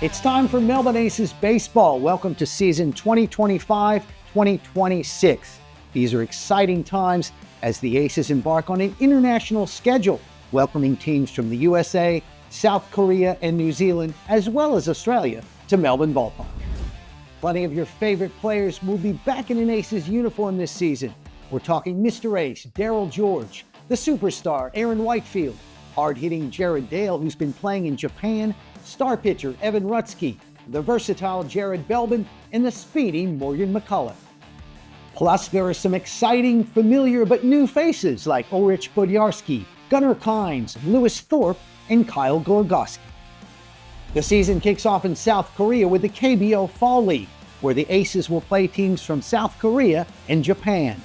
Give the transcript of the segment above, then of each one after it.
It's time for Melbourne Aces baseball. Welcome to season 2025-2026. These are exciting times as the Aces embark on an international schedule, welcoming teams from the USA, South Korea, and New Zealand, as well as Australia, to Melbourne Ballpark. Plenty of your favorite players will be back in an Aces uniform this season. We're talking Mr. Ace, Darryl George, the superstar Aaron Whitefield, hard-hitting Jared Dale, who's been playing in Japan, star pitcher Evan Rutsky, the versatile Jared Belbin, and the speedy Morgan McCullough. Plus, there are some exciting, familiar, but new faces like Ulrich Bodyarski, Gunnar Kynes, Lewis Thorpe, and Kyle Gorgoski. The season kicks off in South Korea with the KBO Fall League, where the Aces will play teams from South Korea and Japan.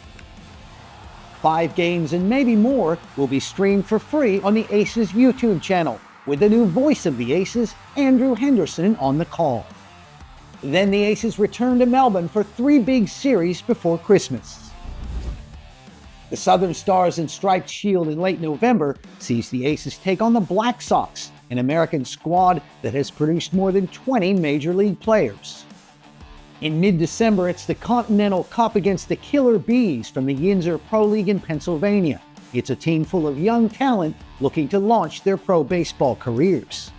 5 games and maybe more will be streamed for free on the Aces YouTube channel, with the new voice of the Aces, Andrew Henderson, on the call. Then the Aces return to Melbourne for 3 big series before Christmas. The Southern Stars and Striped Shield in late November sees the Aces take on the Black Sox, an American squad that has produced more than 20 Major League players. In mid-December, it's the Continental Cup against the Killer Bees from the Yinzer Pro League in Pennsylvania. It's a team full of young talent looking to launch their pro baseball careers.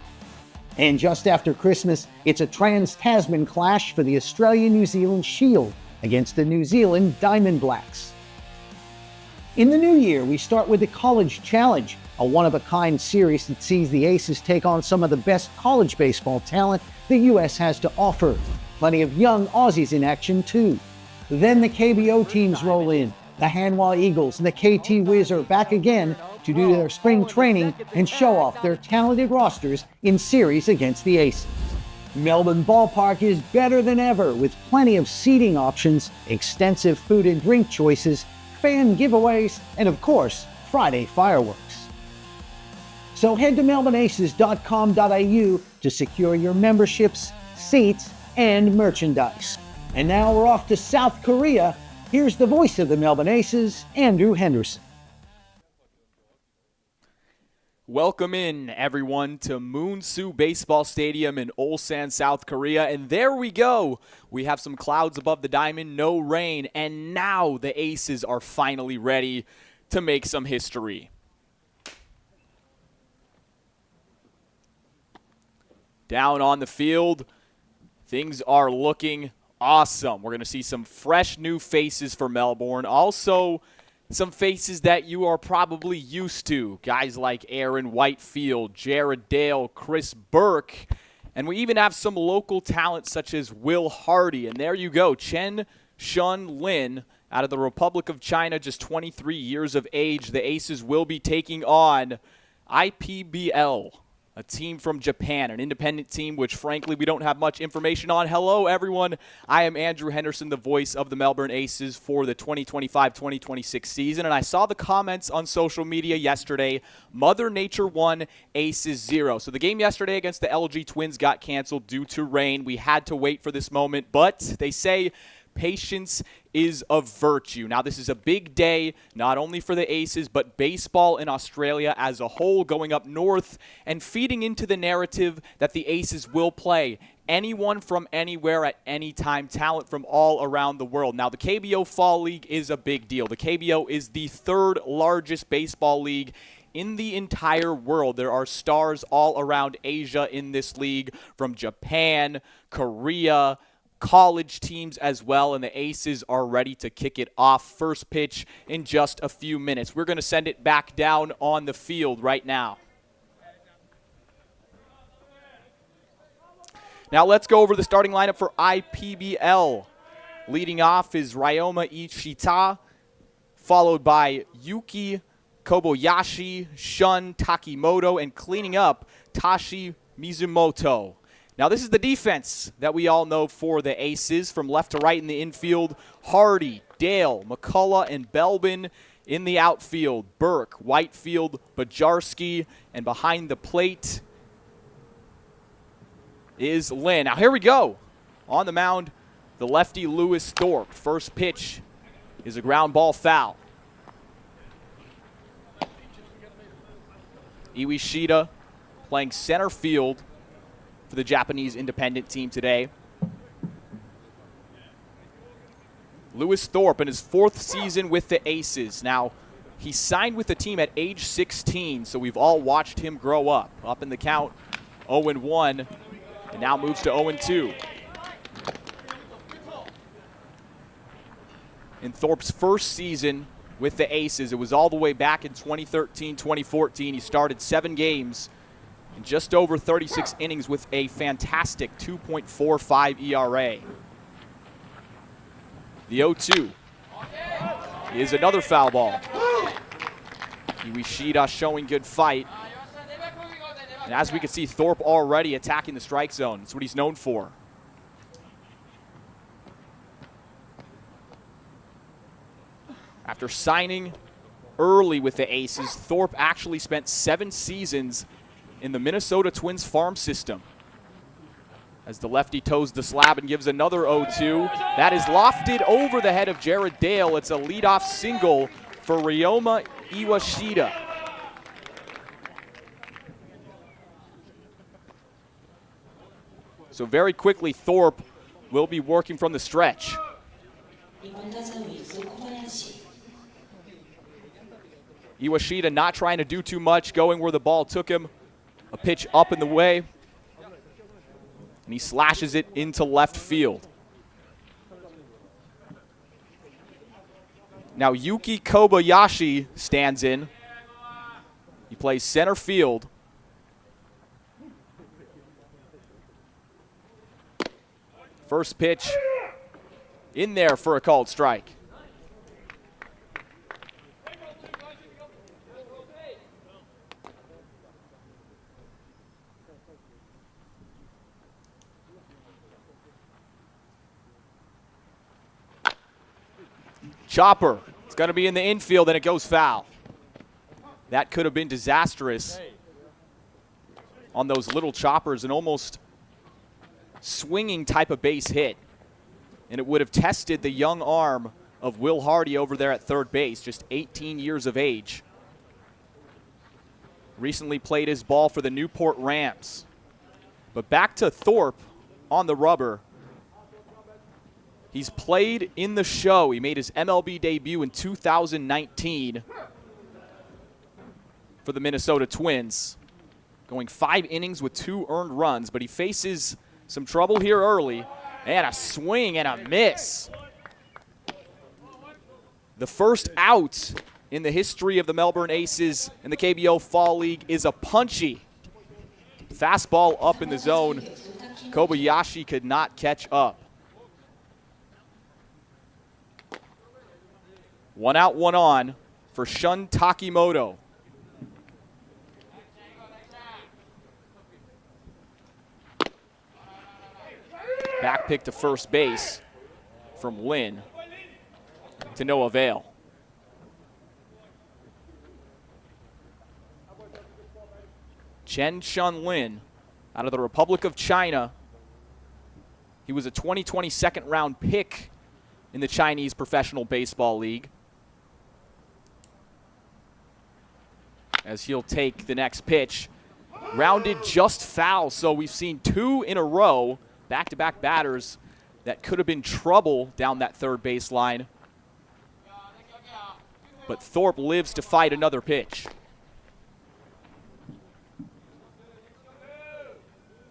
And just after Christmas, it's a trans-Tasman clash for the Australia-New Zealand Shield against the New Zealand Diamond Blacks. In the new year, we start with the College Challenge, a one-of-a-kind series that sees the Aces take on some of the best college baseball talent the U.S. has to offer. Plenty of young Aussies in action, too. Then the KBO teams roll in. The Hanwha Eagles and the KT Wiz are back again to do their spring training and show off their talented rosters in series against the Aces. Melbourne Ballpark is better than ever, with plenty of seating options, extensive food and drink choices, fan giveaways, and of course, Friday fireworks. So head to melbourneaces.com.au to secure your memberships, seats, and merchandise. And now we're off to South Korea. Here's the voice of the Melbourne Aces, Andrew Henderson. Welcome in, everyone, to Moonsu Baseball Stadium in Ulsan, South Korea. And there we go. We have some clouds above the diamond, no rain. And now the Aces are finally ready to make some history. Down on the field, things are looking awesome. We're going to see some fresh new faces for Melbourne. Also, some faces that you are probably used to. Guys like Aaron Whitefield, Jared Dale, Chris Burke. And we even have some local talent such as Will Hardy. And there you go, Chen Shun Lin out of the Republic of China, just 23 years of age. The Aces will be taking on IPBL. A team from Japan, an independent team, which frankly we don't have much information on. Hello, everyone. I am Andrew Henderson, the voice of the Melbourne Aces for the 2025-2026 season. And I saw the comments on social media yesterday. Mother Nature 1, Aces 0. So the game yesterday against the LG Twins got canceled due to rain. We had to wait for this moment, but they say patience is a virtue. Now, this is a big day, not only for the Aces, but baseball in Australia as a whole, going up north and feeding into the narrative that the Aces will play anyone from anywhere at any time, talent from all around the world. Now, the KBO Fall League is a big deal. The KBO is the 3rd largest baseball league in the entire world. There are stars all around Asia in this league, from Japan, Korea, college teams as well, and the Aces are ready to kick it off. First pitch in just a few minutes. We're going to send it back down on the field right now. Now let's go over the starting lineup for IPBL. Leading off is Ryoma Ichita, followed by Yuki Kobayashi, Shun Takimoto, and cleaning up Tashi Mizumoto. Now, this is the defense that we all know for the Aces. From left to right in the infield, Hardy, Dale, McCullough, and Belbin. In the outfield, Burke, Whitefield, Bajarski, and behind the plate is Lin. Now, here we go. On the mound, the lefty Lewis Thorpe. First pitch is a ground ball foul. Iwishita playing center field for the Japanese independent team today. Lewis Thorpe in his 4th season with the Aces. Now, he signed with the team at age 16, so we've all watched him grow up. Up in the count, 0-1, and now moves to 0-2. In Thorpe's first season with the Aces, it was all the way back in 2013, 2014. He started 7 games in just over 36 innings with a fantastic 2.45 ERA. The 0-2 is another foul ball. Iwashita showing good fight. And as we can see, Thorpe already attacking the strike zone. That's what he's known for. After signing early with the Aces, Thorpe actually spent 7 seasons in the Minnesota Twins farm system. As the lefty toes the slab and gives another 0-2. That is lofted over the head of Jared Dale. It's a leadoff single for Ryoma Iwashita. So very quickly, Thorpe will be working from the stretch. Iwashita not trying to do too much, going where the ball took him. A pitch up in the way. And he slashes it into left field. Now Yuki Kobayashi stands in. He plays center field. First pitch in there for a called strike. Chopper. It's going to be in the infield, and it goes foul. That could have been disastrous on those little choppers, an almost swinging type of base hit. And it would have tested the young arm of Will Hardy over there at third base, just 18 years of age. Recently played his ball for the Newport Rams. But back to Thorpe on the rubber. He's played in the show. He made his MLB debut in 2019 for the Minnesota Twins, going 5 innings with 2 earned runs, but he faces some trouble here early, and a swing and a miss. The first out in the history of the Melbourne Aces in the KBO Fall League is a punchy fastball up in the zone. Kobayashi could not catch up. 1 out, 1 on for Shun Takimoto. Back pick to first base from Lin to no avail. Chen Shun Lin out of the Republic of China. He was a 2020 second round pick in the Chinese Professional Baseball League. As he'll take the next pitch. Rounded just foul, so we've seen 2 in a row, back-to-back batters that could have been trouble down that third baseline. But Thorpe lives to fight another pitch.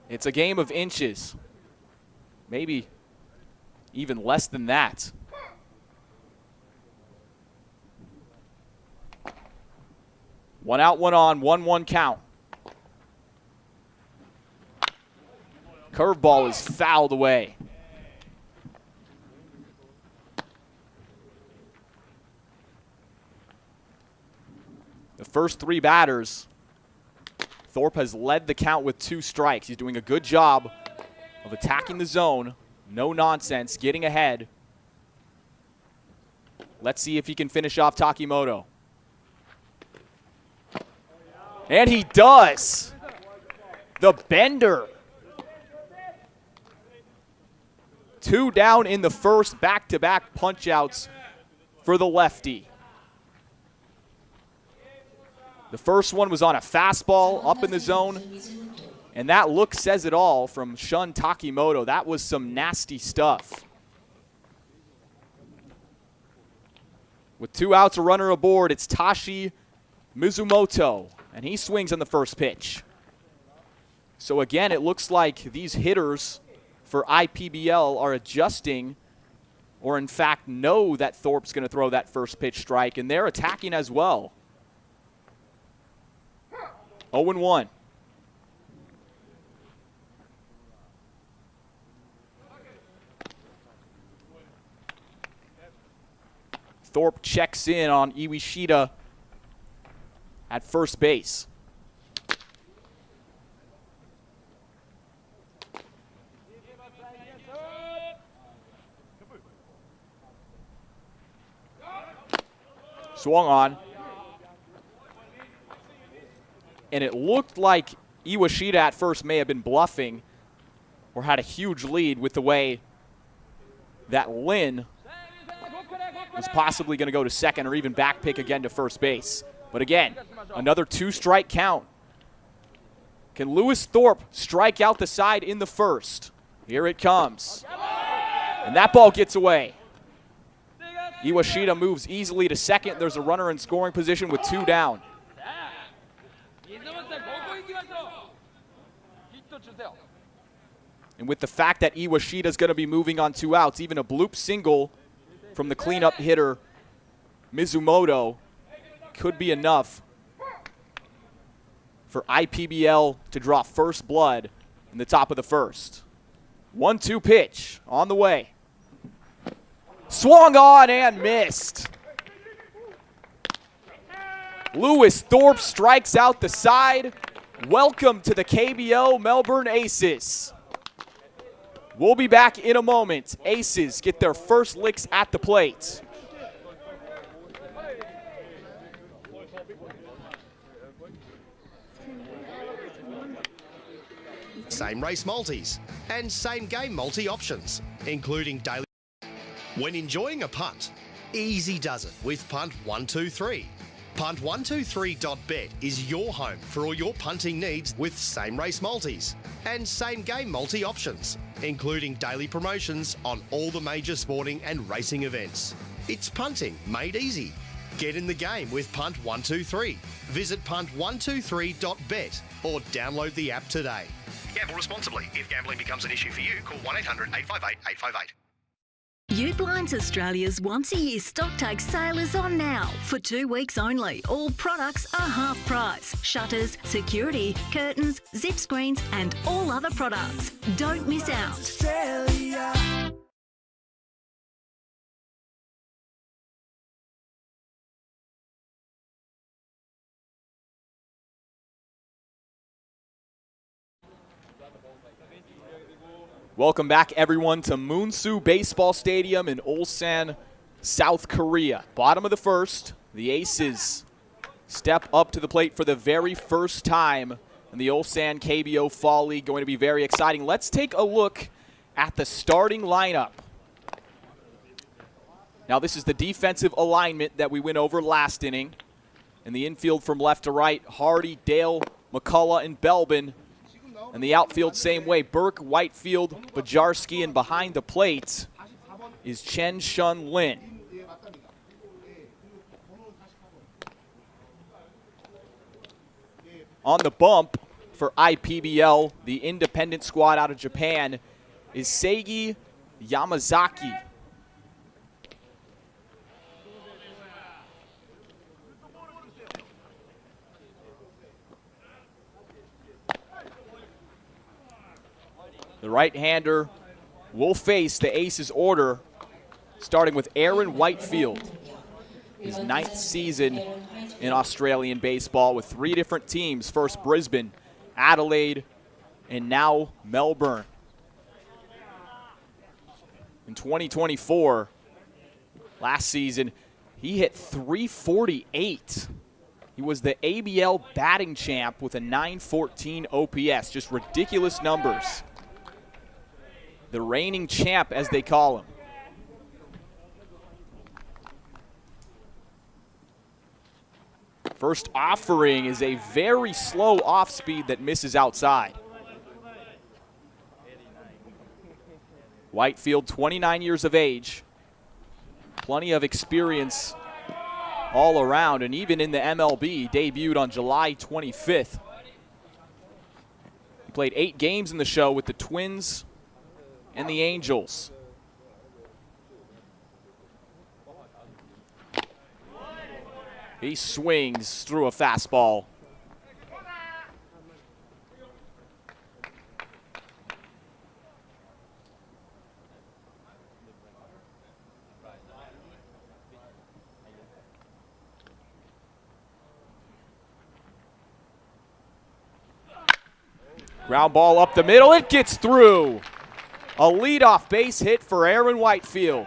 It's a game of inches. Maybe even less than that. One out, 1 on, 1-1 count. Curveball is fouled away. The first 3 batters, Thorpe has led the count with 2 strikes. He's doing a good job of attacking the zone. No nonsense, getting ahead. Let's see if he can finish off Takimoto. And he does. The bender. 2 down in the first, back-to-back punch-outs for the lefty. The first one was on a fastball up in the zone, And that look says it all from Shun Takimoto. That was some nasty stuff. With 2 outs, a runner aboard, it's Tashi Mizumoto, and he swings on the first pitch. So again, it looks like these hitters for IPBL are adjusting, or in fact know that Thorpe's going to throw that first pitch strike, and they're attacking as well. 0-1. Thorpe checks in on Iwashita at first base. Swung on. And it looked like Iwashita at first may have been bluffing or had a huge lead with the way that Lin was possibly going to go to second or even back pick again to first base. But again, another 2-strike count. Can Lewis Thorpe strike out the side in the first? Here it comes. And that ball gets away. Iwashita moves easily to second. There's a runner in scoring position with 2 down. And with the fact that Iwashita is going to be moving on 2 outs, even a bloop single from the cleanup hitter Mizumoto could be enough for IPBL to draw first blood in the top of the first. 1-2 pitch on the way. Swung on and missed. Lewis Thorpe strikes out the side. Welcome to the KBO Melbourne Aces. We'll be back in a moment. Aces get their first licks at the plate. Same race multis and same game multi options, including daily. When enjoying a punt, easy does it with Punt 123. Punt123.bet is your home for all your punting needs with same race multis and same game multi options, including daily promotions on all the major sporting and racing events. It's punting made easy. Get in the game with Punt 123. Visit punt123.bet or download the app today. Gamble responsibly. If gambling becomes an issue for you, call 1-800-858-858. Ublinds Australia's once-a-year stock take sale is on now. For 2 weeks only, all products are half price. Shutters, security, curtains, zip screens and all other products. Don't miss out. Australia. Welcome back, everyone, to Moonsu Baseball Stadium in Ulsan, South Korea. Bottom of the first, the Aces step up to the plate for the very first time in the Ulsan KBO Fall League. Going to be very exciting. Let's take a look at the starting lineup. Now, this is the defensive alignment that we went over last inning. In the infield from left to right, Hardy, Dale, McCullough, and Belbin. And the outfield same way, Burke, Whitefield, Bajarski, and behind the plate is Chen Shun Lin. On the bump for IPBL, the independent squad out of Japan, is Seigi Yamazaki. The right-hander will face the Aces order, starting with Aaron Whitefield. His 9th season in Australian baseball with 3 different teams. First Brisbane, Adelaide, and now Melbourne. In 2024, last season, he hit .348. He was the ABL batting champ with a .914 OPS. Just ridiculous numbers. The reigning champ, as they call him. First offering is a very slow off speed that misses outside. Whitefield, 29 years of age. Plenty of experience all around, and even in the MLB, debuted on July 25th. He played 8 games in the show with the Twins and the Angels. He swings through a fastball. Ground ball up the middle, it gets through. A leadoff base hit for Aaron Whitefield.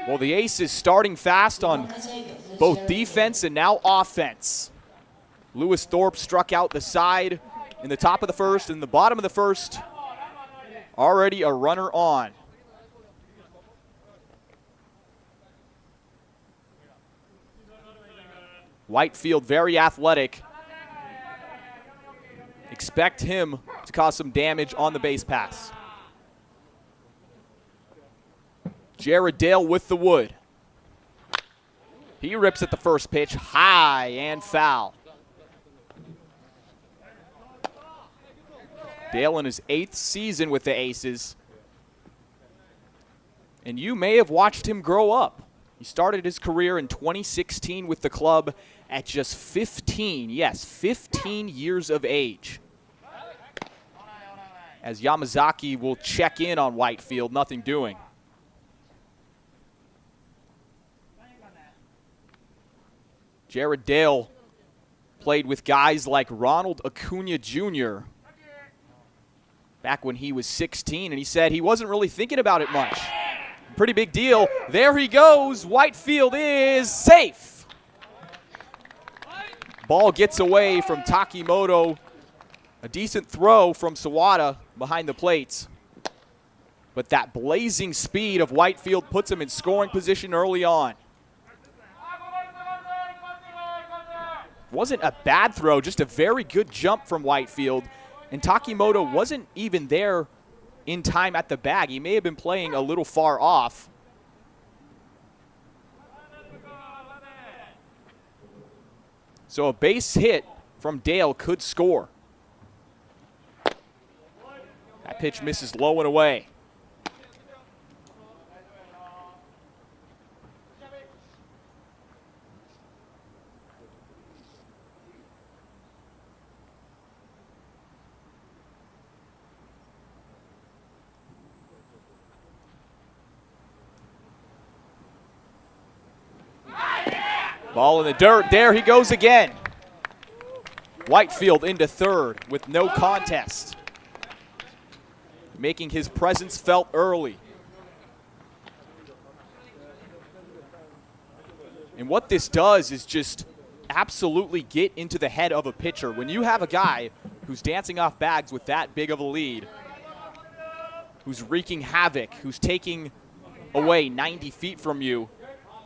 Well, the ace is starting fast on both defense and now offense. Lewis Thorpe struck out the side in the top of the first, and the bottom of the first, already a runner on. Whitefield, very athletic. Expect him to cause some damage on the base pass. Jared Dale with the wood. He rips at the first pitch, high and foul. Dale in his 8th season with the Aces. And you may have watched him grow up. He started his career in 2016 with the club at just 15, yes, 15 years of age. As Yamazaki will check in on Whitefield, nothing doing. Jared Dale played with guys like Ronald Acuna Jr. back when he was 16, and he said he wasn't really thinking about it much. Pretty big deal. There he goes. Whitefield is safe. Ball gets away from Takimoto. A decent throw from Sawada behind the plates. But that blazing speed of Whitefield puts him in scoring position early on. Wasn't a bad throw, just a very good jump from Whitefield. And Takimoto wasn't even there in time at the bag. He may have been playing a little far off. So a base hit from Dale could score. That pitch misses low and away. Ball in the dirt. There he goes again. Whitefield into third with no contest. Making his presence felt early. And what this does is just absolutely get into the head of a pitcher. When you have a guy who's dancing off bags with that big of a lead, who's wreaking havoc, who's taking away 90 feet from you,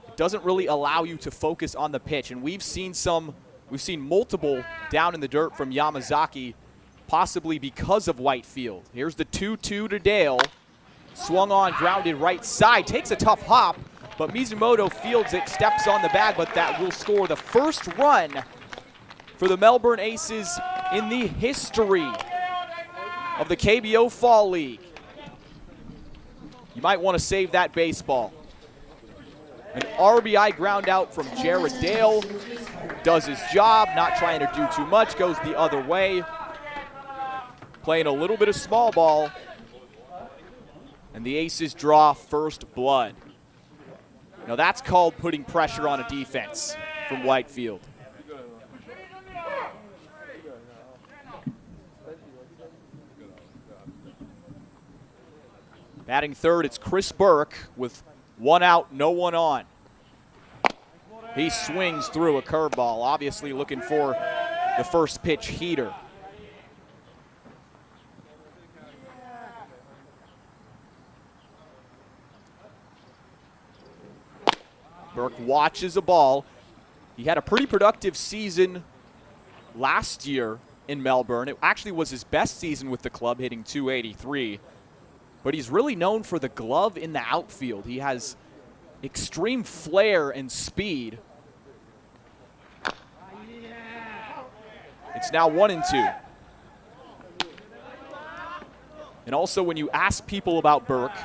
it doesn't really allow you to focus on the pitch. And we've seen multiple down in the dirt from Yamazaki, possibly because of Whitefield. Here's the 2-2 to Dale. Swung on, grounded right side, takes a tough hop, but Mizumoto fields it, steps on the bag, but that will score the first run for the Melbourne Aces in the history of the KBO Fall League. You might want to save that baseball. An RBI ground out from Jared Dale. Does his job, not trying to do too much, goes the other way. Playing a little bit of small ball. And the Aces draw first blood. Now that's called putting pressure on a defense from Whitefield. Batting third, it's Chris Burke with 1 out, no one on. He swings through a curveball, obviously looking for the first pitch heater. Burke watches a ball. He had a pretty productive season last year in Melbourne. It actually was his best season with the club, hitting .283. But he's really known for the glove in the outfield. He has extreme flair and speed. It's now 1-2. And also, when you ask people about Burke,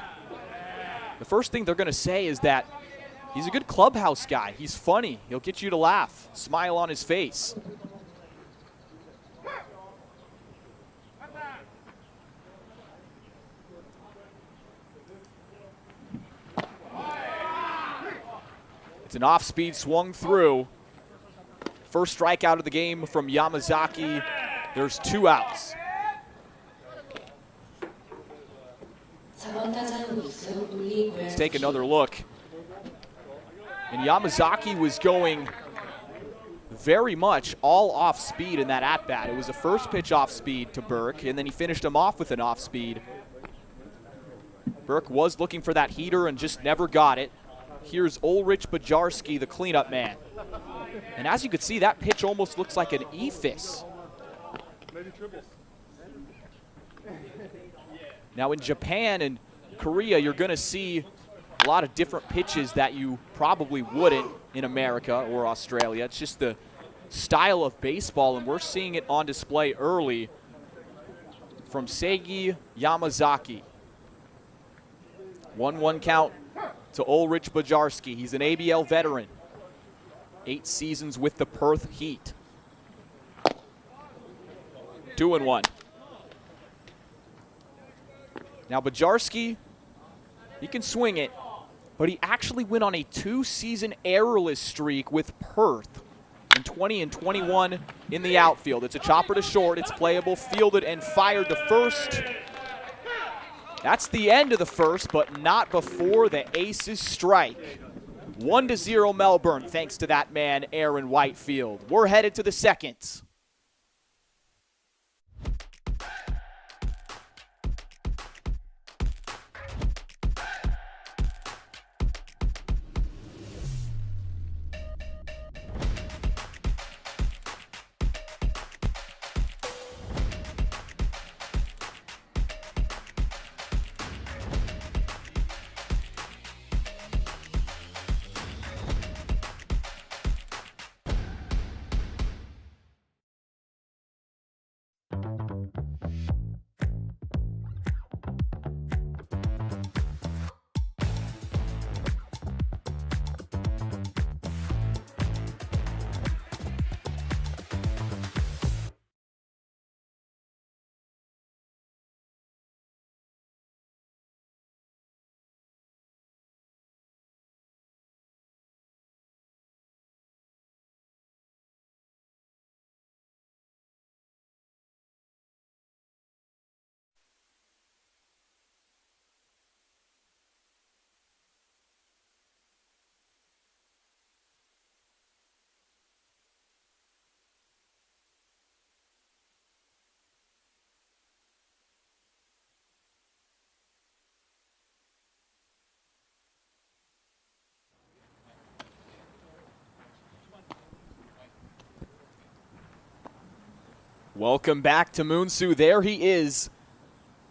the first thing they're going to say is that he's a good clubhouse guy. He's funny. He'll get you to laugh, smile on his face. It's an off-speed swung through. First strikeout of the game from Yamazaki. There's 2 outs. Let's take another look. And Yamazaki was going very much all off speed in that at-bat. It was a first pitch off speed to Burke, and then he finished him off with an off speed. Burke was looking for that heater and just never got it. Here's Ulrich Bajarski, the cleanup man. And as you can see, that pitch almost looks like an ephus. Now in Japan and Korea, you're going to see a lot of different pitches that you probably wouldn't in America or Australia. It's just the style of baseball, and we're seeing it on display early from Seiji Yamazaki. 1-1 count to Ulrich Bajarski. He's an ABL veteran. 8 seasons with the Perth Heat. 2-1. Now Bajarski, he can swing it, but he actually went on a 2-season errorless streak with Perth in 20 and 21 in the outfield. It's a chopper to short. It's playable, fielded, and fired to first. That's the end of the first, but not before the Aces strike. 1-0 Melbourne, thanks to that man, Aaron Whitefield. We're headed to the second. Welcome back to Moonsu. There he is,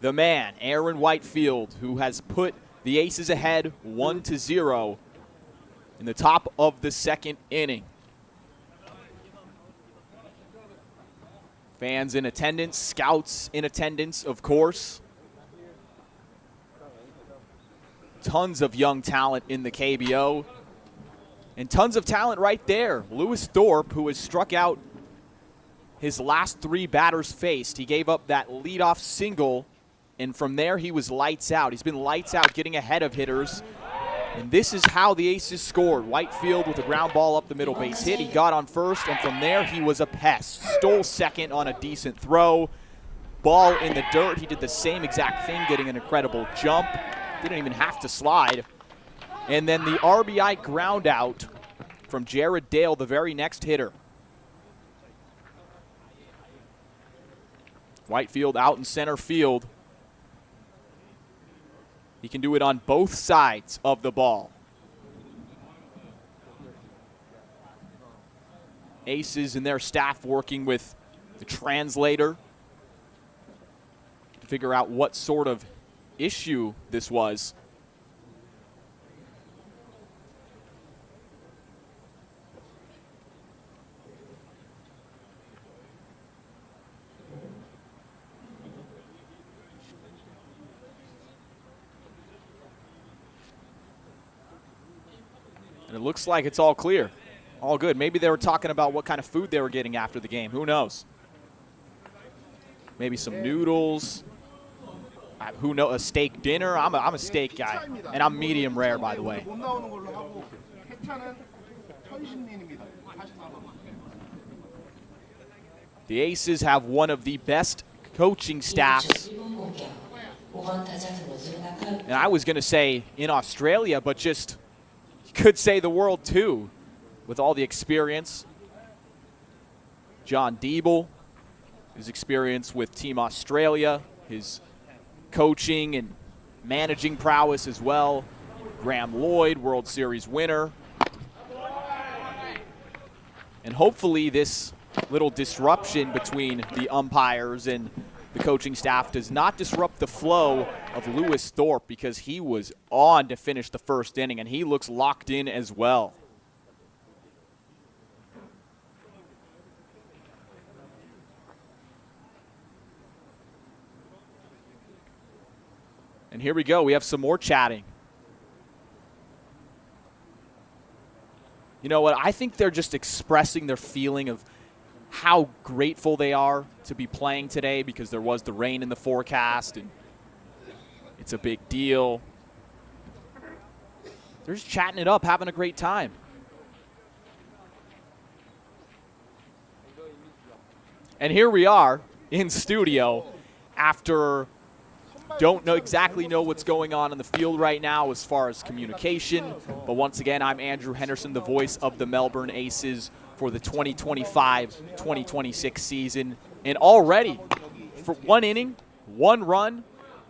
the man, Aaron Whitefield, who has put the Aces ahead 1-0 in the top of the second inning. Fans in attendance, scouts in attendance, of course. Tons of young talent in the KBO. And tons of talent right there. Lewis Thorpe, who has struck out his last 3 batters faced. He gave up that leadoff single, and from there he was lights out. He's been lights out, getting ahead of hitters. And this is how the Aces scored. Whitefield with a ground ball up the middle base hit. He got on first, and from there he was a pest. Stole second on a decent throw. Ball in the dirt. He did the same exact thing, getting an incredible jump. Didn't even have to slide. And then the RBI ground out from Jared Dale, the very next hitter. Whitefield out in center field. He can do it on both sides of the ball. Aces and their staff working with the translator to figure out what sort of issue this was. And it looks like it's all clear. All good. Maybe they were talking about what kind of food they were getting after the game. Who knows? Maybe some noodles. Who knows? A steak dinner. I'm a steak guy, and I'm medium rare, by the way. The Aces have one of the best coaching staffs, and I was going to say in Australia, but just you could say the world too, with all the experience. John Diebel, his experience with Team Australia, his coaching and managing prowess as well. Graham Lloyd, World Series winner. And hopefully this little disruption between the umpires and the coaching staff does not disrupt the flow of Lewis Thorpe, because he was on to finish the first inning, and he looks locked in as well. And here we go. We have some more chatting. You know what? I think they're just expressing their feeling of how grateful they are to be playing today, because there was the rain in the forecast, and it's a big deal. They're just chatting it up, having a great time. And here we are in studio after don't exactly know what's going on in the field right now as far as communication. But once again, I'm Andrew Henderson, the voice of the Melbourne Aces for the 2025-2026 season. And already, for one inning, one run,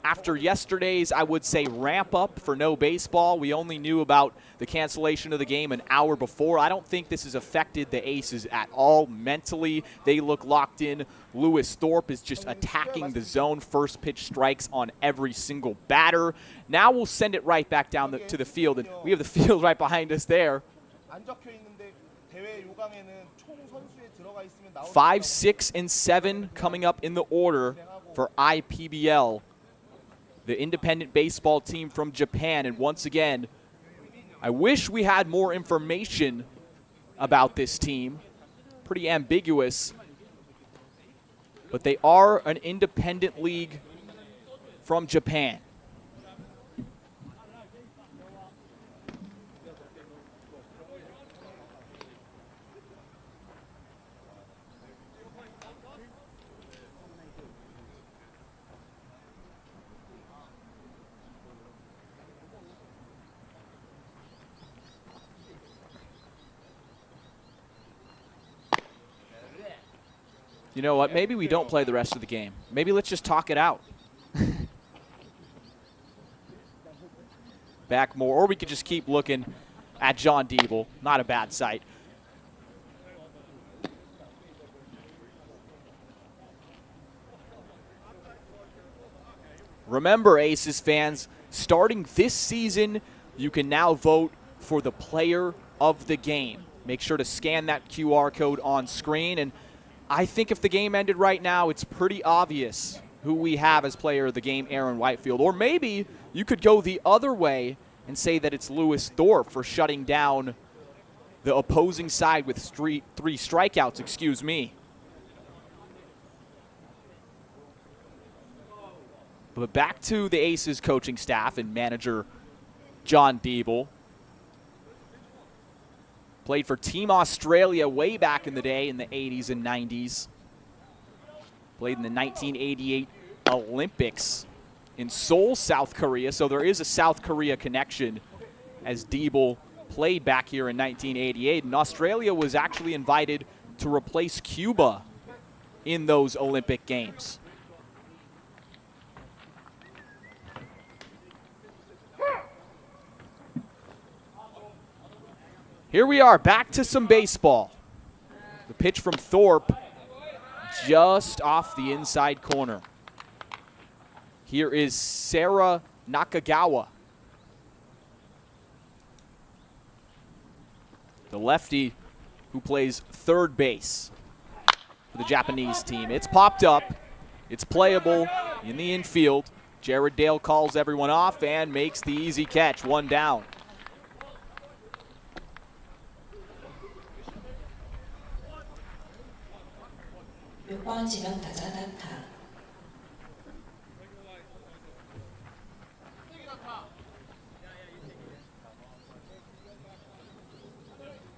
after yesterday's, I would say, ramp up for no baseball. We only knew about the cancellation of the game an hour before. I don't think this has affected the Aces at all mentally. They look locked in. Lewis Thorpe is just attacking the zone. First pitch strikes on every single batter. Now we'll send it right back down to the field, and we have the field right behind us there. 5, 6, and 7 coming up in the order for IPBL, the independent baseball team from Japan. And once again, I wish we had more information about this team. Pretty ambiguous. But they are an independent league from Japan. You know what? Maybe we don't play the rest of the game. Maybe let's just talk it out. Back more. Or we could just keep looking at John Diebel. Not a bad sight. Remember, Aces fans, starting this season, you can now vote for the player of the game. Make sure to scan that QR code on screen. And I think if the game ended right now, it's pretty obvious who we have as player of the game, Aaron Whitefield. Or maybe you could go the other way and say that it's Lewis Thorpe for shutting down the opposing side with three strikeouts, excuse me. But back to the Aces coaching staff and manager John Diebel. Played for Team Australia way back in the day in the 80s and 90s. Played in the 1988 Olympics in Seoul, South Korea. So there is a South Korea connection, as Diebel played back here in 1988. And Australia was actually invited to replace Cuba in those Olympic Games. Here we are, back to some baseball. The pitch from Thorpe just off the inside corner. Here is Sarah Nakagawa, the lefty who plays third base for the Japanese team. It's popped up. It's playable in the infield. Jared Dale calls everyone off and makes the easy catch, one down.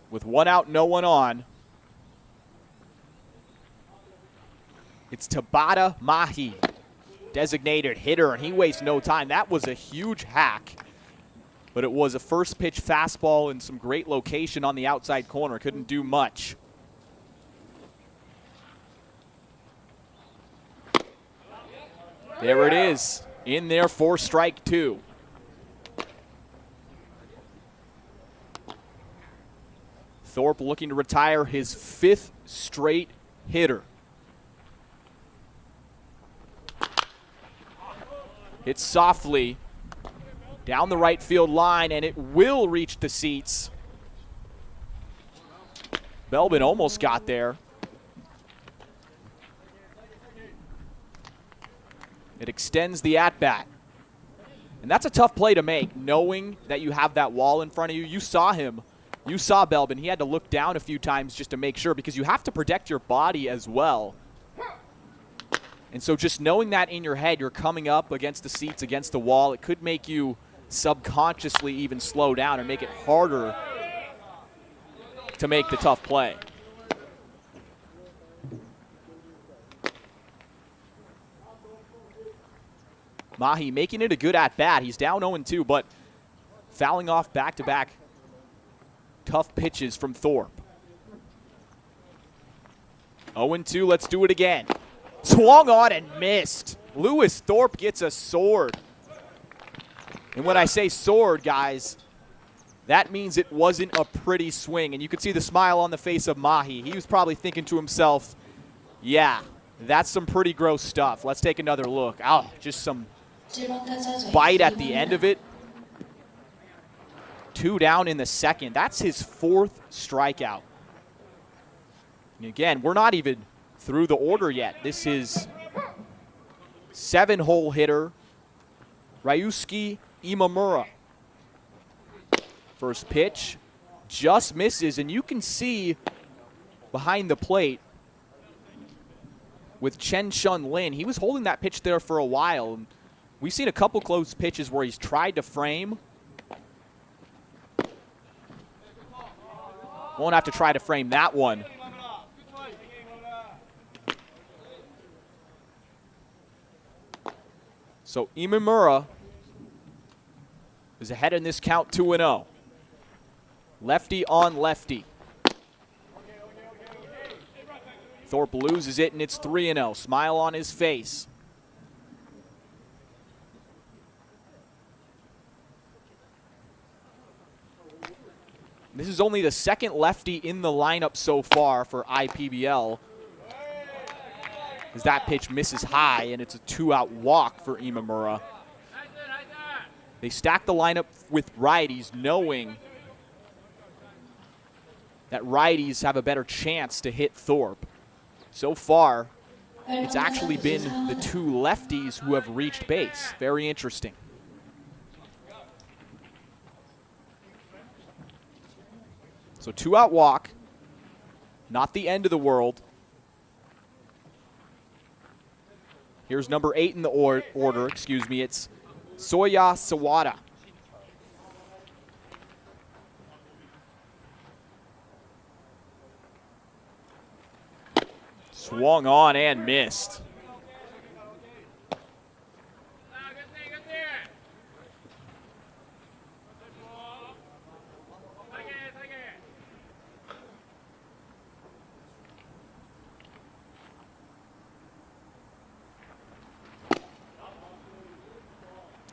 With one out, no one on, it's Tabata Mahi, designated hitter, and he wastes no time. That was a huge hack, but it was a first pitch fastball in some great location on the outside corner. Couldn't do much. There it is, in there for strike two. Thorpe looking to retire his 5th straight hitter. Hits softly down the right field line, and it will reach the seats. Melbourne almost got there. It extends the at-bat. And that's a tough play to make, knowing that you have that wall in front of you. You saw him. You saw Belbin. He had to look down a few times just to make sure, because you have to protect your body as well. And so just knowing that in your head, you're coming up against the seats, against the wall, it could make you subconsciously even slow down and make it harder to make the tough play. Mahi making it a good at-bat. He's down 0-2, but fouling off back-to-back tough pitches from Thorpe. 0-2, let's do it again. Swung on and missed. Lewis Thorpe gets a sword. And when I say sword, guys, that means it wasn't a pretty swing. And you could see the smile on the face of Mahi. He was probably thinking to himself, yeah, that's some pretty gross stuff. Let's take another look. Oh, just some bite at the end of it. 2 down in the second. That's his 4th strikeout. And again, we're not even through the order yet. This is 7-hole hitter Ryusuke Imamura. First pitch just misses, and you can see behind the plate with Chen Shun Lin, he was holding that pitch there for a while. We've seen a couple close pitches where he's tried to frame. Won't have to try to frame that one. So Imamura is ahead in this count, 2-0. Lefty on lefty. Thorpe loses it, and it's 3-0. Smile on his face. This is only the second lefty in the lineup so far for IPBL, as that pitch misses high, and it's a 2-out walk for Imamura. They stack the lineup with righties, knowing that righties have a better chance to hit Thorpe. So far, it's actually been the 2 lefties who have reached base. Very interesting. So 2-out walk, not the end of the world. Here's number 8 in the order, it's Soya Sawada. Swung on and missed.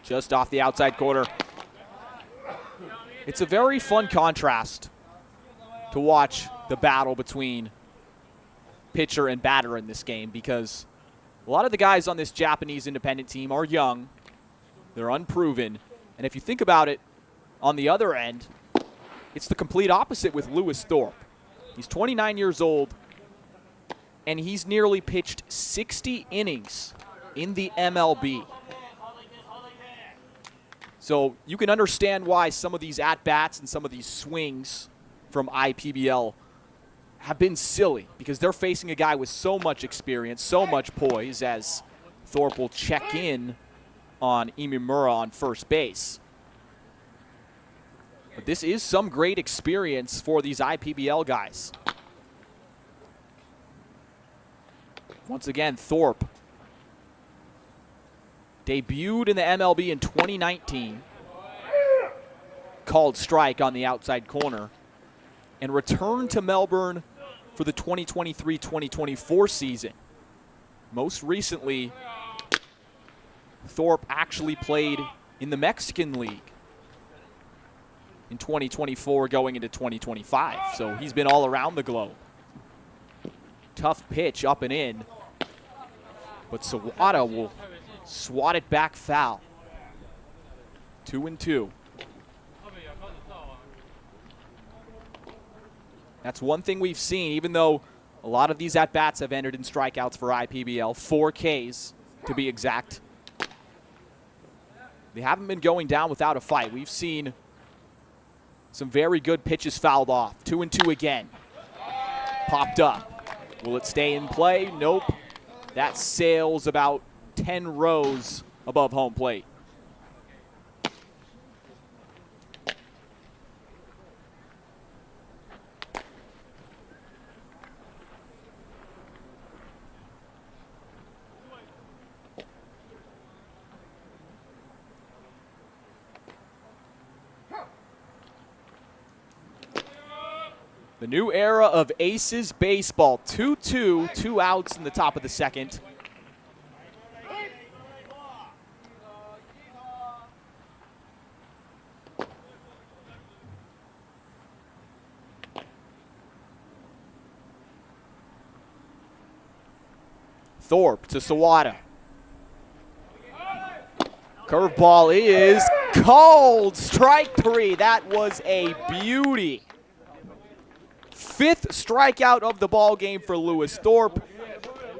Just off the outside corner. It's a very fun contrast to watch the battle between pitcher and batter in this game because a lot of the guys on this Japanese independent team are young. They're unproven. And if you think about it, on the other end, it's the complete opposite with Lewis Thorpe. He's 29 years old, and he's nearly pitched 60 innings in the MLB. So you can understand why some of these at-bats and some of these swings from IPBL have been silly because they're facing a guy with so much experience, so much poise as Thorpe will check in on Imimura on first base. But this is some great experience for these IPBL guys. Once again, Thorpe debuted in the MLB in 2019, called strike on the outside corner, and returned to Melbourne for the 2023-2024 season. Most recently, Thorpe actually played in the Mexican League in 2024 going into 2025. So he's been all around the globe. Tough pitch up and in, but Sawada will swat it back foul. 2-2. That's one thing we've seen, even though a lot of these at-bats have ended in strikeouts for IPBL, 4 Ks to be exact. They haven't been going down without a fight. We've seen some very good pitches fouled off. 2-2 again. Popped up. Will it stay in play? Nope. That sails about 10 rows above home plate. The new era of Aces baseball. 2-2, 2 outs in the top of the second. Thorpe to Sawada. Curveball is called. Strike 3. That was a beauty. 5th strikeout of the ball game for Lewis Thorpe.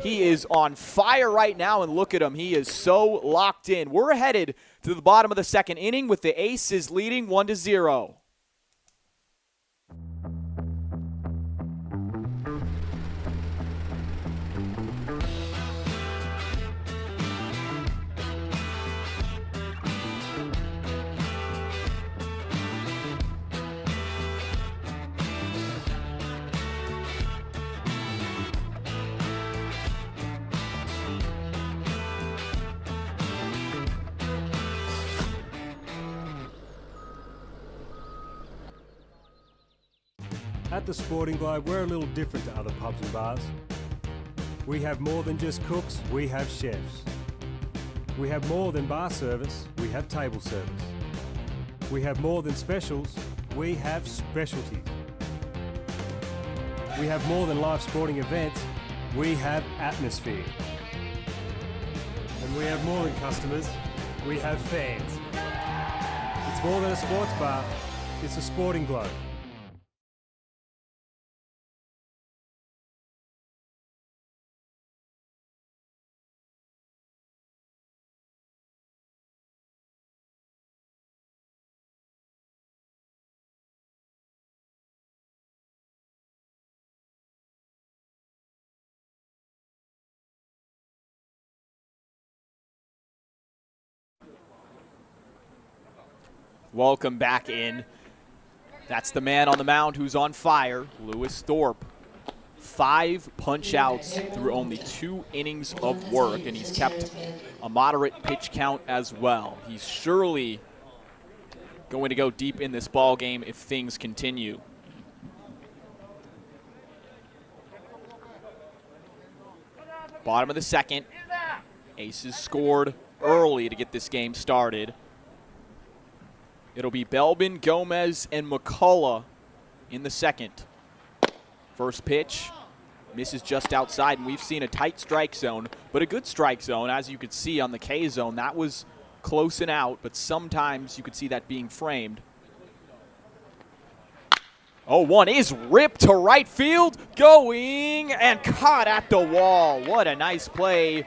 He is on fire right now, and look at him. He is so locked in. We're headed to the bottom of the second inning with the Aces leading 1-0. At the Sporting Globe, we're a little different to other pubs and bars. We have more than just cooks, we have chefs. We have more than bar service, we have table service. We have more than specials, we have specialties. We have more than live sporting events, we have atmosphere. And we have more than customers, we have fans. It's more than a sports bar, it's a Sporting Globe. Welcome back in. That's the man on the mound who's on fire, Lewis Thorpe. 5 punch-outs through only 2 innings of work, and he's kept a moderate pitch count as well. He's surely going to go deep in this ball game if things continue. Bottom of the second. Aces scored early to get this game started. It'll be Belbin, Gomez, and McCullough in the second. First pitch misses just outside, and we've seen a tight strike zone, but a good strike zone. As you could see on the K zone, that was close and out, but sometimes you could see that being framed. 0-1 is ripped to right field, going and caught at the wall. What a nice play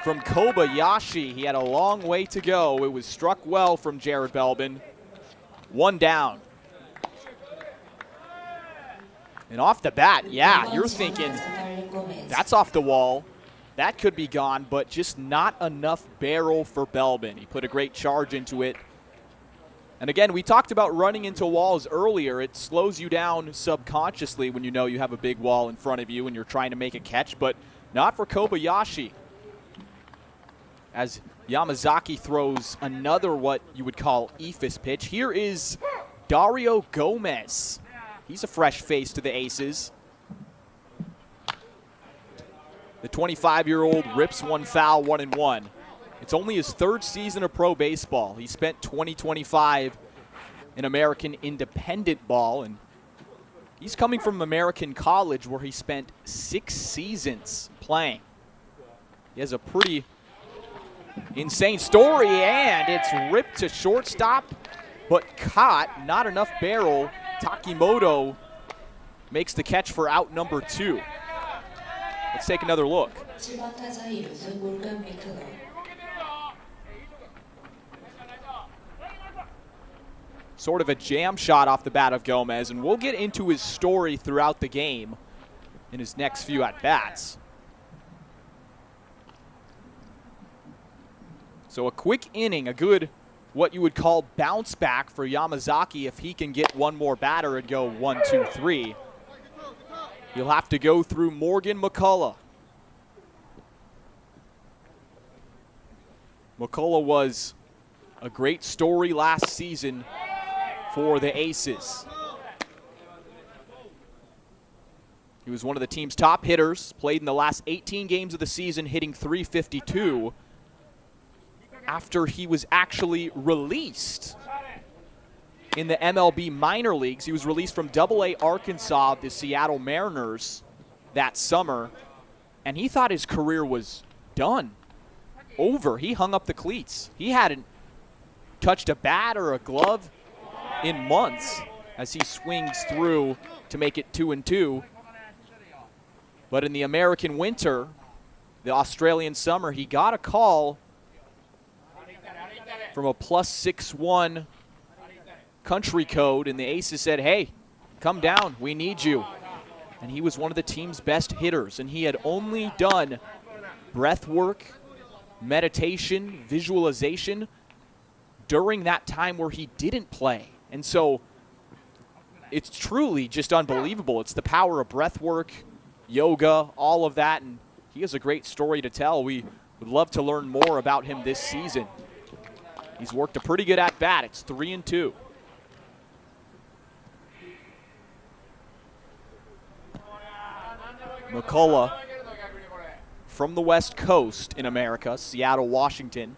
from Kobayashi. He had a long way to go. It was struck well from Jared Belbin. 1 down. And off the bat, yeah, you're thinking that's off the wall. That could be gone, but just not enough barrel for Belbin. He put a great charge into it. And again, we talked about running into walls earlier. It slows you down subconsciously when you know you have a big wall in front of you and you're trying to make a catch, but not for Kobayashi. As Yamazaki throws another what you would call eephus pitch. Here is Dario Gomez. He's a fresh face to the Aces. The 25-year-old rips one foul, 1-1. It's only his 3rd season of pro baseball. He spent 2025 in American independent ball, and he's coming from American college where he spent 6 seasons playing. He has a pretty insane story, and it's ripped to shortstop, but caught. Not enough barrel. Takimoto makes the catch for out number 2. Let's take another look. Sort of a jam shot off the bat of Gomez, and we'll get into his story throughout the game in his next few at-bats. So a quick inning, a good, what you would call bounce back for Yamazaki if he can get one more batter and go 1, 2, 3. He'll have to go through Morgan McCullough. McCullough was a great story last season for the Aces. He was one of the team's top hitters, played in the last 18 games of the season, hitting .352 after he was actually released in the MLB minor leagues. He was released from AA Arkansas, the Seattle Mariners, that summer, and he thought his career was done, over. He hung up the cleats. He hadn't touched a bat or a glove in months as he swings through to make it 2-2. But in the American winter, the Australian summer, he got a call from a +61 country code, and the Aces said, hey, come down, we need you. And he was one of the team's best hitters, and he had only done breath work, meditation, visualization during that time where he didn't play. And so it's truly just unbelievable. It's the power of breath work, yoga, all of that, and he has a great story to tell. We would love to learn more about him this season. He's worked a pretty good at-bat. It's 3-2. McCullough from the West Coast in America, Seattle, Washington.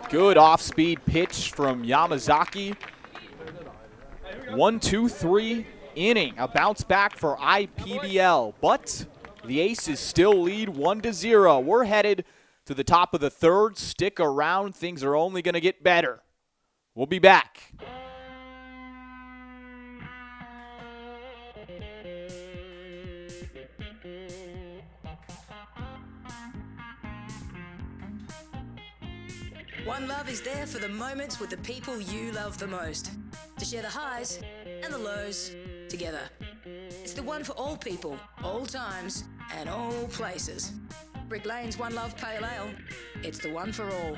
Good off-speed pitch from Yamazaki. 1, 2, 3 inning. A bounce back for IPBL, but the Aces still lead 1-0. We're headed to the top of the 3rd. Stick around. Things are only going to get better. We'll be back. One Love is there for the moments with the people you love the most. To share the highs and the lows together. It's the one for all people, all times, and all places. Brick Lane's One Love Pale Ale. It's the one for all.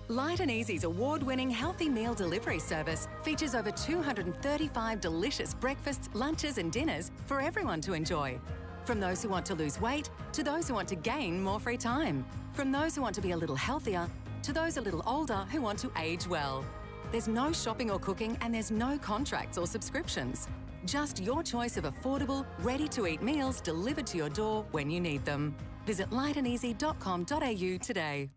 Light and Easy's award-winning healthy meal delivery service features over 235 delicious breakfasts, lunches and dinners for everyone to enjoy. From those who want to lose weight to those who want to gain more free time. From those who want to be a little healthier to those a little older who want to age well. There's no shopping or cooking and there's no contracts or subscriptions. Just your choice of affordable, ready-to-eat meals delivered to your door when you need them. Visit lightandeasy.com.au today.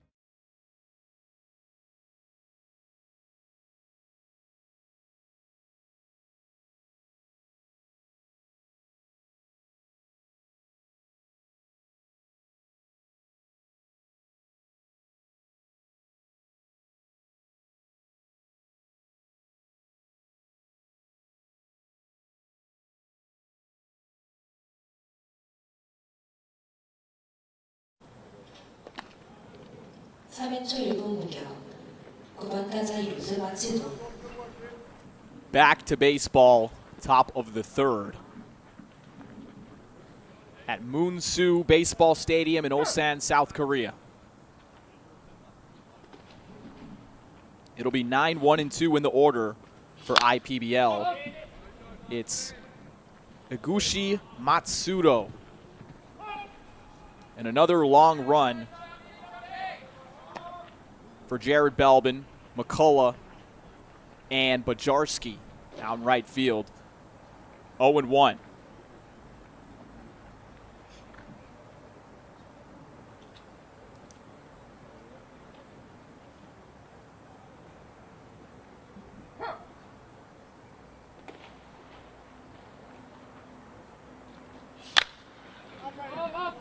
3회초 1분 공격. 9번 타자 이루수 마치도. Back to baseball, top of the third. At Moonsu Baseball Stadium in Ulsan, South Korea. It'll be 9-1-2 in the order for IPBL. It's Iguchi Matsudo. And another long run for Jared Belbin, McCullough, and Bajarski out in right field. 0-1.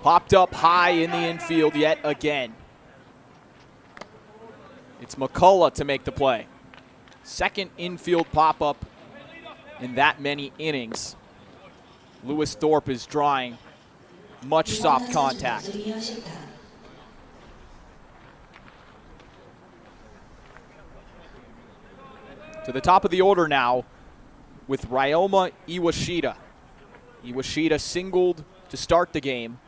Popped up high in the infield yet again. It's McCullough to make the play. Second infield pop-up in that many innings. Lewis Thorpe is drawing much soft contact. To the top of the order now with Ryoma Iwashita. Iwashita singled to start the game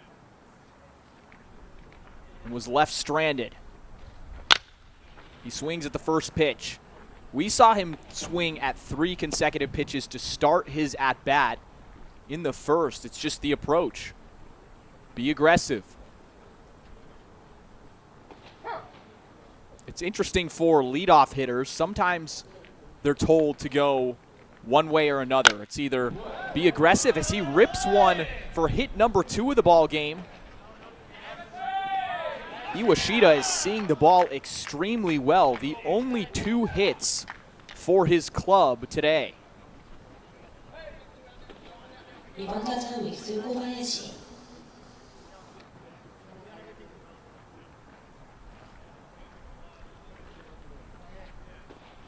and was left stranded. He swings at the first pitch. We saw him swing at 3 consecutive pitches to start his at-bat in the first. It's just the approach. Be aggressive. It's interesting for leadoff hitters. Sometimes they're told to go one way or another. It's either be aggressive as he rips one for hit number 2 of the ball game. Iwashita is seeing the ball extremely well. The only 2 hits for his club today.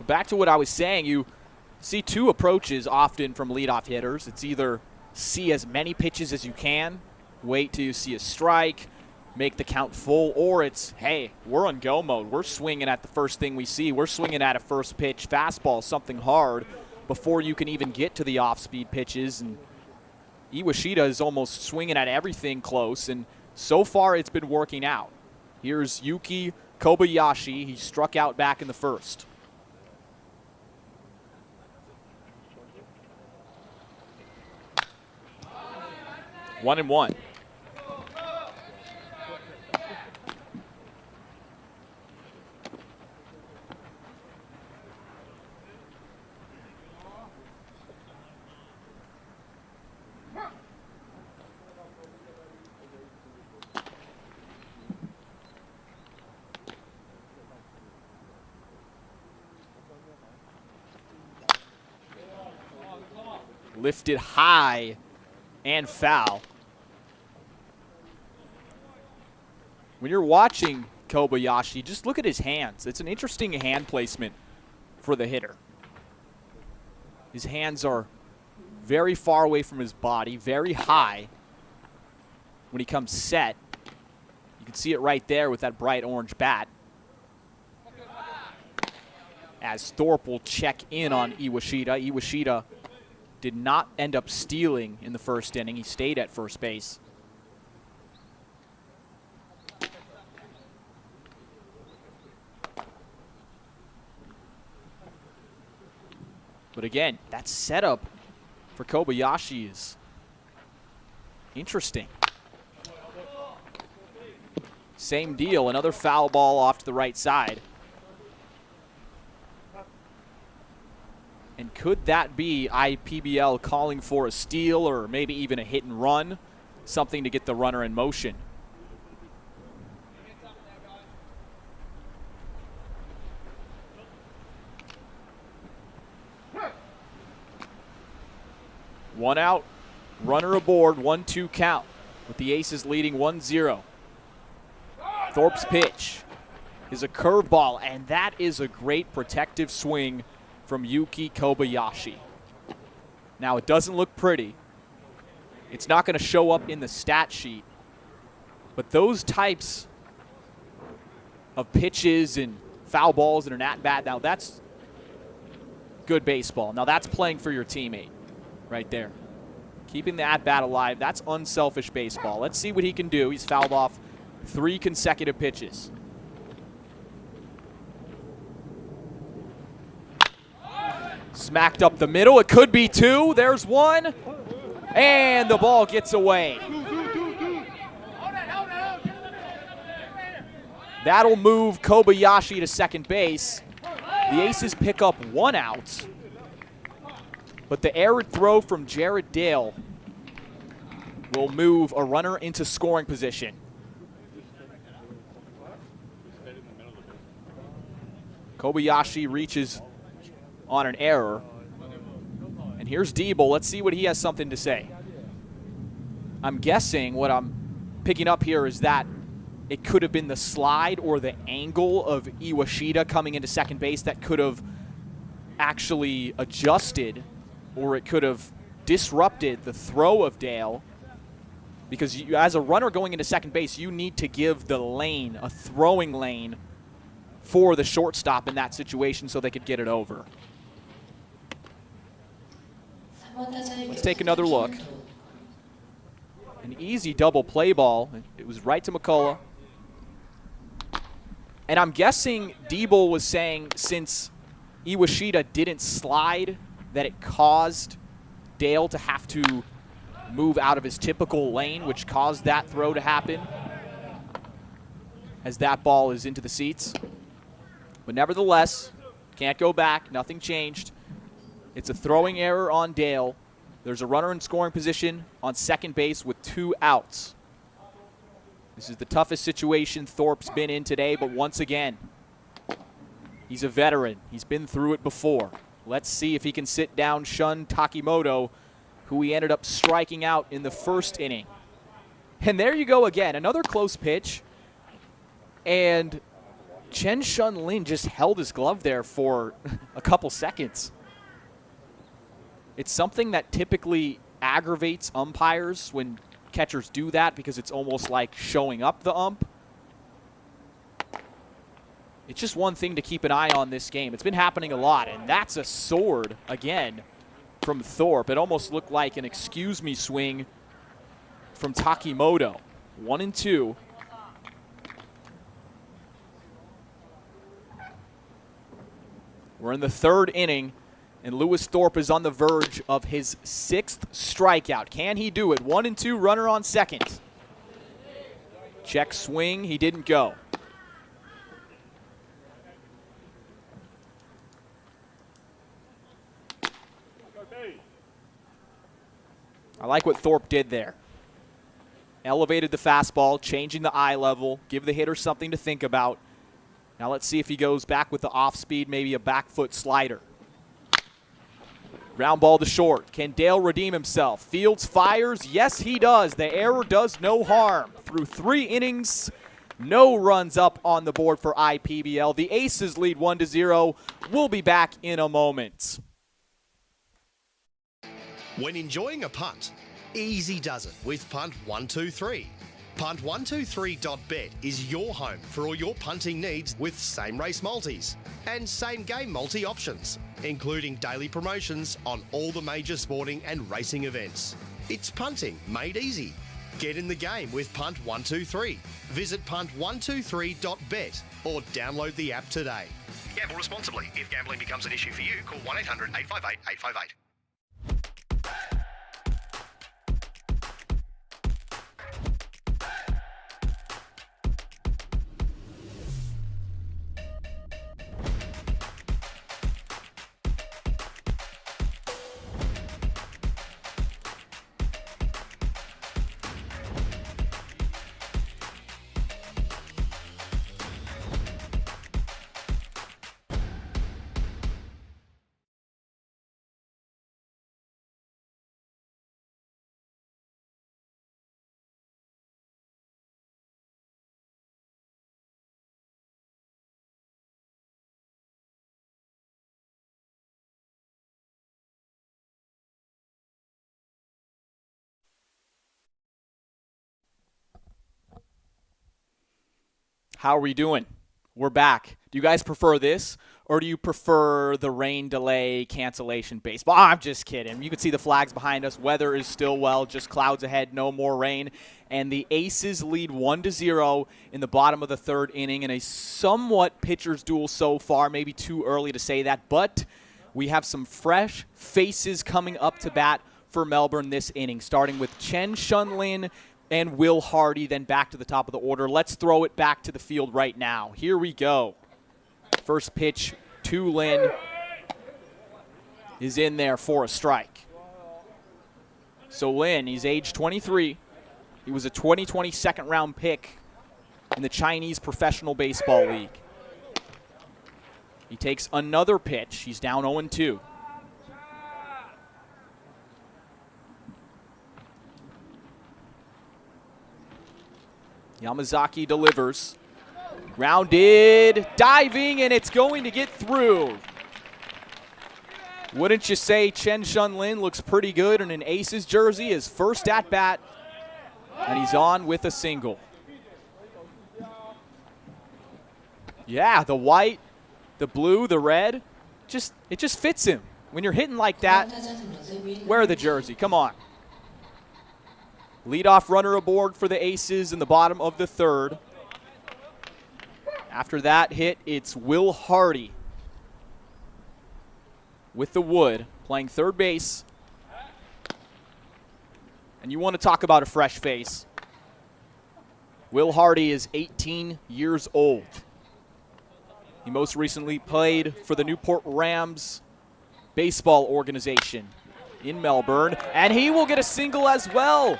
Back to what I was saying, you see 2 approaches often from leadoff hitters. It's either see as many pitches as you can, wait till you see a strike, make the count full, or it's, hey, we're on go mode. We're swinging at the first thing we see. We're swinging at a first pitch fastball, something hard, before you can even get to the off-speed pitches. And Iwashita is almost swinging at everything close, and so far it's been working out. Here's Yuki Kobayashi. He struck out back in the first. One and one. Lifted high and foul. When you're watching Kobayashi, just look at his hands. It's an interesting hand placement for the hitter. His hands are very far away from his body, very high. When he comes set, you can see it right there with that bright orange bat. As Thorpe will check in on Iwashita. Iwashita did not end up stealing in the first inning. He stayed at first base. But again, that setup for Kobayashi is interesting. Same deal, another foul ball off to the right side. And could that be IPBL calling for a steal or maybe even a hit and run? Something to get the runner in motion. One out, runner aboard, 1-2 count with the Aces leading 1-0. Thorpe's pitch is a curveball, and that is a great protective swing from Yuki Kobayashi. Now, it doesn't look pretty. It's not going to show up in the stat sheet. But those types of pitches and foul balls and an at-bat. Now, that's good baseball. Now, that's playing for your teammate right there. Keeping the at-bat alive, that's unselfish baseball. Let's see what he can do. He's fouled off 3 consecutive pitches. Smacked up the middle. It could be 2. There's 1. And the ball gets away. That'll move Kobayashi to second base. The Aces pick up 1 out. But the errant throw from Jared Dale will move a runner into scoring position. Kobayashi reaches on an error. And here's Diebel. Let's see what he has something to say. I'm guessing what I'm picking up here is that it could have been the slide or the angle of Iwashita coming into second base that could have actually adjusted, or it could have disrupted the throw of Dale. Because you, as a runner going into second base, you need to give the lane, a throwing lane, for the shortstop in that situation so they could get it over. Let's take another look. An easy double play ball. It was right to McCullough. And I'm guessing Diebel was saying since Iwashita didn't slide, that it caused Dale to have to move out of his typical lane, which caused that throw to happen as that ball is into the seats. But nevertheless, can't go back. Nothing changed. It's a throwing error on Dale. There's a runner in scoring position on second base with 2 outs. This is the toughest situation Thorpe's been in today, but once again, he's a veteran. He's been through it before. Let's see if he can sit down Shun Takimoto, who he ended up striking out in the first inning. And there you go again, another close pitch. And Chen Shun Lin just held his glove there for a couple seconds. It's something that typically aggravates umpires when catchers do that, because it's almost like showing up the ump. It's just one thing to keep an eye on this game. It's been happening a lot, and that's a sword again from Thorpe. It almost looked like an excuse me swing from Takimoto. 1-2. We're in the 3rd inning, and Lewis Thorpe is on the verge of his 6th strikeout. Can he do it? 1-2, runner on second. Check swing, he didn't go. I like what Thorpe did there. Elevated the fastball, changing the eye level, give the hitter something to think about. Now let's see if he goes back with the off speed, maybe a back foot slider. Ground ball to short. Can Dale redeem himself? Fields fires. Yes, he does. The error does no harm. Through 3 innings, no runs up on the board for IPBL. The Aces lead 1-0. We'll be back in a moment. When enjoying a punt, easy does it with Punt 123. Punt123.bet is your home for all your punting needs with same race multis and same game multi options, including daily promotions on all the major sporting and racing events. It's punting made easy. Get in the game with Punt 123. Visit punt123.bet or download the app today. Gamble responsibly. If gambling becomes an issue for you, call 1-800-858-858. How are we doing? we're back. Do you guys prefer this, or do you prefer the rain delay cancellation baseball? I'm just kidding. You can see the flags behind us. Weather is still well, just clouds ahead, no more rain. And the Aces lead 1-0 in the bottom of the third inning in a somewhat pitcher's duel so far. Maybe too early to say that, but we have some fresh faces coming up to bat for Melbourne this inning, starting with Chen Shunlin and Will Hardy, then back to the top of the order. Let's throw it back to the field right now. Here we go. First pitch to Lin is in there for a strike. So Lin, he's age 23. He was a 2020 second-round pick in the Chinese Professional Baseball League. He takes another pitch. He's down 0-2. Yamazaki delivers. Grounded, diving, and it's going to get through. Wouldn't you say Chen Shunlin looks pretty good in an Aces jersey? His first at-bat, and he's on with a single. Yeah, the white, the blue, the red, it just fits him. When you're hitting like that, wear the jersey. Come on. Leadoff runner aboard for the Aces in the bottom of the third. After that hit, it's Will Hardy with the wood, playing third base. And you want to talk about a fresh face. Will Hardy is 18 years old. He most recently played for the Newport Rams baseball organization in Melbourne, and he will get a single as well.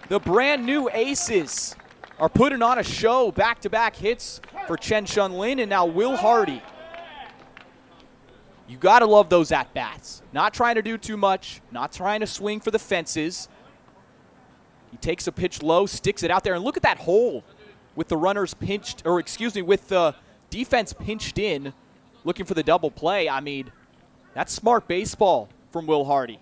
The brand new Aces are putting on a show, back-to-back hits for Chen Shunlin and now Will Hardy. You got to love those at-bats. Not trying to do too much, not trying to swing for the fences. He takes a pitch low, sticks it out there, and look at that hole with the runners pinched, or excuse me, with the defense pinched in, looking for the double play. I mean, that's smart baseball from Will Hardy.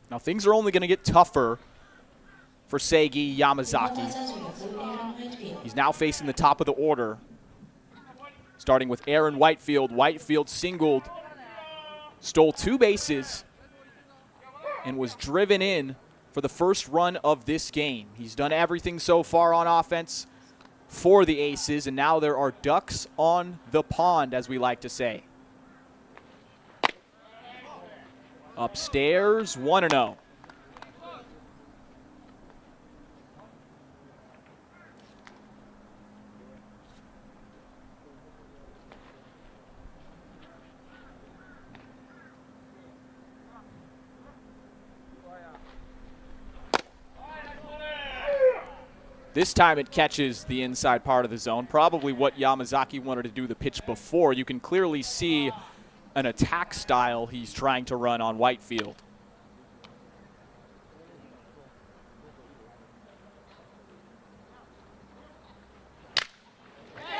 Now things are only going to get tougher for Seiji Yamazaki. He's now facing the top of the order, starting with Aaron Whitefield. Whitefield singled, stole 2 bases, and was driven in for the first run of this game. He's done everything so far on offense for the Aces, and now there are ducks on the pond, as we like to say. Upstairs, 1-0. This time it catches the inside part of the zone, probably what Yamazaki wanted to do the pitch before. You can clearly see an attack style he's trying to run on Whitefield.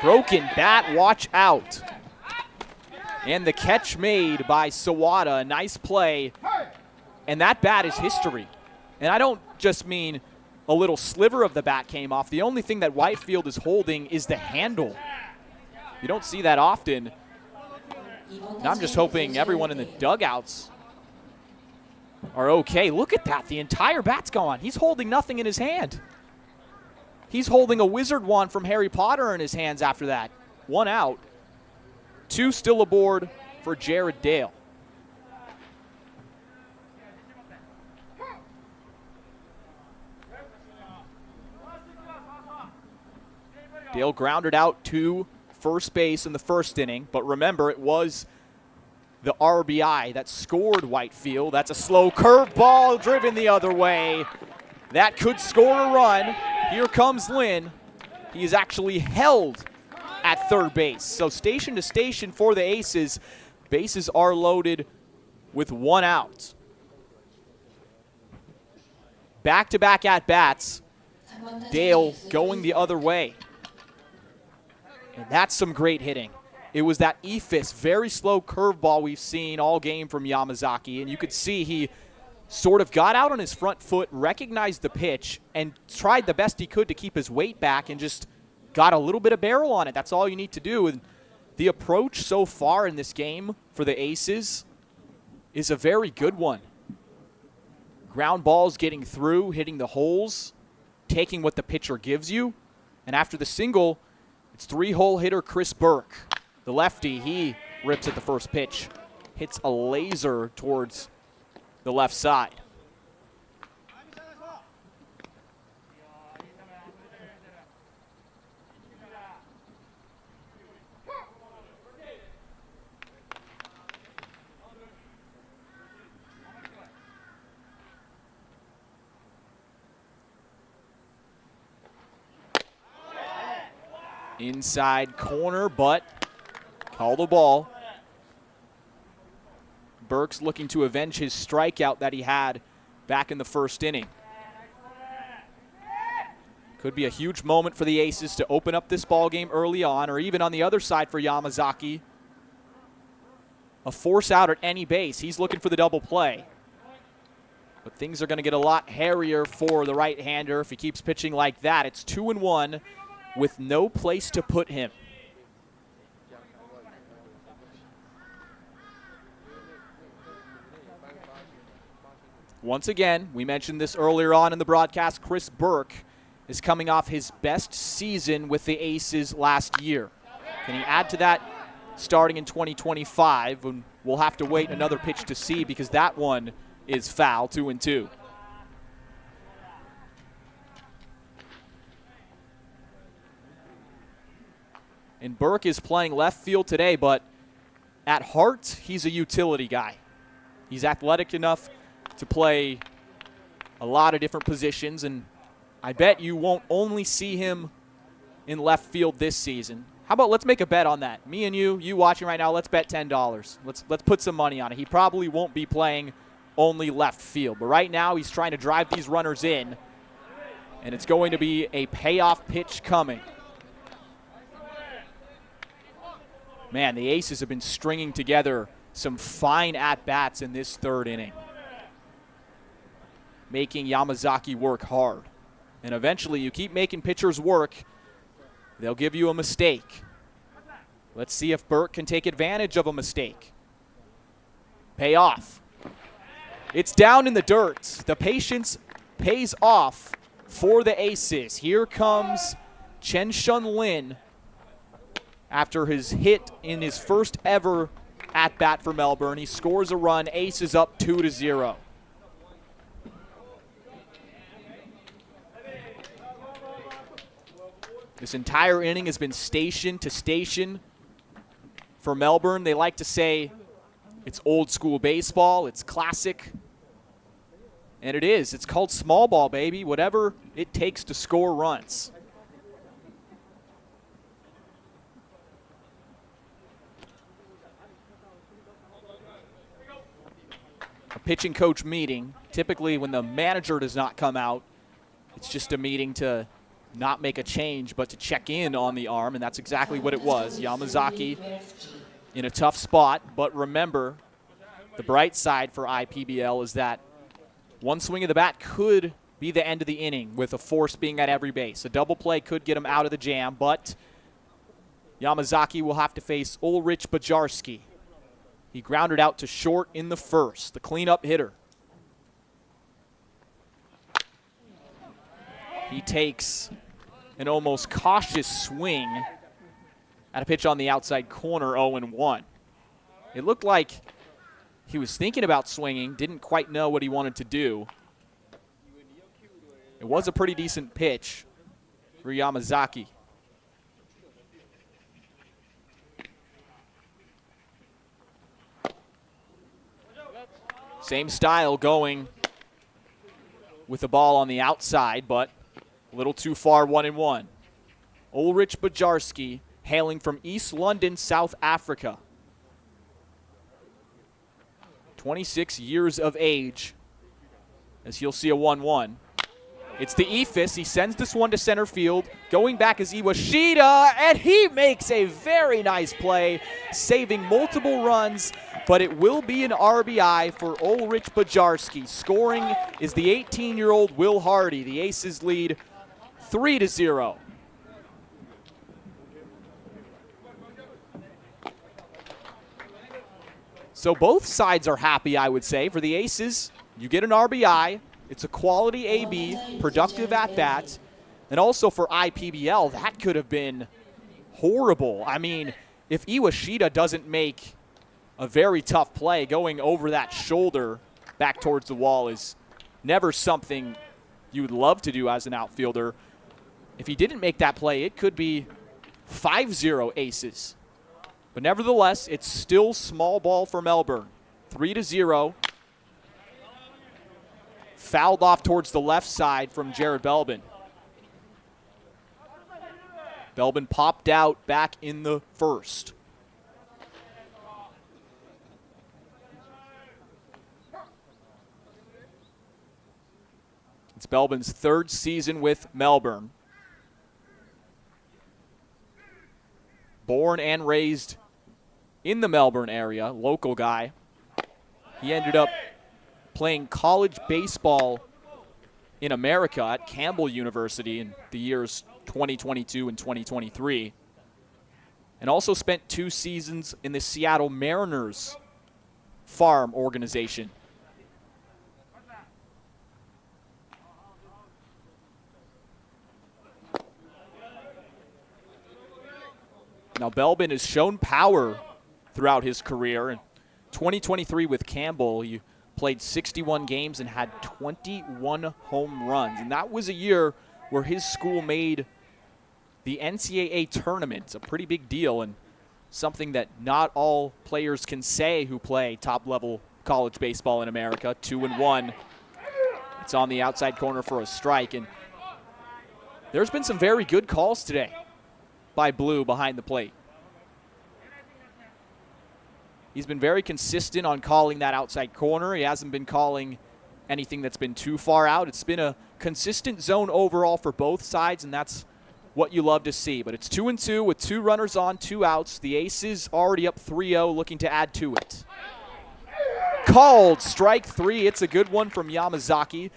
Broken bat, watch out. And the catch made by Sawada, a nice play. And that bat is history. And I don't just mean a little sliver of the bat came off. The only thing that Whitefield is holding is the handle. You don't see that often. And I'm just hoping everyone in the dugouts are okay. Look at that. The entire bat's gone. He's holding nothing in his hand. He's holding a wizard wand from Harry Potter in his hands after that. 1 out. 2 still aboard for Jared Dale. Dale grounded out to first base in the first inning, but remember, it was the RBI that scored Whitefield. That's a slow curveball driven the other way. That could score a run. Here comes Lin. He is actually held at third base. So station to station for the Aces. Bases are loaded with 1 out. Back-to-back at-bats. Dale going the other way. And that's some great hitting. it was that eephus, very slow curveball we've seen all game from Yamazaki, and you could see he sort of got out on his front foot, recognized the pitch, and tried the best he could to keep his weight back and just got a little bit of barrel on it. That's all you need to do. And the approach so far in this game for the Aces is a very good one. Ground balls getting through, hitting the holes, taking what the pitcher gives you. And after the single, it's 3-hole hitter Chris Burke. The lefty, he rips at the first pitch, hits a laser towards the left side. Inside corner, but call the ball. Burke's looking to avenge his strikeout that he had back in the first inning. Could be a huge moment for the Aces to open up this ball game early on, or even on the other side for Yamazaki. A force out at any base. He's looking for the double play. But things are going to get a lot hairier for the right-hander if he keeps pitching like that. It's 2-1 with no place to put him. Once again, we mentioned this earlier on in the broadcast, Chris Burke is coming off his best season with the Aces last year. Can he add to that starting in 2025? And we'll have to wait another pitch to see because that one is foul, 2-2. And Burke is playing left field today, but at heart, he's a utility guy. He's athletic enough to play a lot of different positions, and I bet you won't only see him in left field this season. How about let's make a bet on that? Me and you watching right now, let's bet $10. Let's put some money on it. He probably won't be playing only left field, but right now he's trying to drive these runners in, and it's going to be a payoff pitch coming. Man, the Aces have been stringing together some fine at-bats in this third inning, making Yamazaki work hard. And eventually, you keep making pitchers work, they'll give you a mistake. Let's see if Burke can take advantage of a mistake. Pay off. It's down in the dirt. The patience pays off for the Aces. Here comes Chen Shun Lin after his hit in his first ever at-bat for Melbourne. He scores a run. Aces up 2-0. This entire inning has been station to station for Melbourne. They like to say it's old school baseball, it's classic. And it is. It's called small ball, baby. Whatever it takes to score runs. A pitching coach meeting. Typically when the manager does not come out, it's just a meeting to not make a change, but to check in on the arm, and that's exactly what it was. Yamazaki in a tough spot, but remember, the bright side for IPBL is that one swing of the bat could be the end of the inning with a force being at every base. A double play could get him out of the jam, but Yamazaki will have to face Ulrich Bajarski. He grounded out to short in the first, the cleanup hitter. He takes an almost cautious swing at a pitch on the outside corner, 0-1. It looked like he was thinking about swinging, didn't quite know what he wanted to do. It was a pretty decent pitch for Yamazaki. Same style going with the ball on the outside, but a little too far, 1-1. Ulrich Bajarski, hailing from East London, South Africa. 26 years of age, as you'll see a 1-1. It's the Ephus. He sends this one to center field. Going back is Iwashita, and he makes a very nice play, saving multiple runs, but it will be an RBI for Ulrich Bajarski. Scoring is the 18-year-old Will Hardy. The Aces lead 3-0. So both sides are happy, I would say. For the Aces, you get an RBI. It's a quality AB, productive at-bats. And also for IPBL, that could have been horrible. I mean, if Iwashita doesn't make a very tough play, going over that shoulder back towards the wall is never something you would love to do as an outfielder. If he didn't make that play, it could be 5-0 Aces. But nevertheless, it's still small ball for Melbourne. 3-0. Fouled off towards the left side from Jared Belbin. Belbin popped out back in the first. It's Belbin's third season with Melbourne. Born and raised in the Melbourne area, local guy. He ended up playing college baseball in America at Campbell University in the years 2022 and 2023. And also spent 2 seasons in the Seattle Mariners farm organization. Now, Belbin has shown power throughout his career. In 2023 with Campbell, he played 61 games and had 21 home runs. And that was a year where his school made the NCAA tournament, a pretty big deal and something that not all players can say who play top-level college baseball in America. 2-1. It's on the outside corner for a strike. And there's been some very good calls today by Blue behind the plate. He's been very consistent on calling that outside corner. He hasn't been calling anything that's been too far out. It's been a consistent zone overall for both sides, and that's what you love to see. But it's 2-2 with 2 runners on, 2 outs. The Aces already up 3-0, looking to add to it. Called strike 3. It's a good one from Yamazaki.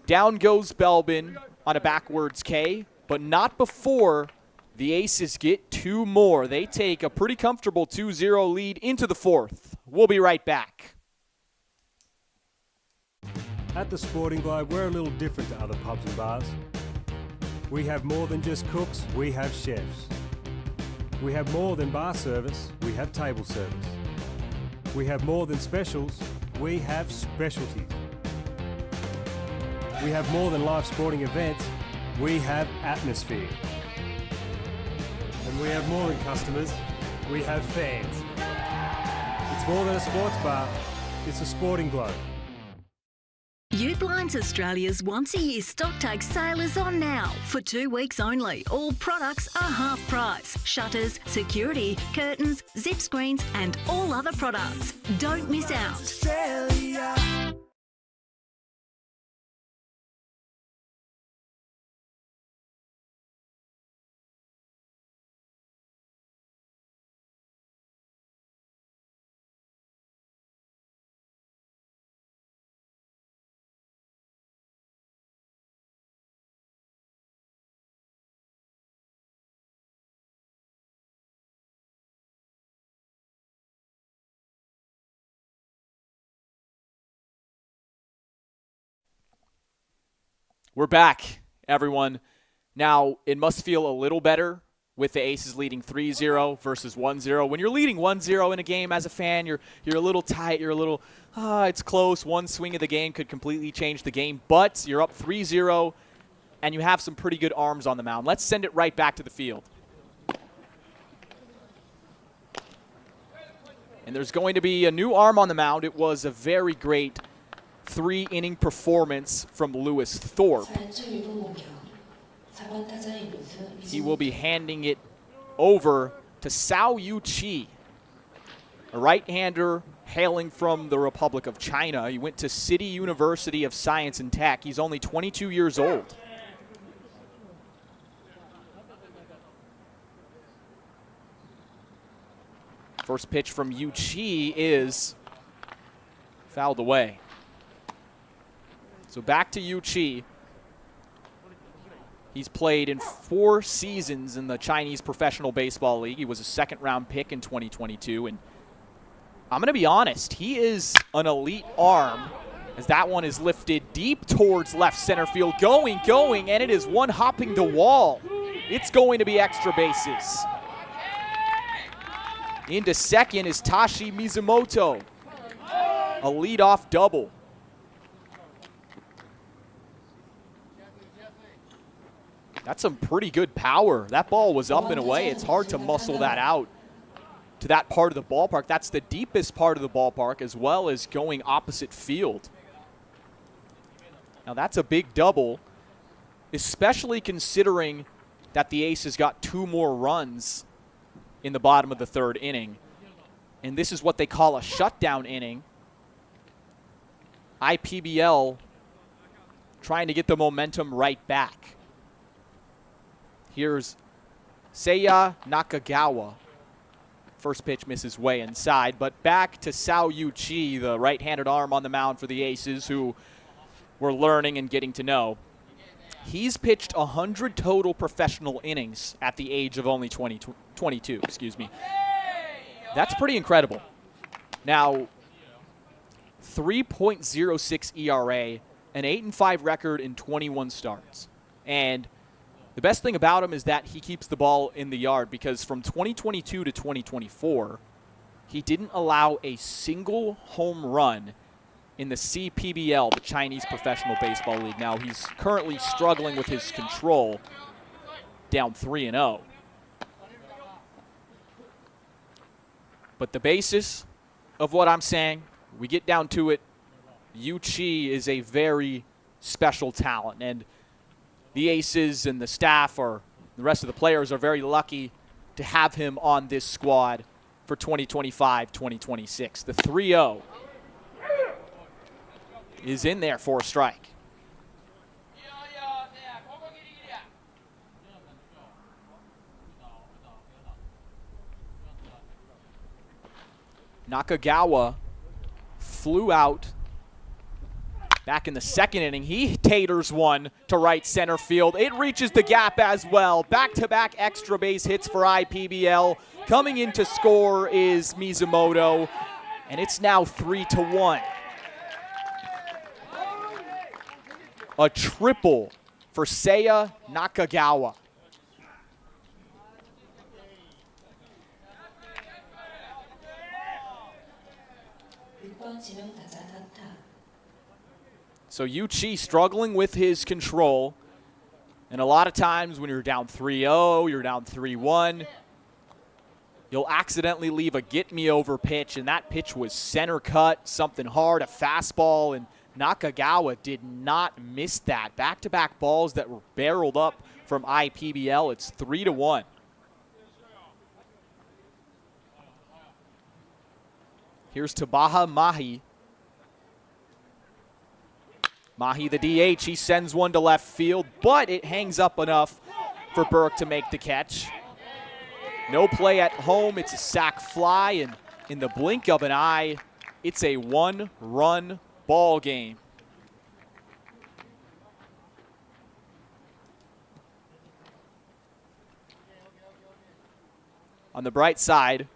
Down goes Belbin on a backwards K, but not before the Aces get 2 more. They take a pretty comfortable 2-0 lead into the 4th. We'll be right back. At the Sporting Globe, we're a little different to other pubs and bars. We have more than just cooks, we have chefs. We have more than bar service, we have table service. We have more than specials, we have specialties. We have more than live sporting events, we have atmosphere. And we have more than customers, we have fans. It's more than a sports bar, it's a Sporting Globe. Blinds Australia's once-a-year stock take sale is on now. For 2 weeks only, all products are half price. Shutters, security, curtains, zip screens and all other products. Don't miss out. Australia. We're back, everyone. Now, it must feel a little better with the Aces leading 3-0 versus 1-0. When you're leading 1-0 in a game as a fan, you're a little tight, you're a little, it's close. One swing of the game could completely change the game. But you're up 3-0, and you have some pretty good arms on the mound. Let's send it right back to the field. And there's going to be a new arm on the mound. It was a very great 3-inning performance from Lewis Thorpe. He will be handing it over to Sao Yu Chi, a right-hander hailing from the Republic of China. He went to City University of Science and Tech. He's only 22 years old. First pitch from Yu Chi is fouled away. So back to Yu Chi. He's played in 4 seasons in the Chinese Professional Baseball League. He was a second-round pick in 2022. And I'm going to be honest, he is an elite arm as that one is lifted deep towards left center field. Going, and it is one hopping the wall. It's going to be extra bases. Into second is Tashi Mizumoto. A leadoff double. That's some pretty good power. That ball was up and away. It's hard to muscle that out to that part of the ballpark. That's the deepest part of the ballpark, as well as going opposite field. Now that's a big double, especially considering that the Aces got 2 more runs in the bottom of the 3rd inning. And this is what they call a shutdown inning. IPBL trying to get the momentum right back. Here's Seiya Nakagawa. First pitch misses way inside, but back to Sao Yu Chi, the right-handed arm on the mound for the Aces, who we're learning and getting to know. He's pitched 100 total professional innings at the age of only 22. That's pretty incredible. Now, 3.06 ERA, an 8-5 record in 21 starts. And the best thing about him is that he keeps the ball in the yard, because from 2022 to 2024, he didn't allow a single home run in the CPBL, the Chinese Professional Baseball League. Now, he's currently struggling with his control, down 3-0. But the basis of what I'm saying, we get down to it, Yu Chi is a very special talent. And the Aces and the staff, or the rest of the players, are very lucky to have him on this squad for 2025-2026. The 3-0 is in there for a strike. Nakagawa flew out back in the 2nd inning. He taters one to right center field. It reaches the gap as well. Back-to-back extra base hits for IPBL. Coming in to score is Mizumoto, and it's now 3-1. A triple for Seiya Nakagawa. So Yu Chi struggling with his control. And a lot of times when you're down 3-0, you're down 3-1, you'll accidentally leave a get-me-over pitch, and that pitch was center cut, something hard, a fastball, and Nakagawa did not miss that. Back-to-back balls that were barreled up from IPBL. It's 3-1. Here's Tabaha Mahi. Mahi, the DH, he sends one to left field, but it hangs up enough for Burke to make the catch. No play at home. It's a sac fly, and in the blink of an eye, it's a 1-run ball game. On the bright side,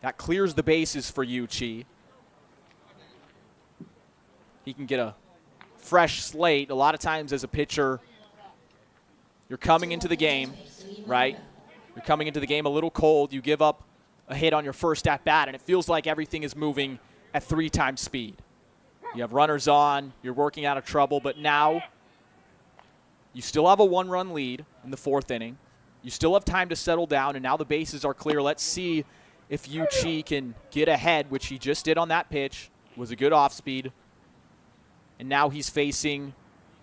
that clears the bases for Yu Chi. He can get a fresh slate. A lot of times as a pitcher, you're coming into the game, right? You're coming into the game a little cold. You give up a hit on your first at-bat, and it feels like everything is moving at 3 times speed. You have runners on. You're working out of trouble. But now you still have a 1-run lead in the 4th inning. You still have time to settle down, and now the bases are clear. Let's see if Yu Chi can get ahead, which he just did on that pitch. It was a good off-speed. And now he's facing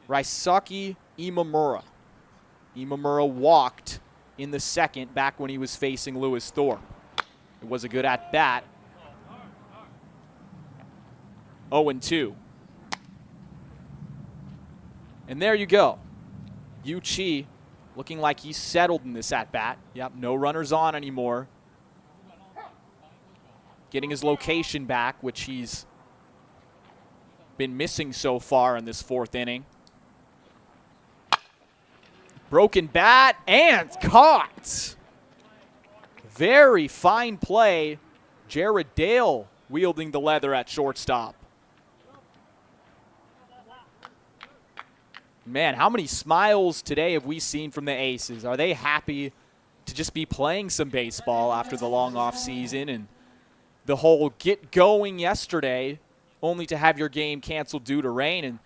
Raisaki Imamura. Imamura walked in the 2nd back when he was facing Lewis Thorpe. It was a good at-bat. 0-2. And there you go. Yu Chi looking like he's settled in this at-bat. Yep, no runners on anymore. Getting his location back, which he's been missing so far in this 4th inning. Broken bat and caught. Very fine play. Jared Dale wielding the leather at shortstop. Man, how many smiles today have we seen from the Aces? Are they happy to just be playing some baseball after the long off season and the whole get going yesterday, only to have your game canceled due to rain? And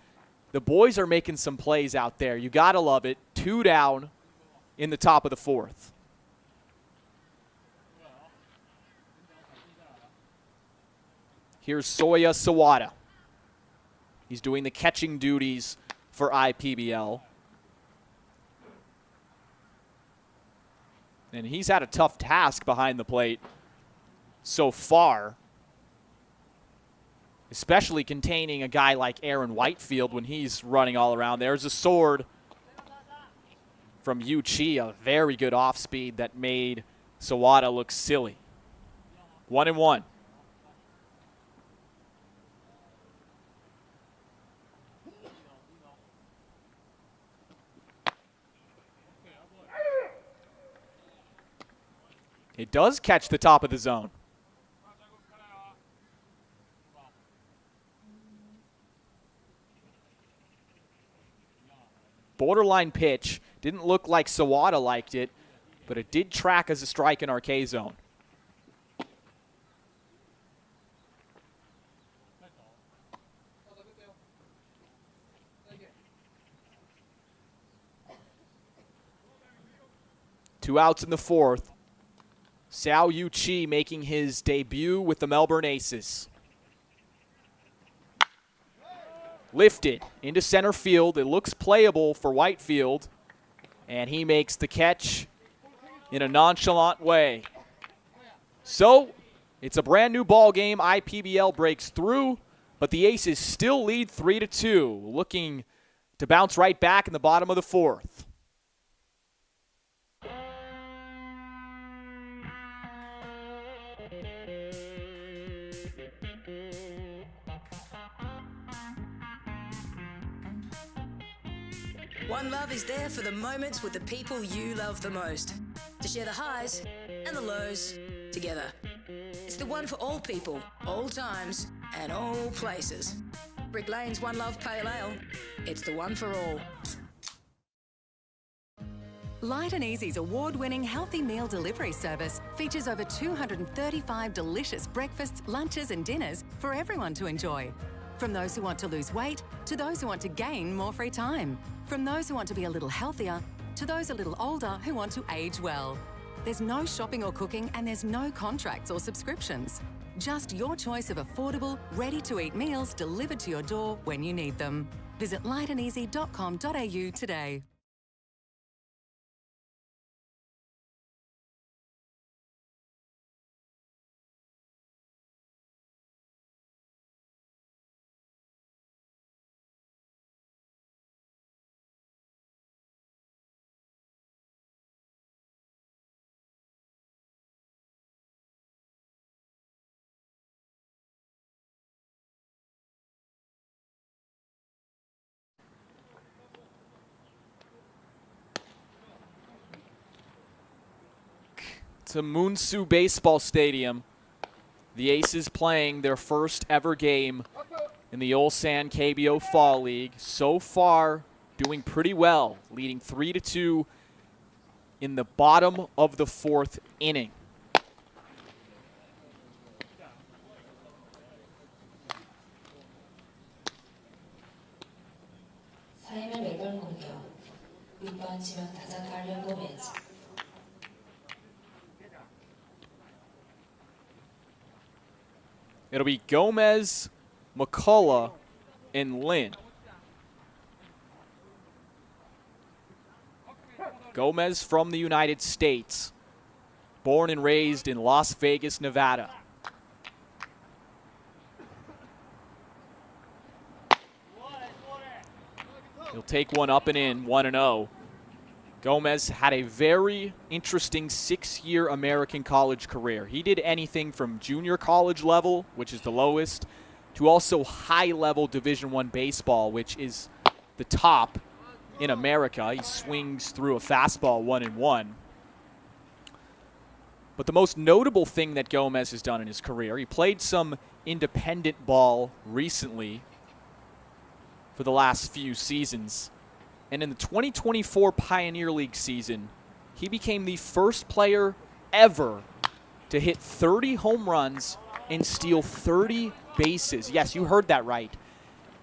the boys are making some plays out there. You got to love it. 2 down in the top of the 4th. Here's Soya Sawada. He's doing the catching duties for IPBL. And he's had a tough task behind the plate so far, especially containing a guy like Aaron Whitefield when he's running all around. There's a sword from Yu Chi, a very good off speed that made Sawada look silly. 1-1. It does catch the top of the zone. Borderline pitch. Didn't look like Sawada liked it, but it did track as a strike in our K zone. Two outs in the 4th. Sao Yu Chi making his debut with the Melbourne Aces. Lifted into center field. It looks playable for Whitefield. And he makes the catch in a nonchalant way. So, it's a brand new ball game. IPBL breaks through, but the Aces still lead 3-2, looking to bounce right back in the bottom of the 4th. One Love is there for the moments with the people you love the most. To share the highs and the lows together. It's the one for all people, all times, and all places. Brick Lane's One Love Pale Ale. It's the one for all. Light and Easy's award-winning healthy meal delivery service features over 235 delicious breakfasts, lunches and dinners for everyone to enjoy. From those who want to lose weight to those who want to gain more free time. From those who want to be a little healthier to those a little older who want to age well. There's no shopping or cooking and there's no contracts or subscriptions. Just your choice of affordable, ready-to-eat meals delivered to your door when you need them. Visit lightandeasy.com.au today. To Munsu Baseball Stadium. The Aces playing their first ever game in the Ulsan KBO Fall League. So far, doing pretty well, leading 3-2 in the bottom of the 4th inning. 사임의 멜번 공격 6번 지명 타자 갈련 고메즈. It'll be Gomez, McCullough, and Lynn. Gomez from the United States. born and raised in Las Vegas, Nevada. He'll take one up and in, 1-0. Gomez had a very interesting 6-year American college career. He did anything from junior college level, which is the lowest, to also high-level Division I baseball, which is the top in America. He swings through a fastball 1-1. But the most notable thing that Gomez has done in his career, he played some independent ball recently for the last few seasons. And in the 2024 Pioneer League season, he became the first player ever to hit 30 home runs and steal 30 bases. Yes, you heard that right.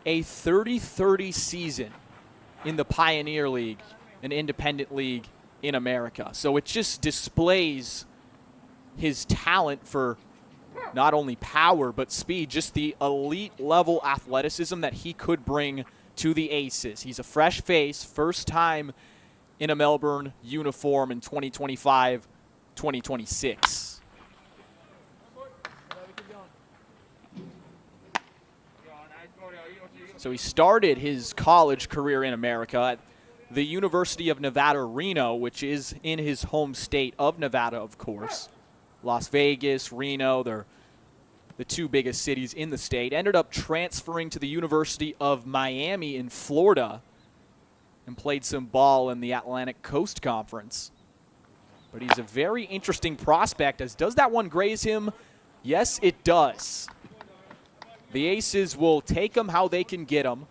A 30-30 season in the Pioneer League, an independent league in America. So it just displays his talent for not only power but speed, just the elite level athleticism that he could bring to the Aces. He's a fresh face, first time in a Melbourne uniform in 2025-2026. So he started his college career in America at the University of Nevada, Reno, which is in his home state of Nevada, of course. Las Vegas, Reno, they're the two biggest cities in the state. Ended up transferring to the University of Miami in Florida and played some ball in the Atlantic Coast Conference. But he's a very interesting prospect. Does that one graze him? Yes, it does. The Aces will take him how they can get him.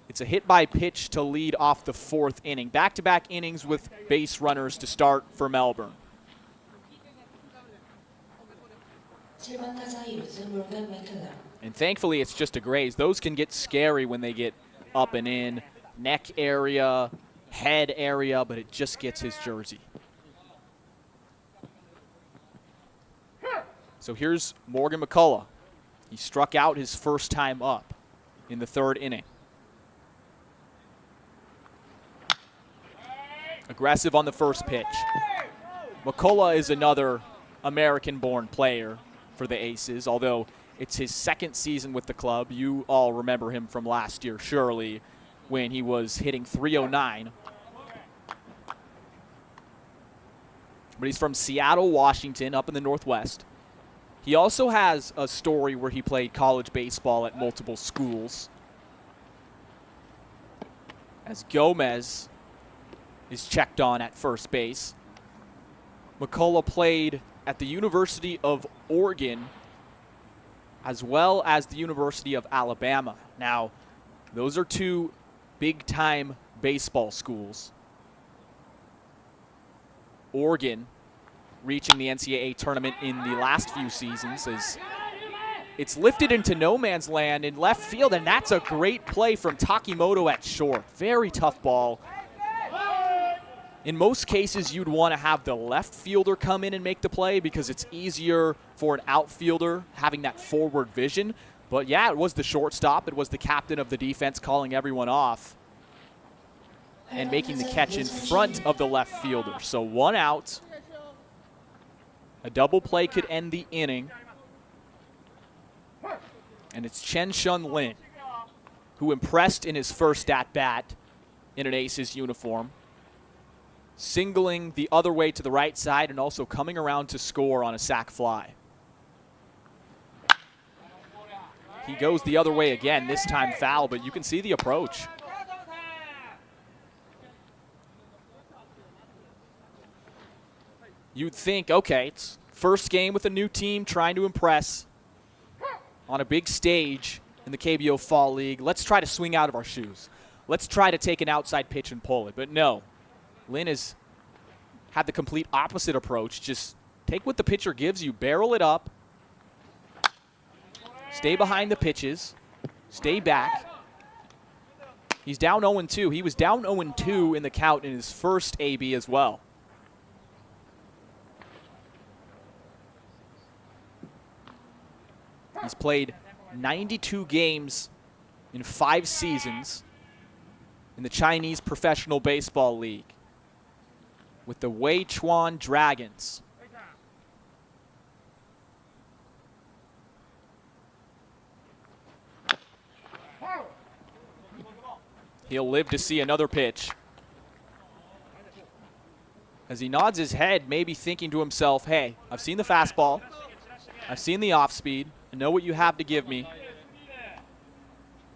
It's a hit by pitch to lead off the 4th inning. Back-to-back innings with base runners to start for Melbourne. 7번 타자 이루수 몰간 맥클럼. And thankfully, it's just a graze. Those can get scary when they get up and in. Neck area, head area, but it just gets his jersey. So here's Morgan McCullough. He struck out his first time up in the 3rd inning. Aggressive on the first pitch. McCullough is another American-born player for the Aces, although it's his 2nd season with the club. You all remember him from last year, surely, when he was hitting .309. But he's from Seattle, Washington, up in the Northwest. He also has a story where he played college baseball at multiple schools. As Gomez is checked on at first base. McCullough played at the University of Oregon as well as the University of Alabama. Now, those are two big-time baseball schools. Oregon reaching the NCAA tournament in the last few seasons as it's lifted into no man's land in left field, and that's a great play from Takimoto at short. Very tough ball. In most cases, you'd want to have the left fielder come in and make the play because it's easier for an outfielder having that forward vision. But yeah, it was the shortstop. It was the captain of the defense calling everyone off and making the catch in front of the left fielder. So 1 out. A double play could end the inning. And it's Chen Shun Lin, who impressed in his first at-bat in an Aces uniform, singling the other way to the right side and also coming around to score on a sac fly. He goes the other way again, this time foul, but you can see the approach. You'd think, okay, it's first game with a new team trying to impress on a big stage in the KBO Fall League. Let's try to swing out of our shoes. Let's try to take an outside pitch and pull it. But no, Lin has had the complete opposite approach. Just take what the pitcher gives you, barrel it up, stay behind the pitches, stay back. He's down 0-2. He was down 0-2 in the count in his first AB as well. He's played 92 games in 5 seasons in the Chinese Professional Baseball League with the Weichuan Dragons. He'll live to see another pitch. As he nods his head, maybe thinking to himself, hey, I've seen the fastball. I've seen the off speed. I know what you have to give me.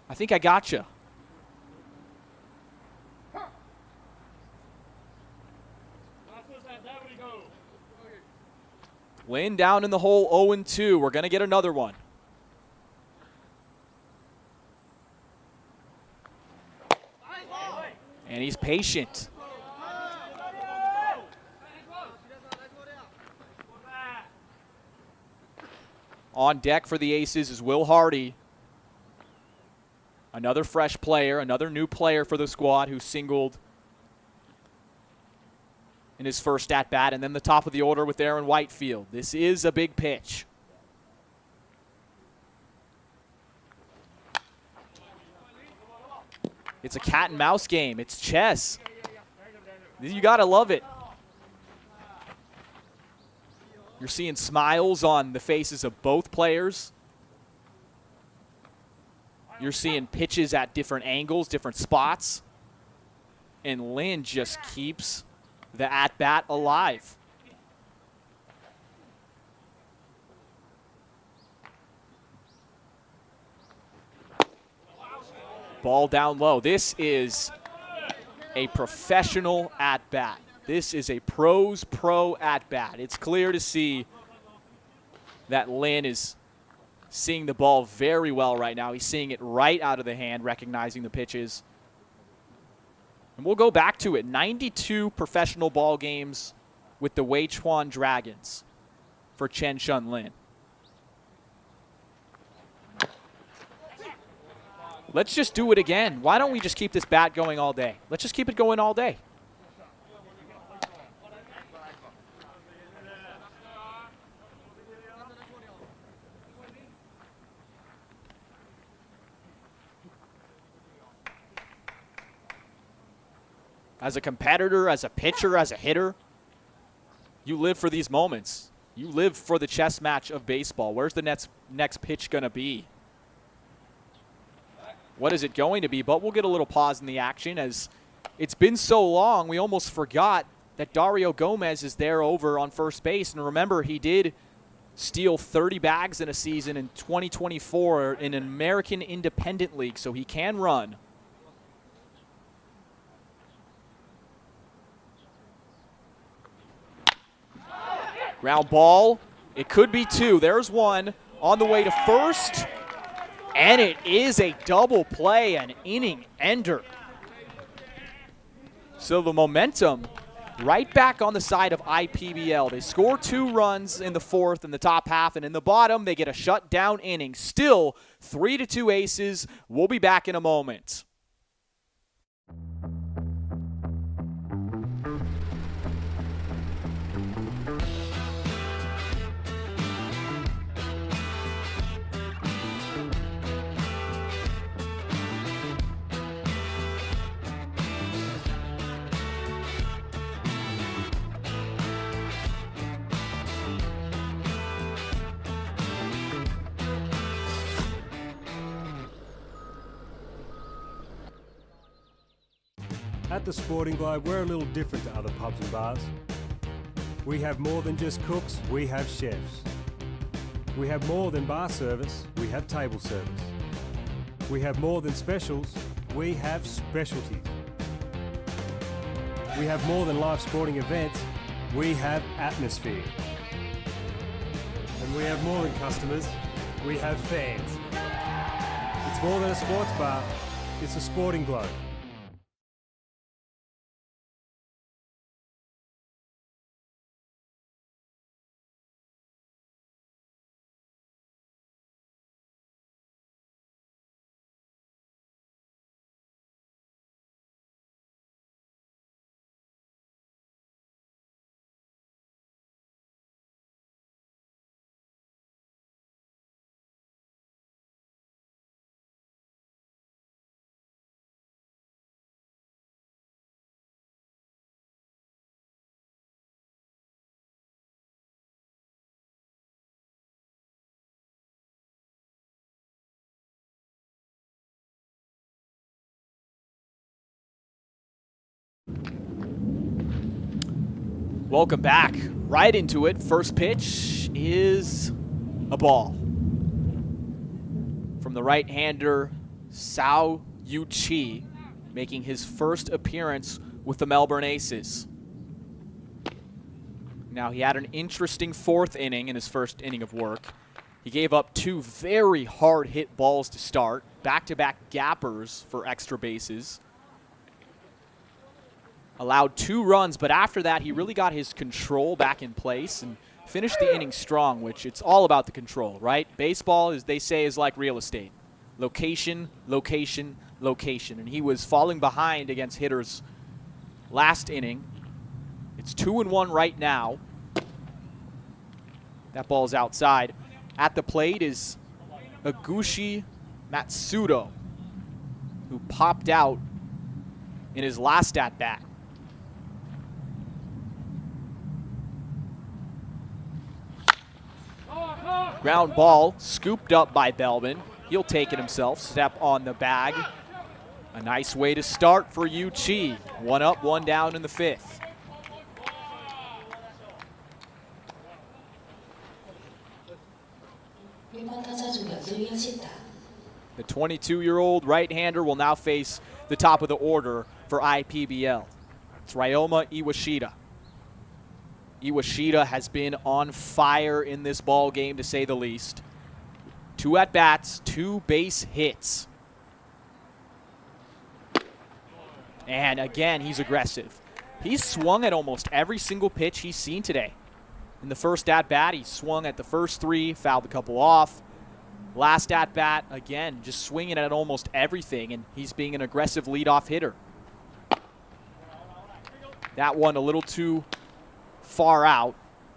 I think I got you. Lynn down in the hole, 0-2. We're going to get another one. And he's patient. On deck for the Aces is Will Hardy. Another fresh player, another new player for the squad who singled in his first at-bat. And then the top of the order with Aaron Whitefield. This is a big pitch. It's a cat and mouse game. It's chess. You gotta love it. You're seeing smiles on the faces of both players. You're seeing pitches at different angles, different spots. And Lynn just keeps the at-bat alive. Ball down low. This is a professional at-bat. This is a pro's pro at-bat. It's clear to see that Lynn is seeing the ball very well right now. He's seeing it right out of the hand, recognizing the pitches. And we'll go back to it. 92 professional ball games with the Weichuan Dragons for Chen Shun Lin. Let's just do it again. Why don't we just keep this bat going all day? Let's just keep it going all day. As a competitor, as a pitcher, as a hitter, you live for these moments. You live for the chess match of baseball. Where's the next pitch going to be? What is it going to be? But we'll get a little pause in the action as it's been so long, we almost forgot that Dario Gomez is there over on first base. And remember, he did steal 30 bags in a season in 2024 in an American Independent League, so he can run. Ground ball. It could be two. There's one on the way to first. And it is a double play, an inning ender. So the momentum right back on the side of IPBL. They score 2 runs in the fourth in the top half, and in the bottom they get a shutdown inning. Still 3-2 Aces. We'll be back in a moment. At the Sporting Globe, we're a little different to other pubs and bars. We have more than just cooks, we have chefs. We have more than bar service, we have table service. We have more than specials, we have specialties. We have more than live sporting events, we have atmosphere. And we have more than customers, we have fans. It's more than a sports bar, it's a Sporting Globe. Welcome back. Right into it. First pitch is a ball. From the right-hander, Sao Yu-Chi, making his first appearance with the Melbourne Aces. Now, he had an interesting fourth inning in his first inning of work. He gave up two very hard-hit balls to start, back-to-back gappers for extra bases. Allowed 2 runs, but after that, he really got his control back in place and finished the inning strong, which it's all about the control, right? Baseball, as they say, is like real estate. Location, location, location. And he was falling behind against hitters last inning. It's 2-1 right now. That ball's outside. At the plate is Agushi Matsudo, who popped out in his last at-bat. Ground ball scooped up by Belbin. He'll take it himself. Step on the bag. A nice way to start for Yu-Chi. 1 up, 1 down in the 5th. The 22-year-old right-hander will now face the top of the order for IPBL. It's Ryoma Iwashita. Iwashita has been on fire in this ball game, to say the least. 2 at-bats, 2 base hits. And again, he's aggressive. He's swung at almost every single pitch he's seen today. In the first at-bat, he swung at the first 3, fouled a couple off. Last at-bat, again, just swinging at almost everything, and he's being an aggressive leadoff hitter. That one a little too far out,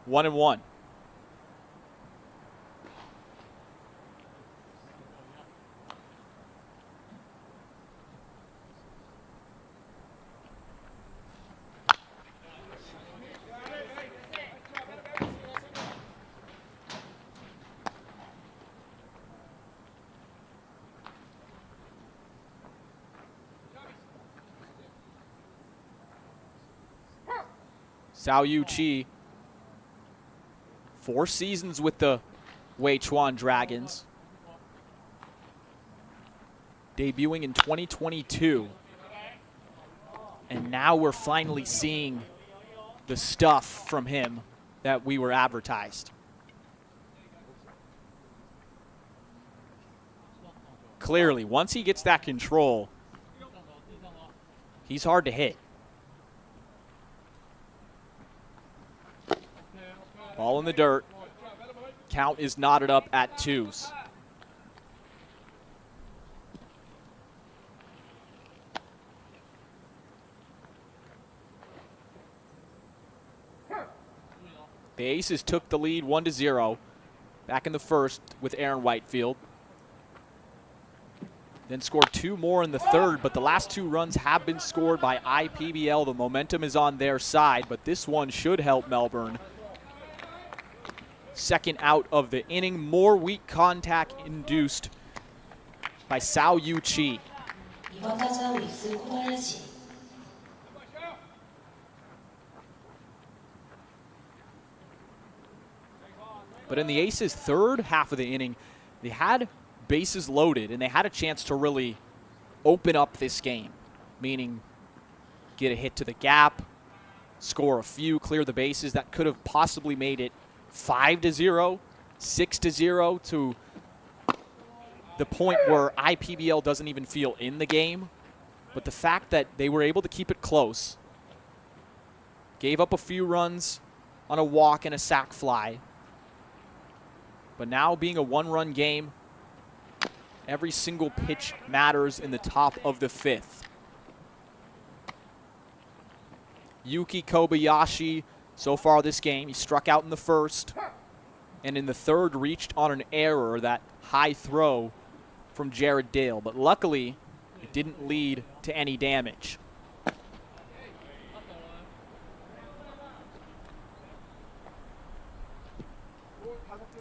1-1. Sao Yu-Chi, 4 seasons with the Weichuan Dragons, debuting in 2022. And now we're finally seeing the stuff from him that we were advertised. Clearly, once he gets that control, he's hard to hit. Ball in the dirt. Count is knotted up at 2s. The Aces took the lead 1-0 back in the first with Aaron Whitefield. Then scored 2 more in the third, but the last 2 runs have been scored by IPBL. The momentum is on their side, but this one should help Melbourne. Second out of the inning, more weak contact induced by Sao Yu-Chi. But in the Aces' third half of the inning, they had bases loaded and they had a chance to really open up this game, meaning get a hit to the gap, score a few, clear the bases. That could have possibly made it 5-0, 6-0 to the point where IPBL doesn't even feel in the game. But the fact that they were able to keep it close, gave up a few runs on a walk and a sac fly, but now being a 1-run game, every single pitch matters in the top of the 5th. Yuki Kobayashi, so far this game, he struck out in the first, and in the third reached on an error, that high throw from Jared Dale. But luckily, it didn't lead to any damage.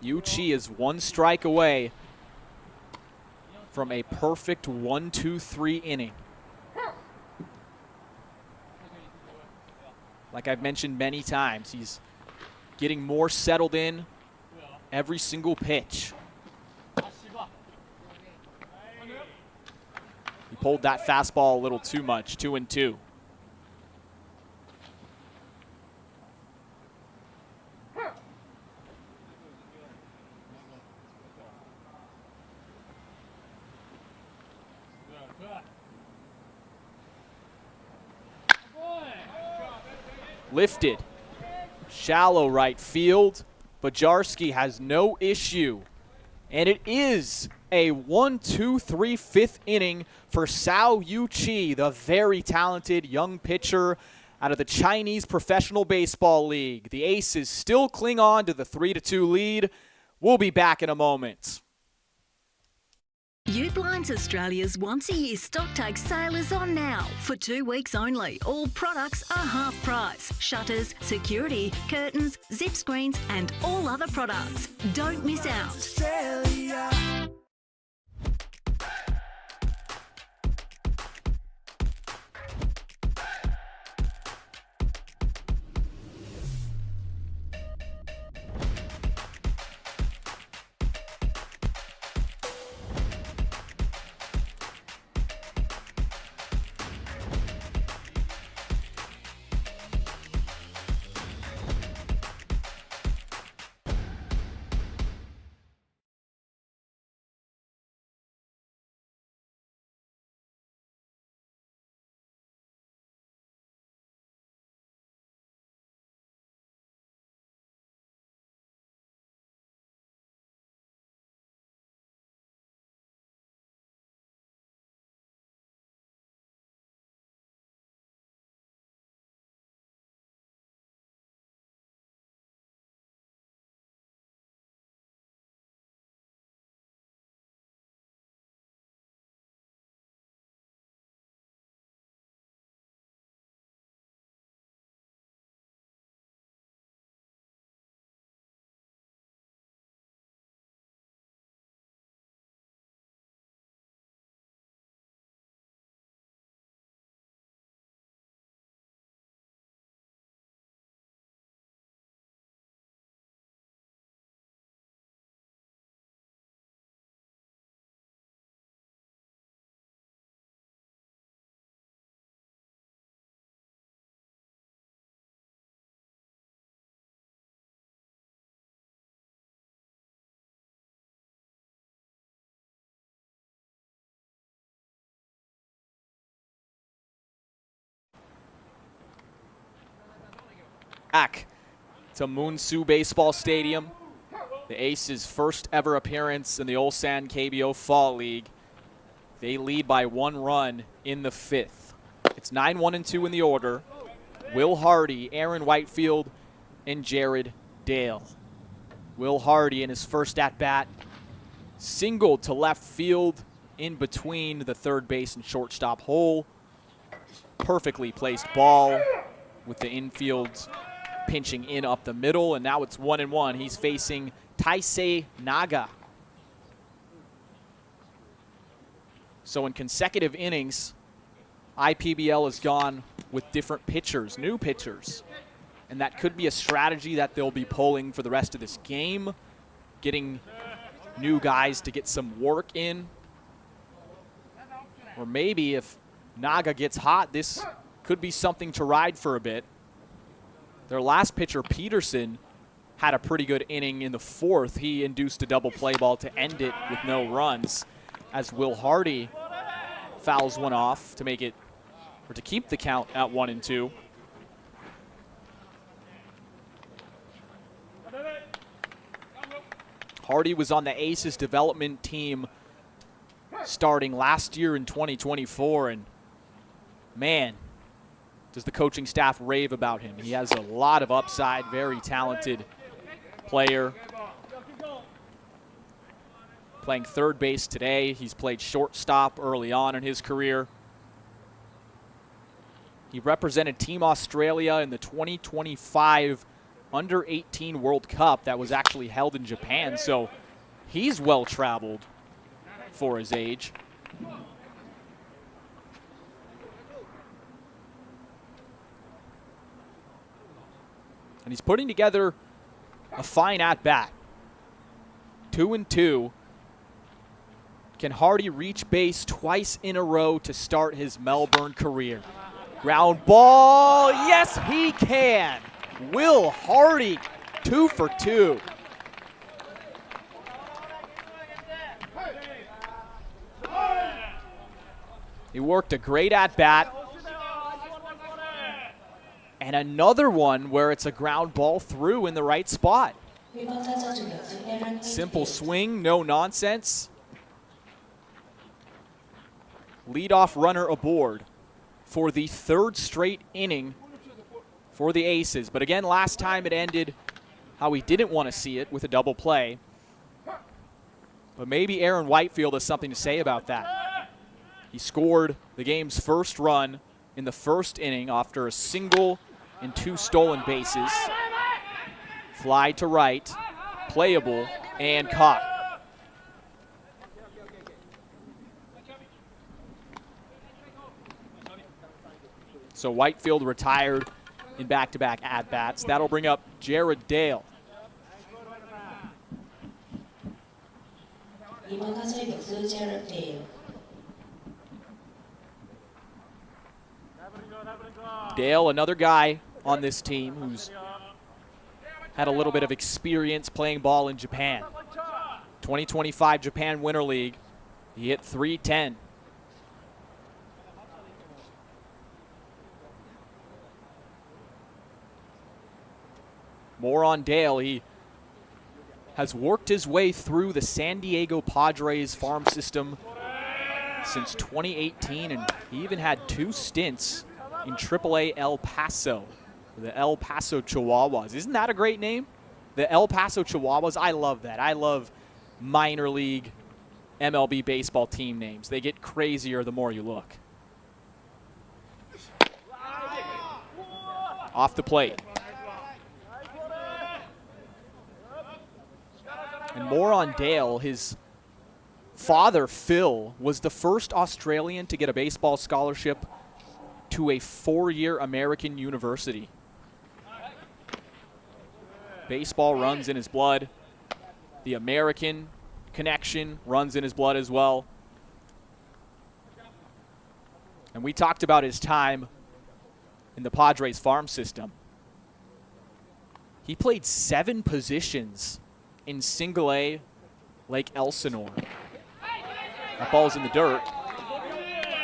Yu-Chi is 1 strike away from a perfect 1-2-3 inning. Like I've mentioned many times, he's getting more settled in every single pitch. He pulled that fastball a little too much, 2-2. Lifted, shallow right field. Bajarski has no issue. And it is a 1-2-3 fifth inning for Sao Yu Chi, the very talented young pitcher out of the Chinese Professional Baseball League. The Aces still cling on to the 3-2 lead. We'll be back in a moment. Blinds Australia's once-a-year stock take sale is on now. For 2 weeks only, all products are half price. Shutters, security, curtains, zip screens and all other products. Don't miss out. Australia. Back to Moonsu Baseball Stadium. The Aces' first ever appearance in the Ulsan KBO Fall League. They lead by 1 run in the 5th. It's 9-1-2 in the order. Will Hardy, Aaron Whitefield, and Jared Dale. Will Hardy in his first at-bat singled to left field in between the third base and shortstop hole. Perfectly placed ball with the infield pinching in up the middle, and now it's 1-1. He's facing Taisei Naga. So in consecutive innings, IPBL has gone with different pitchers, new pitchers. And that could be a strategy that they'll be pulling for the rest of this game, getting new guys to get some work in. Or maybe if Naga gets hot, this could be something to ride for a bit. Their last pitcher, Peterson, had a pretty good inning in the 4th. He induced a double play ball to end it with no runs, as Will Hardy fouls one off to make it, or to keep the count at 1-2. Hardy was on the Aces development team starting last year in 2024, and man, does the coaching staff rave about him. He has a lot of upside, very talented player. Playing third base today. He's played shortstop early on in his career. He represented Team Australia in the 2025 Under-18 World Cup that was actually held in Japan, so he's well-traveled for his age. And he's putting together a fine at-bat. 2-2. Can Hardy reach base twice in a row to start his Melbourne career? Ground ball. Yes, he can. Will Hardy, 2 for 2. He worked a great at-bat. And another one where it's a ground ball through in the right spot. Simple swing, no nonsense. Leadoff runner aboard for the third straight inning for the Aces. But again, last time it ended how we didn't want to see it, with a double play. But maybe Aaron Whitefield has something to say about that. He scored the game's first run in the first inning after a single and 2 stolen bases. Fly to right, playable, and caught. So Whitefield retired in back-to-back at-bats. That'll bring up Jared Dale. Dale, another guy on this team who's had a little bit of experience playing ball in Japan. 2025 Japan Winter League. He hit .310. More on Dale. He has worked his way through the San Diego Padres farm system since 2018, and he even had 2 stints in AAA El Paso, the El Paso Chihuahuas. Isn't that a great name? The El Paso Chihuahuas, I love that. I love minor league MLB baseball team names. They get crazier the more you look. Off the plate. And more on Dale. His father, Phil, was the first Australian to get a baseball scholarship to a 4-year American university. Baseball runs in his blood. The American connection runs in his blood as well. And we talked about his time in the Padres farm system. He played 7 positions in Single A Lake Elsinore. That ball's in the dirt,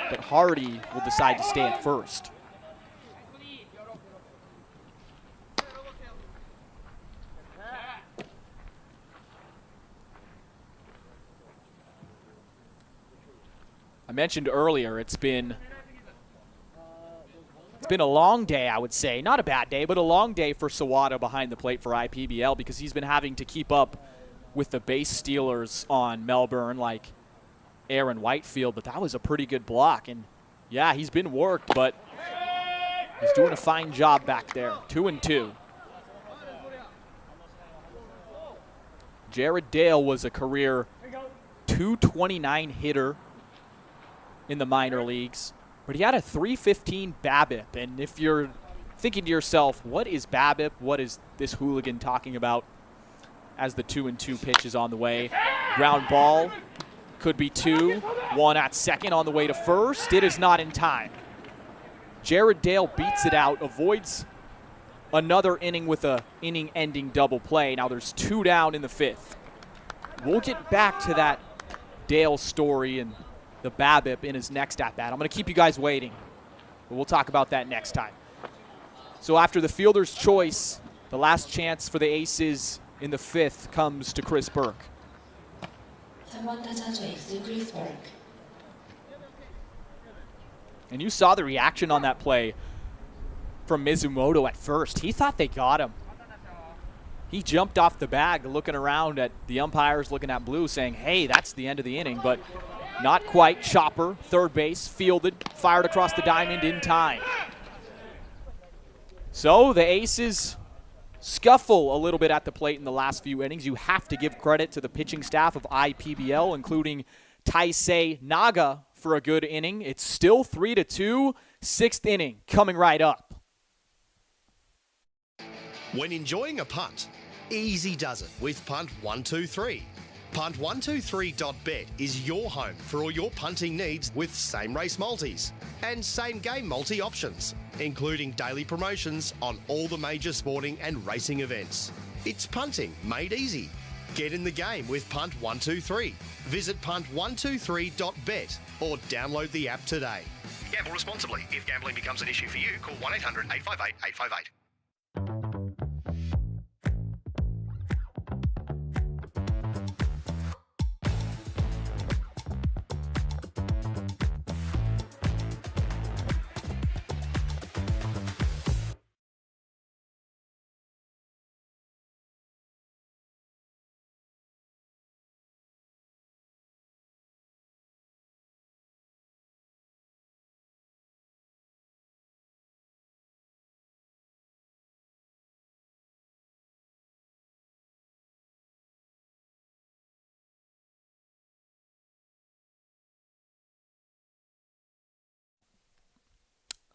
but Hardy will decide to stay at first. I mentioned earlier it's been a long day, I would say. Not a bad day, but a long day for Sawada behind the plate for IPBL, because he's been having to keep up with the base stealers on Melbourne like Aaron Whitefield, but that was a pretty good block. And yeah, he's been worked, but he's doing a fine job back there. 2-2. Jared Dale was a career .229 hitter in the minor leagues, but he had a .315 BABIP. And if you're thinking to yourself, what is BABIP? What is this hooligan talking about? As the 2-2 pitch is on the way. Ground ball. Could be 2. 1 at second on the way to first. It is not in time. Jared Dale beats it out, avoids another inning with a inning-ending double play. Now there's 2 down in the 5th. We'll get back to that Dale story and the BABIP in his next at-bat. I'm going to keep you guys waiting, but we'll talk about that next time. So after the fielder's choice, the last chance for the Aces in the 5th comes to Chris Burke. And you saw the reaction on that play from Mizumoto at first. He thought they got him. He jumped off the bag looking around at the umpires, looking at blue, saying, hey, that's the end of the inning. But not quite. Chopper, third base, fielded, fired across the diamond in time. So the Aces scuffle a little bit at the plate in the last few innings. You have to give credit to the pitching staff of IPBL, including Taisei Naga for a good inning. It's still 3-2, 6th inning coming right up. When enjoying a punt, easy does it with Punt 123. Punt123.bet is your home for all your punting needs with same race multis and same game multi options, including daily promotions on all the major sporting and racing events. It's punting made easy. Get in the game with Punt 123. Visit punt123.bet or download the app today. Gamble responsibly. If gambling becomes an issue for you, call 1-800-858-858.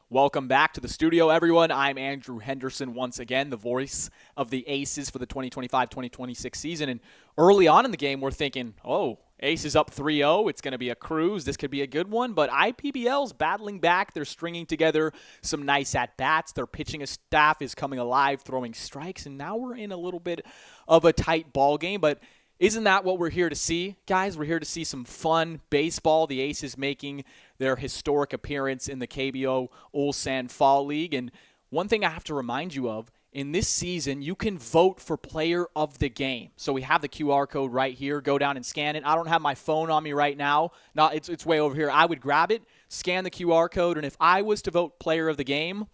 Welcome back to the studio, everyone. I'm Andrew Henderson once again, the voice of the Aces for the 2025-2026 season. And early on in the game, we're thinking, oh, Aces up 3-0. It's going to be a cruise. This could be a good one. But IPBL's battling back. They're stringing together some nice at-bats. Their pitching staff is coming alive, throwing strikes. And now we're in a little bit of a tight ball game. But isn't that what we're here to see, guys? We're here to see some fun baseball. The Aces making their historic appearance in the KBO Ulsan Fall League. And one thing I have to remind you of, in this season, you can vote for player of the game. So we have the QR code right here. Go down and scan it. I don't have my phone on me right now. No, it's way over here. I would grab it, scan the QR code, and if I was to vote player of the game,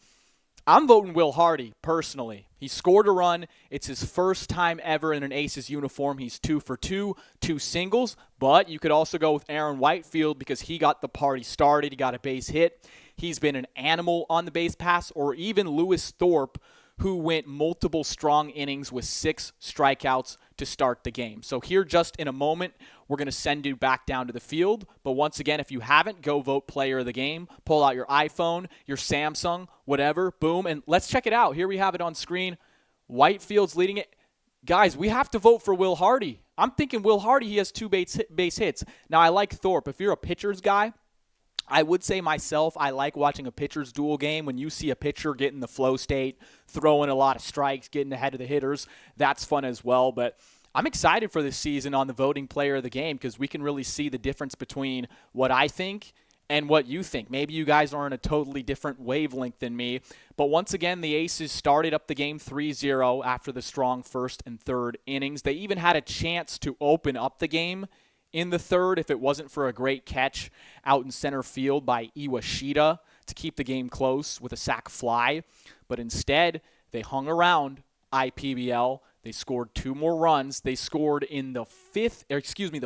I'm voting Will Hardy, personally. He scored a run. It's his first time ever in an Aces uniform. He's 2 for 2, 2 singles. But you could also go with Aaron Whitefield because he got the party started. He got a base hit. He's been an animal on the base pass. Or even Lewis Thorpe, who went multiple strong innings with 6 strikeouts to start the game. So here just in a moment, we're going to send you back down to the field. But once again, if you haven't, go vote player of the game. Pull out your iPhone, your Samsung, whatever, boom, and let's check it out. Here we have it on screen. Whitefield's leading it. Guys, we have to vote for Will Hardy. I'm thinking Will Hardy, he has 2 base hits. Now, I like Thorpe. If you're a pitcher's guy, I would say myself, I like watching a pitcher's duel game. When you see a pitcher get in the flow state, throwing a lot of strikes, getting ahead of the hitters, that's fun as well. But I'm excited for this season on the voting player of the game because we can really see the difference between what I think and what you think. Maybe you guys are on a totally different wavelength than me. But once again, the Aces started up the game 3-0 after the strong first and third innings. They even had a chance to open up the game in the third if it wasn't for a great catch out in center field by Iwashita to keep the game close with a sac fly. But instead, they hung around IPBL. They scored 2 more runs. They scored in the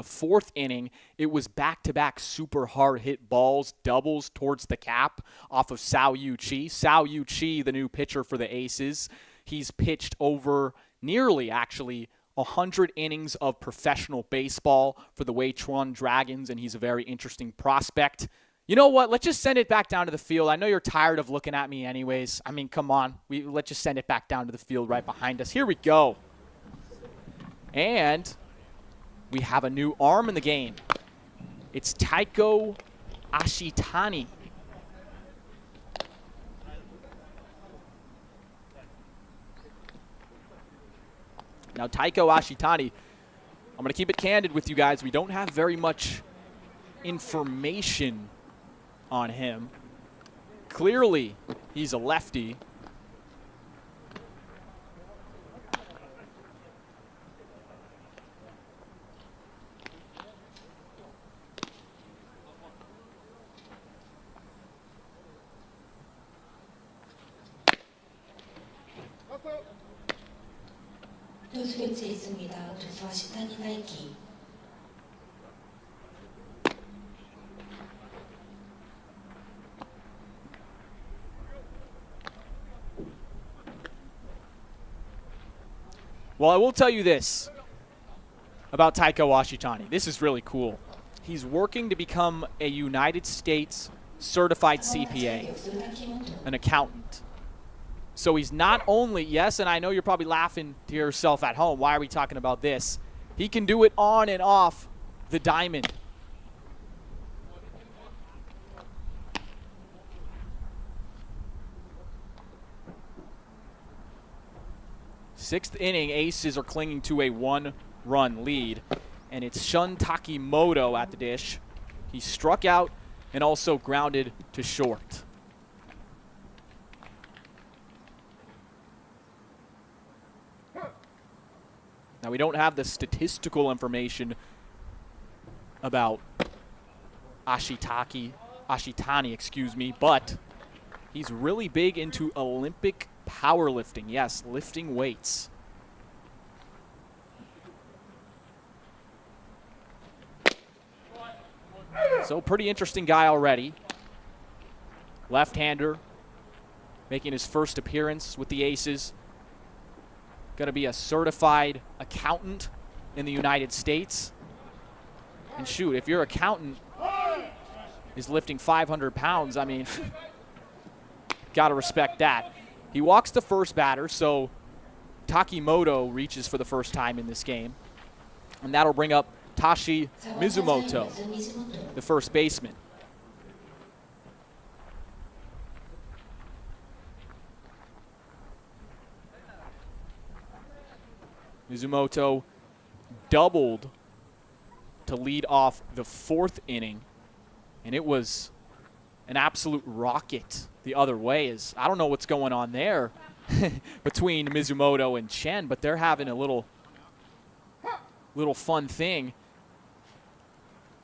fourth inning. It was back-to-back super hard hit balls, doubles towards the cap off of Sao Yu Chi. Sao Yu Chi, the new pitcher for the Aces, he's pitched over nearly, actually, 100 innings of professional baseball for the Weichuan Dragons, and he's a very interesting prospect. You know what? Let's just send it back down to the field. I know you're tired of looking at me anyways. I mean, come on. Let's just send it back down to the field right behind us. Here we go. And we have a new arm in the game. It's Taiko Ashitani. Now, Taiko Ashitani, I'm going to keep it candid with you guys. We don't have very much information on him. Clearly, he's a lefty. 투수 교체 있습니다. 투수 아시타니 나이키. Well, I will tell you this about Taiko Ashitani. This is really cool. He's working to become a United States certified CPA, an accountant. So he's not only, yes, and I know you're probably laughing to yourself at home, why are we talking about this? He can do it on and off the diamond. Sixth inning, Aces are clinging to a one-run lead, and it's Shun Takimoto at the dish. He struck out and also grounded to short. Now, we don't have the statistical information about Ashitani, but he's really big into Olympic powerlifting. Yes, lifting weights. So pretty interesting guy already. Left-hander, making his first appearance with the Aces. Going to be a certified accountant in the United States. And shoot, if your accountant is lifting 500 pounds, I mean, got to respect that. He walks the first batter, so Takimoto reaches for the first time in this game. And that'll bring up Tashi Mizumoto, the first baseman. Mizumoto doubled to lead off the fourth inning, and it was an absolute rocket the other way. I don't know what's going on there between Mizumoto and Chen, but they're having a little fun thing.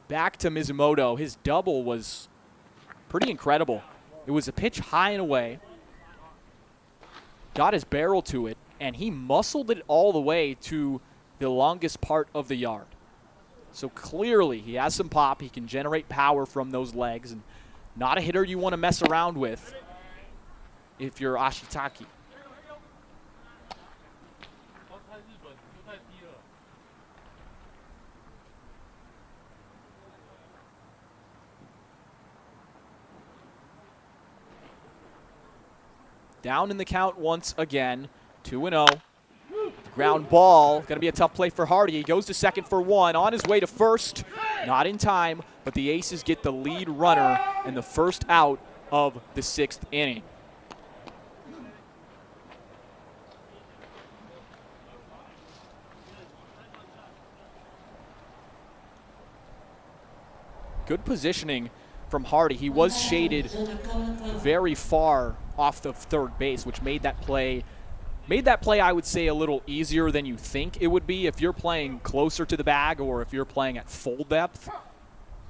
Back to Mizumoto, his double was pretty incredible. It was a pitch high and away, got his barrel to it, and he muscled it all the way to the longest part of the yard. So clearly he has some pop. He can generate power from those legs, and not a hitter you want to mess around with if you're Ashitaki. Down in the count once again, 2-0. Ground ball, going to be a tough play for Hardy. He goes to second for one, on his way to first. Not in time, but the Aces get the lead runner and the first out of the sixth inning. Good positioning from Hardy. He was shaded very far off the third base, which made that play, I would say, a little easier than you think it would be. If you're playing closer to the bag or if you're playing at full depth,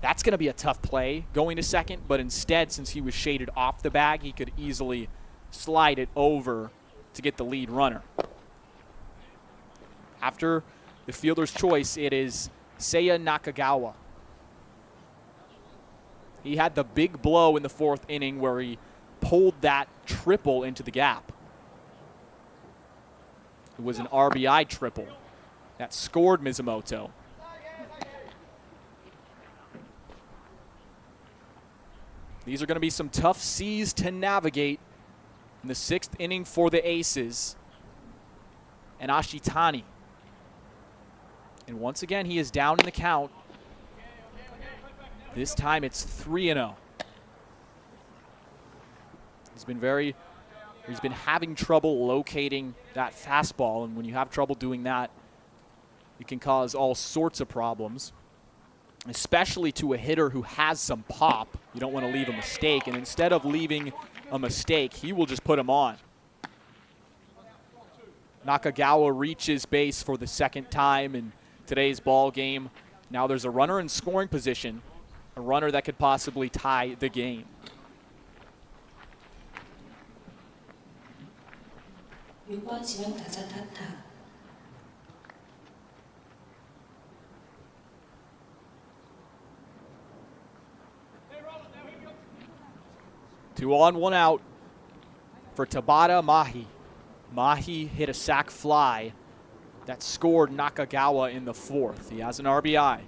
that's going to be a tough play going to second. But instead, since he was shaded off the bag, he could easily slide it over to get the lead runner. After the fielder's choice, it is Seiya Nakagawa. He had the big blow in the fourth inning where he pulled that triple into the gap. It was an RBI triple that scored Mizumoto. These are going to be some tough seas to navigate in the sixth inning for the Aces. And Ashitani. And once again, he is down in the count. This time it's 3-0. He's been having trouble locating that fastball, and when you have trouble doing that, it can cause all sorts of problems, especially to a hitter who has some pop. You don't want to leave a mistake, and instead of leaving a mistake, he will just put him on. Nakagawa reaches base for the second time in today's ball game. Now there's a runner in scoring position, a runner that could possibly tie the game. Two on, one out for Tabata Mahi. Mahi hit a sac fly that scored Nakagawa in the fourth. He has an RBI.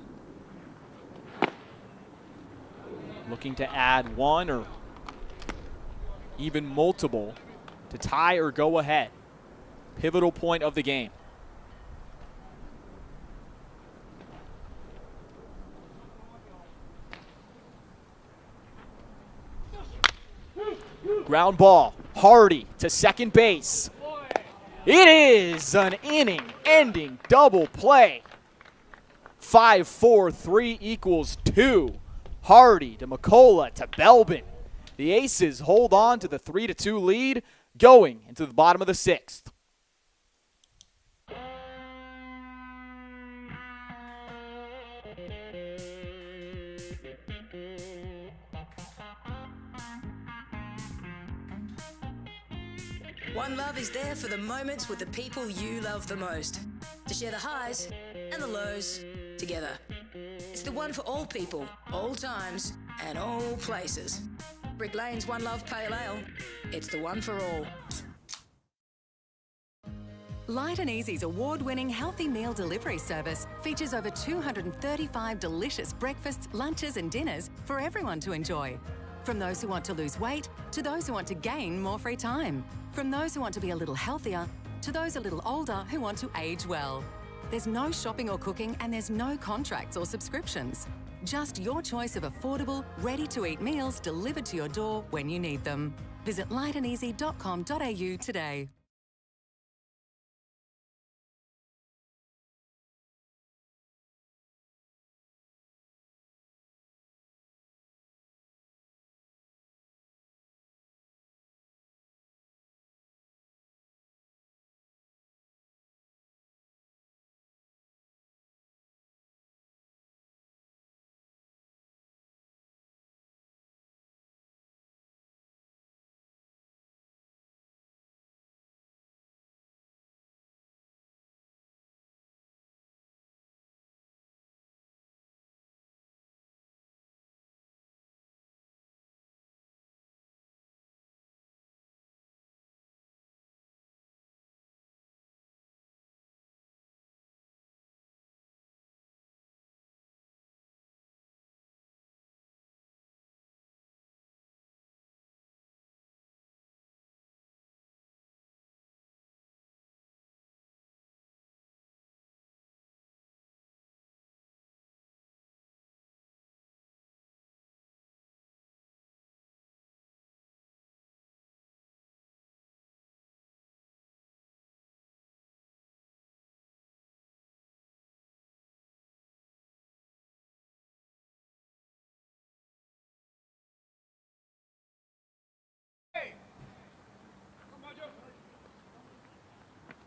Looking to add one or even multiple to tie or go ahead. Pivotal point of the game. Ground ball. Hardy to second base. It is an inning-ending double play. 5-4-3 equals 2. Hardy to McCullough to Belbin. The Aces hold on to the 3-2 lead going into the bottom of the 6th. One Love is there for the moments with the people you love the most. To share the highs and the lows together. It's the one for all people, all times, and all places. Brick Lane's One Love Pale Ale. It's the one for all. Light and Easy's award-winning healthy meal delivery service features over 235 delicious breakfasts, lunches and dinners for everyone to enjoy. From those who want to lose weight to those who want to gain more free time. From those who want to be a little healthier to those a little older who want to age well. There's no shopping or cooking and there's no contracts or subscriptions. Just your choice of affordable, ready-to-eat meals delivered to your door when you need them. Visit lightandeasy.com.au today.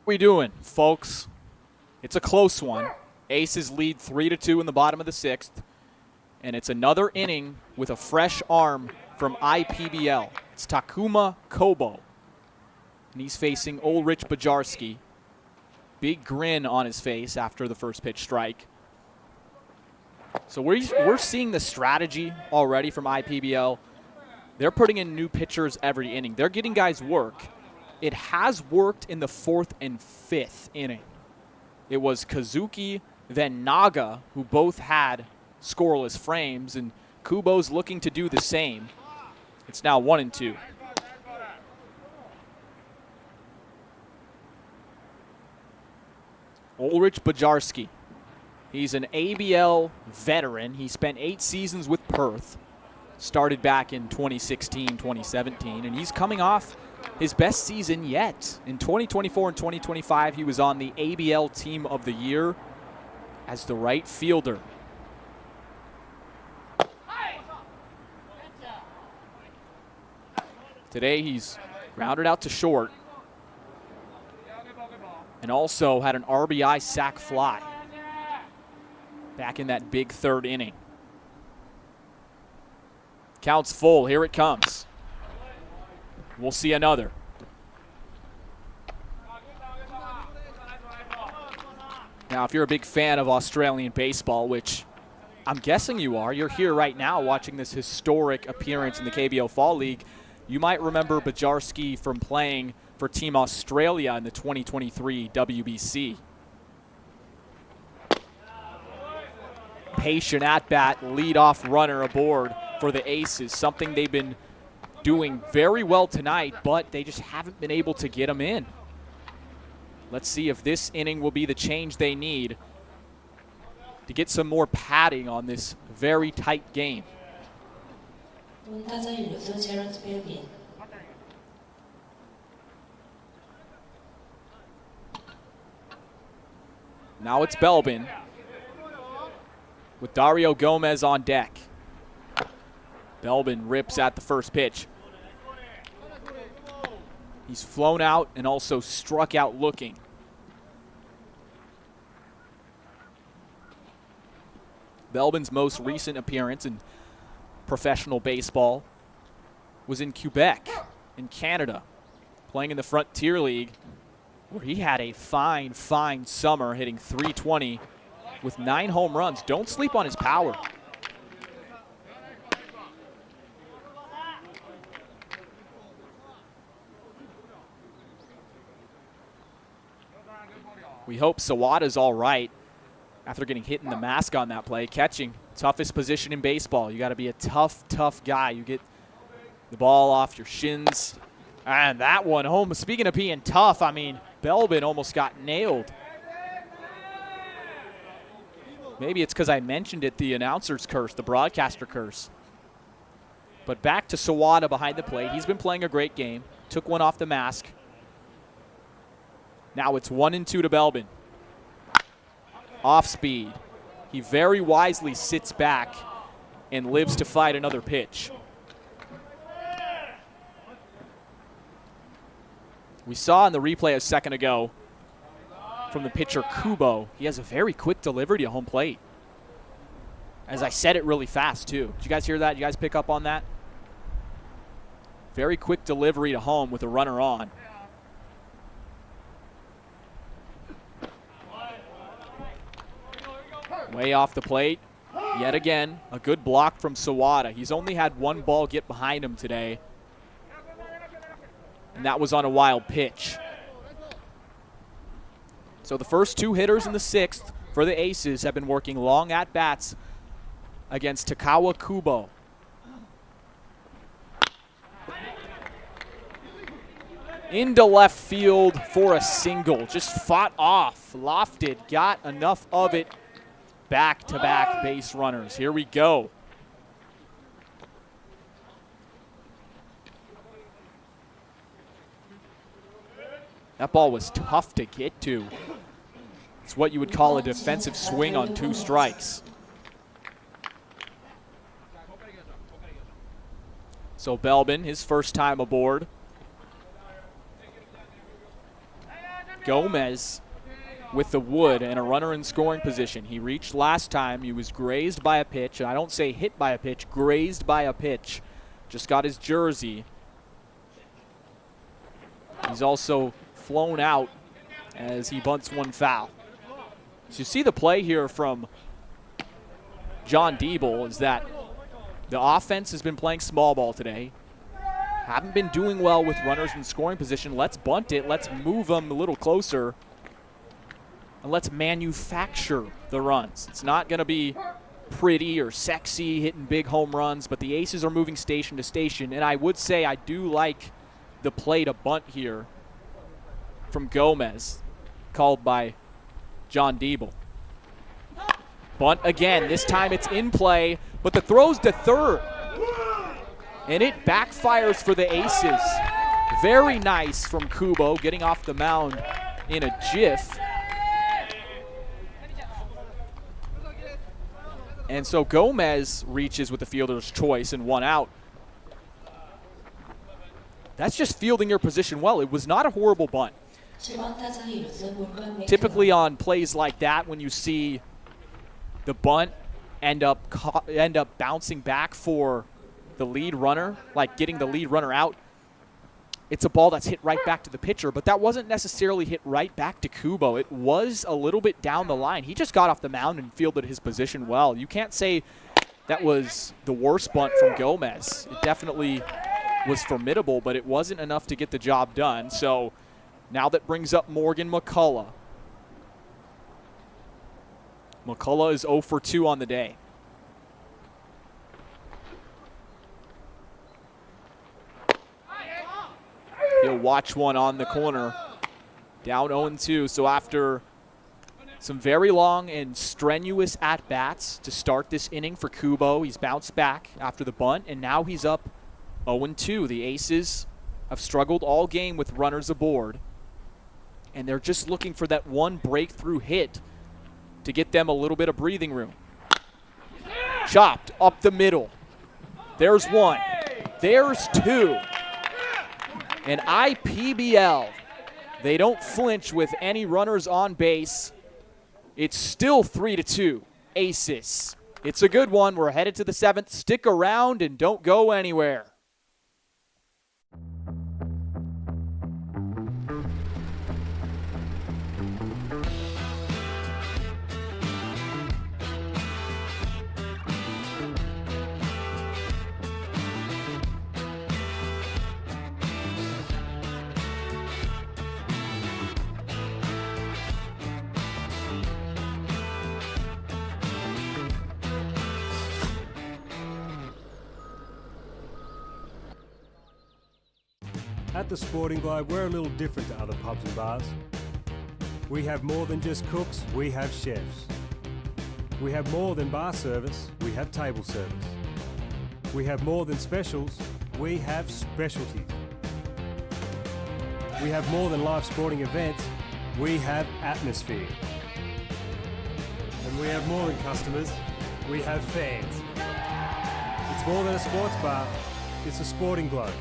What are we doing, folks? It's a close one. Aces lead 3-2 in the bottom of the 6th. And it's another inning with a fresh arm from IPBL. It's Takuma Kobo. And he's facing Ulrich Bajarski. Big grin on his face after the first pitch strike. So we're seeing the strategy already from IPBL. They're putting in new pitchers every inning. They're getting guys work. It has worked in the 4th and 5th inning. It was Kazuki, then Naga, who both had scoreless frames, and Kubo's looking to do the same. It's now 1-2. Ulrich Bajarski. He's an ABL veteran. He spent 8 seasons with Perth. Started back in 2016, 2017, and he's coming off his best season yet. In 2024 and 2025, he was on the ABL Team of the Year as the right fielder. Today, he's grounded out to short and also had an RBI sac fly back in that big 3rd inning. Count's full. Here it comes. We'll see another. Now, if you're a big fan of Australian baseball, which I'm guessing you are, you're here right now watching this historic appearance in the KBO Fall League, you might remember Bajarski from playing for Team Australia in the 2023 WBC. Patient at-bat, leadoff runner aboard for the Aces, something they've been doing very well tonight, but they just haven't been able to get them in. Let's see if this inning will be the change they need to get some more padding on this very tight game. 타자 1루수 제런트 벨빈. Now it's Belbin with Dario Gomez on deck. Belbin rips at the first pitch. He's flown out and also struck out looking. Belbin's most recent appearance in professional baseball was in Quebec, in Canada, playing in the Frontier League, where he had a fine summer, hitting .320 with 9 home runs. Don't sleep on his power. We hope Sawada's all right after getting hit in the mask on that play. Catching, toughest position in baseball. You got to be a tough guy. You get the ball off your shins. And that one home. Speaking of being tough, I mean, Belbin almost got nailed. Maybe it's because I mentioned it, the announcer's curse, the broadcaster curse. But back to Sawada behind the plate. He's been playing a great game. Took one off the mask. Now it's 1-2 to Belbin. Off speed. He very wisely sits back and lives to fight another pitch. We saw in the replay a second ago from the pitcher Kubo, he has a very quick delivery to home plate. As I said it really fast too. Did you guys hear that? Did you guys pick up on that? Very quick delivery to home with a runner on. Way off the plate. Yet again, a good block from Sawada. He's only had one ball get behind him today, and that was on a wild pitch. So the first 2 hitters in the 6th for the Aces have been working long at-bats against Takawa Kubo. Into left field for a single. Just fought off, lofted, got enough of it. Back-to-back base runners. Here we go. That ball was tough to get to. It's what you would call a defensive swing on 2 strikes. So Belbin, his first time aboard. Gomez with the wood and a runner in scoring position. He reached last time. He was grazed by a pitch. And I don't say hit by a pitch, grazed by a pitch. Just got his jersey. He's also flown out as he bunts one foul. So you see the play here from John Diebel is that the offense has been playing small ball today. Haven't been doing well with runners in scoring position. Let's bunt it. Let's move them a little closer. And let's manufacture the runs. It's not going to be pretty or sexy, hitting big home runs, but the Aces are moving station to station. And I would say I do like the play to bunt here from Gomez, called by John Diebel. Bunt again. This time it's in play, but the throw's to third. And it backfires for the Aces. Very nice from Kubo, getting off the mound in a jiff. And so Gomez reaches with the fielder's choice and 1 out. That's just fielding your position well. It was not a horrible bunt. Typically on plays like that, when you see the bunt end up bouncing back for the lead runner, like getting the lead runner out, it's a ball that's hit right back to the pitcher, but that wasn't necessarily hit right back to Kubo. It was a little bit down the line. He just got off the mound and fielded his position well. You can't say that was the worst bunt from Gomez. It definitely was formidable, but it wasn't enough to get the job done. So now that brings up Morgan McCullough. McCullough is 0 for 2 on the day. He'll watch one on the corner. Down 0-2. So after some very long and strenuous at-bats to start this inning for Kubo, he's bounced back after the bunt, and now he's up 0-2. The Aces have struggled all game with runners aboard, and they're just looking for that one breakthrough hit to get them a little bit of breathing room. Chopped up the middle. There's one. There's two. And IPBL, they don't flinch with any runners on base. It's still 3-2. Aces. It's a good one. We're headed to the 7th. Stick around and don't go anywhere. At the Sporting Globe, we're a little different to other pubs and bars. We have more than just cooks, we have chefs. We have more than bar service, we have table service. We have more than specials, we have specialties. We have more than live sporting events, we have atmosphere. And we have more than customers, we have fans. It's more than a sports bar, it's a Sporting Globe.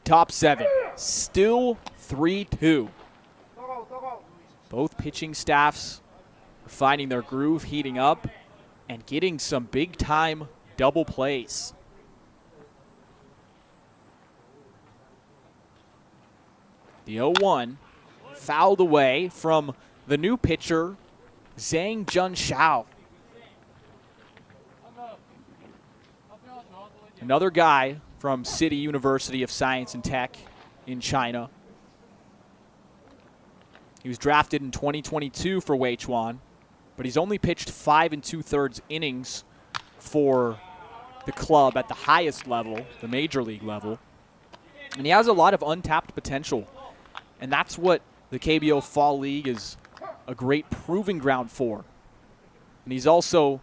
Top 7, still 3-2. Both pitching staffs are finding their groove, heating up, and getting some big-time double plays. The 0-1 fouled away from the new pitcher, Zhang Junshao. Another guy from City University of Science and Tech in China. He was drafted in 2022 for Weichuan, but he's only pitched 5 2/3 innings for the club at the highest level, the major league level. And he has a lot of untapped potential. And that's what the KBO Fall League is a great proving ground for. And he's also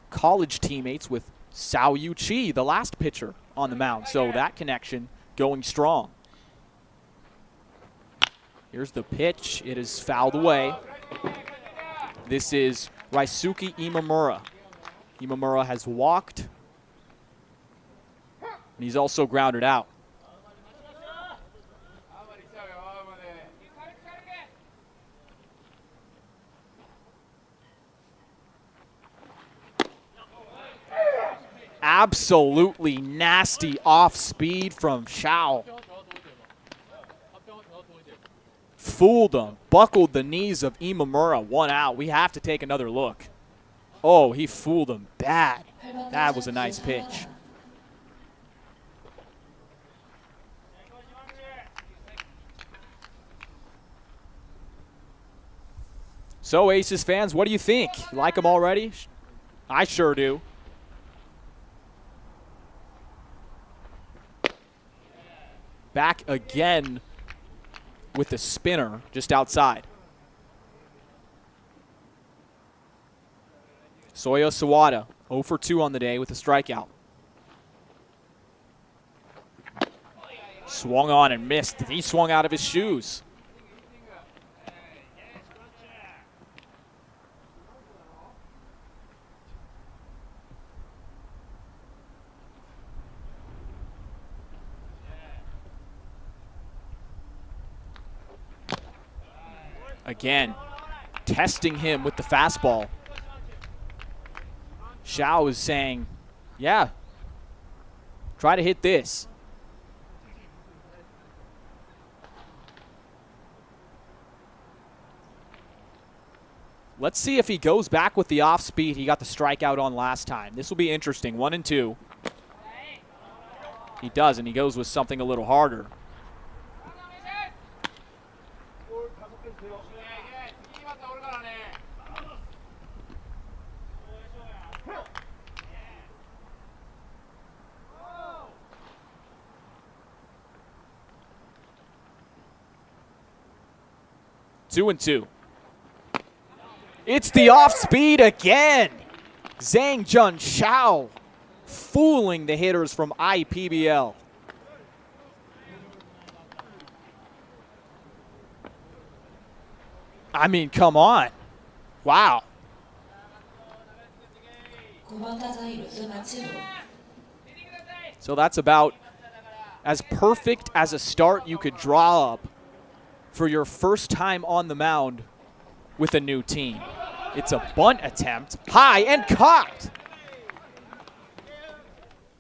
college teammates with Sao Yu Chi, the last pitcher on the mound. So that connection going strong. Here's the pitch. It is fouled away. This is Raisuke Imamura. Imamura has walked, and he's also grounded out. Absolutely nasty off speed from Shao. Fooled him, buckled the knees of Imamura, 1 out. We have to take another look. Oh, he fooled him bad. That was a nice pitch. So, Aces fans, what do you think? You like him already? I sure do. Back again with the spinner just outside. Soya Sawada, 0 for 2 on the day with a strikeout. Swung on and missed. He swung out of his shoes. Again, testing him with the fastball. Xiao is saying, yeah, try to hit this. Let's see if he goes back with the off speed he got the strikeout on last time. This will be interesting. 1-2. He does, and he goes with something a little harder. Two and two. It's the off speed again. Zhang Jun Xiao fooling the hitters from IPBL. I mean, come on. Wow. 9번 타자 1루수 마치고 So that's about as perfect as a start you could draw up for your first time on the mound with a new team. It's a bunt attempt, high and caught.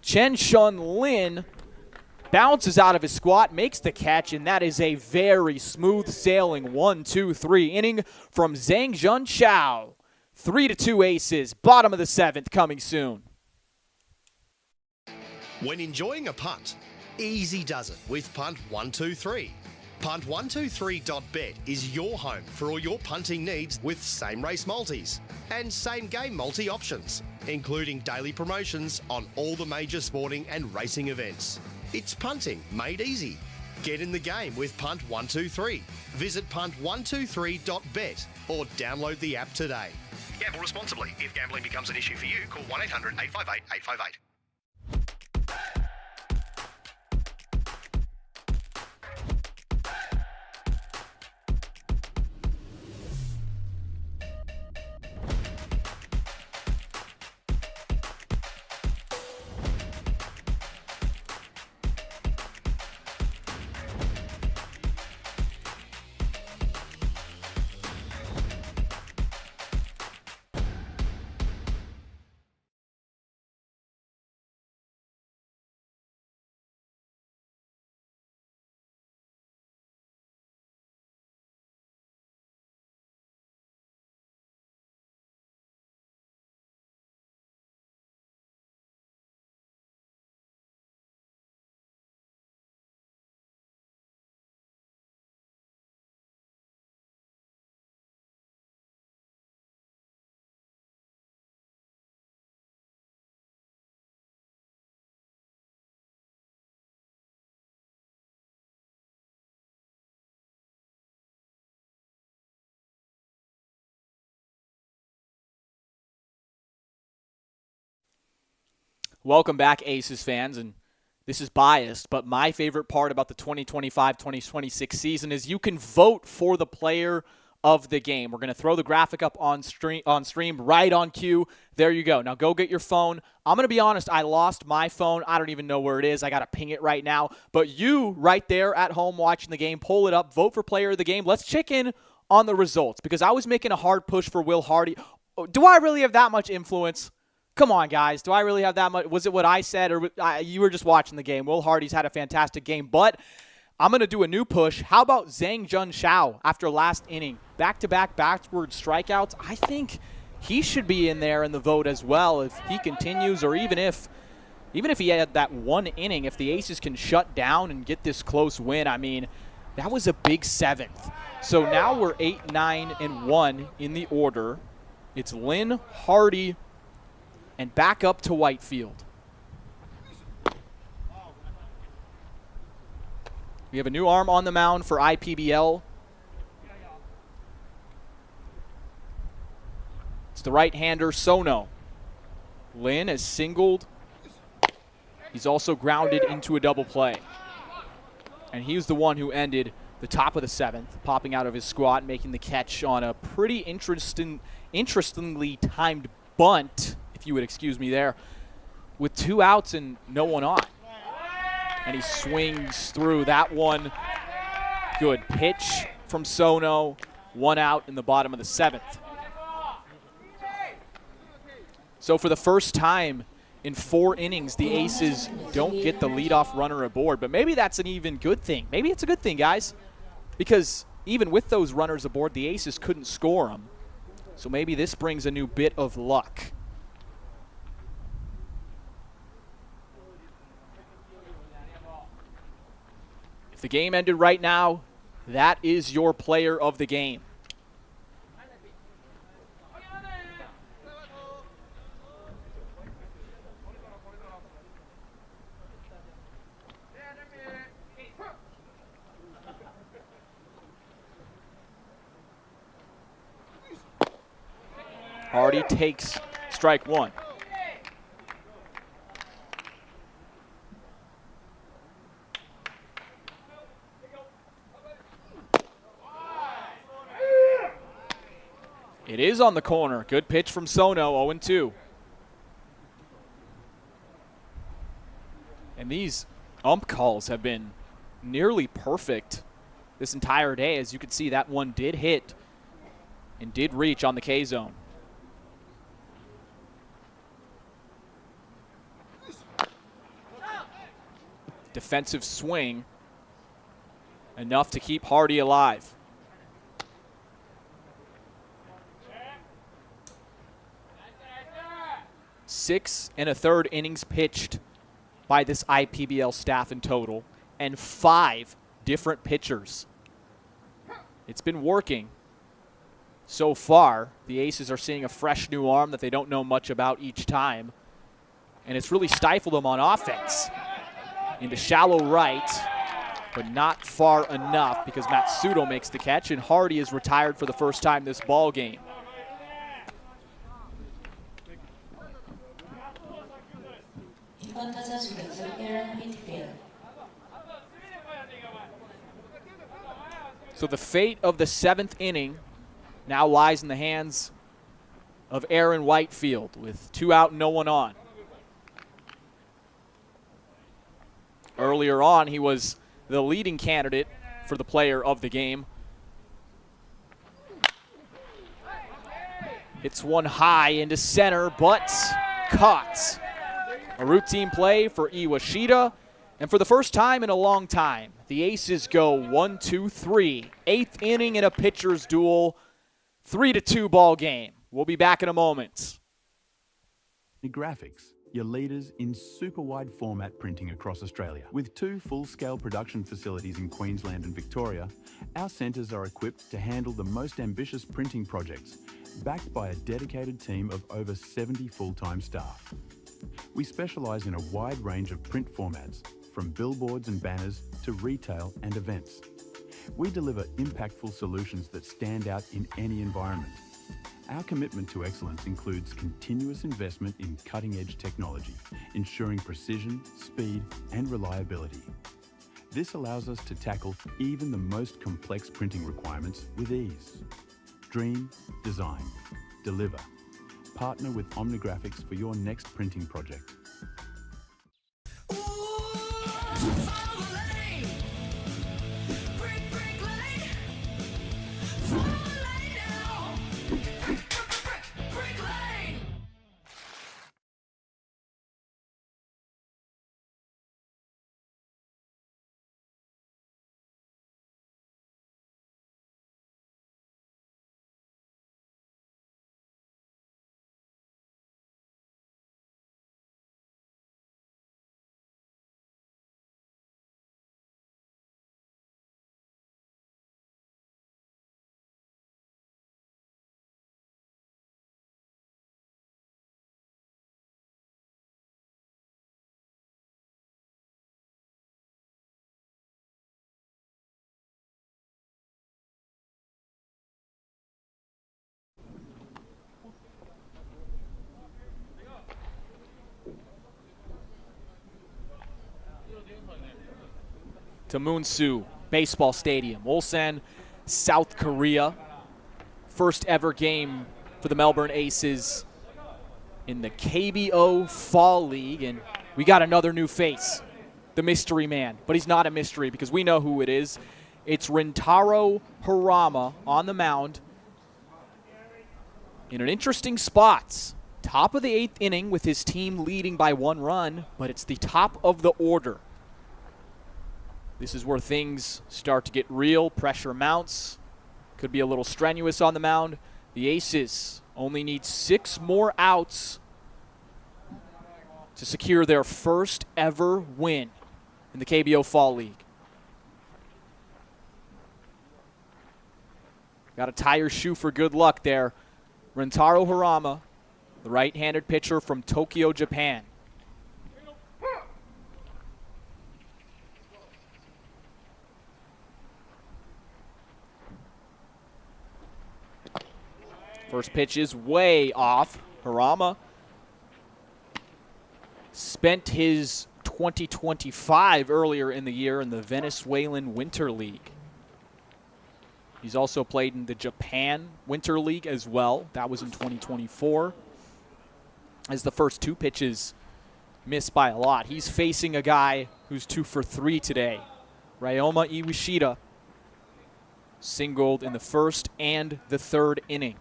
Chen Shun Lin bounces out of his squat, makes the catch, and that is a very smooth sailing 1-2-3 inning from Zhang Jun Xiao. 3-2 aces, bottom of the 7th coming soon. When enjoying a punt, easy does it with Punt 123. Punt123.bet is your home for all your punting needs with same race multis and same game multi options, including daily promotions on all the major sporting and racing events. It's punting made easy. Get in the game with Punt 123. Visit punt123.bet or download the app today. Gamble responsibly. If gambling becomes an issue for you, call 1-800-858-858. Welcome back, Aces fans, and this is biased, but my favorite part about the 2025-2026 season is you can vote for the player of the game. We're going to throw the graphic up on stream right on cue. There you go. Now go get your phone. I'm going to be honest, I lost my phone. I don't even know where it is. I got to ping it right now. But you right there at home watching the game, pull it up, vote for player of the game. Let's check in on the results because I was making a hard push for Will Hardy. Do I really have that much influence? Come on, guys. Do I really have that much? Was it what I said or you were just watching the game? Will Hardy's had a fantastic game, but I'm going to do a new push. How about Zhang Jun Xiao after last inning? Back-to-back backward strikeouts. I think he should be in there in the vote as well if he continues or even if he had that one inning, if the Aces can shut down and get this close win. I mean, that was a big 7th. So now we're 8, 9, and 1 in the order. It's Lin, Hardy, and back up to Whitefield. We have a new arm on the mound for IPBL. It's the right-hander, Sono. Lin has singled. He's also grounded into a double play. And he was the one who ended the top of the 7th, popping out of his squat, making the catch on a pretty interestingly timed bunt, if you would excuse me there, with 2 outs and no one on. And he swings through that one. Good pitch from Sono. 1 out in the bottom of the 7th. So for the first time in 4 innings, the Aces don't get the leadoff runner aboard. But maybe that's an even good thing. Maybe it's a good thing, guys. Because even with those runners aboard, the Aces couldn't score them. So maybe this brings a new bit of luck. If the game ended right now, that is your player of the game. Hardy takes strike 1. It is on the corner. Good pitch from Sono, 0-2. And these ump calls have been nearly perfect this entire day. As you can see, that one did hit and did reach on the K-zone. Defensive swing, enough to keep Hardy alive. Six and a third innings pitched by this IPBL staff in total, and 5 different pitchers. It's been working so far. The Aces are seeing a fresh new arm that they don't know much about each time, and it's really stifled them on offense. Into shallow right, but not far enough because Matsudo makes the catch, and Hardy is retired for the first time this ball game. 이번 타자 주격수 에런 휘트필드. So the fate of the 7th inning now lies in the hands of Aaron Whitefield with 2 out and no one on. Earlier on, he was the leading candidate for the player of the game. Hits one high into center, but caught. A routine play for Iwashita. And for the first time in a long time, the Aces go 1-2-3. 8th inning in a pitcher's duel. 3-2 ball game. We'll be back in a moment. Graphics, your leaders in super wide format printing across Australia. With 2 full-scale production facilities in Queensland and Victoria, our centres are equipped to handle the most ambitious printing projects, backed by a dedicated team of over 70 full-time staff. We specialise in a wide range of print formats, from billboards and banners to retail and events. We deliver impactful solutions that stand out in any environment. Our commitment to excellence includes continuous investment in cutting-edge technology, ensuring precision, speed, and reliability. This allows us to tackle even the most complex printing requirements with ease. Dream, design, deliver. Partner with Omnigraphics for your next printing project. to Munsu Baseball Stadium, Ulsan, South Korea. First ever game for the Melbourne Aces in the KBO Fall League, and we got another new face, the mystery man. But he's not a mystery because we know who it is. It's Rintaro Harama on the mound in an interesting spot. Top of the 8th inning with his team leading by 1 run, but it's the top of the order. This is where things start to get real. Pressure mounts. Could be a little strenuous on the mound. The Aces only need 6 more outs to secure their first ever win in the KBO Fall League. Got to tie your shoe for good luck there. Rintaro Harama, the right-handed pitcher from Tokyo, Japan. First pitch is way off. Harama spent his 2025 earlier in the year in the Venezuelan Winter League. He's also played in the Japan Winter League as well. That was in 2024. As the first 2 pitches missed by a lot. He's facing a guy who's 2 for 3 today. Ryoma Iwashita singled in the first and the 3rd inning.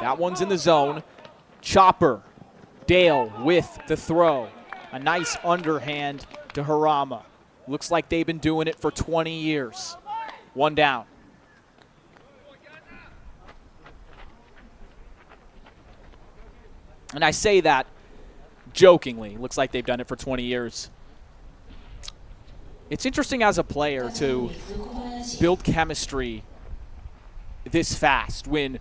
That one's in the zone. Chopper. Dale with the throw. A nice underhand to Harama. Looks like they've been doing it for 20 years. 1 down. And I say that jokingly. Looks like they've done it for 20 years. It's interesting as a player to build chemistry this fast when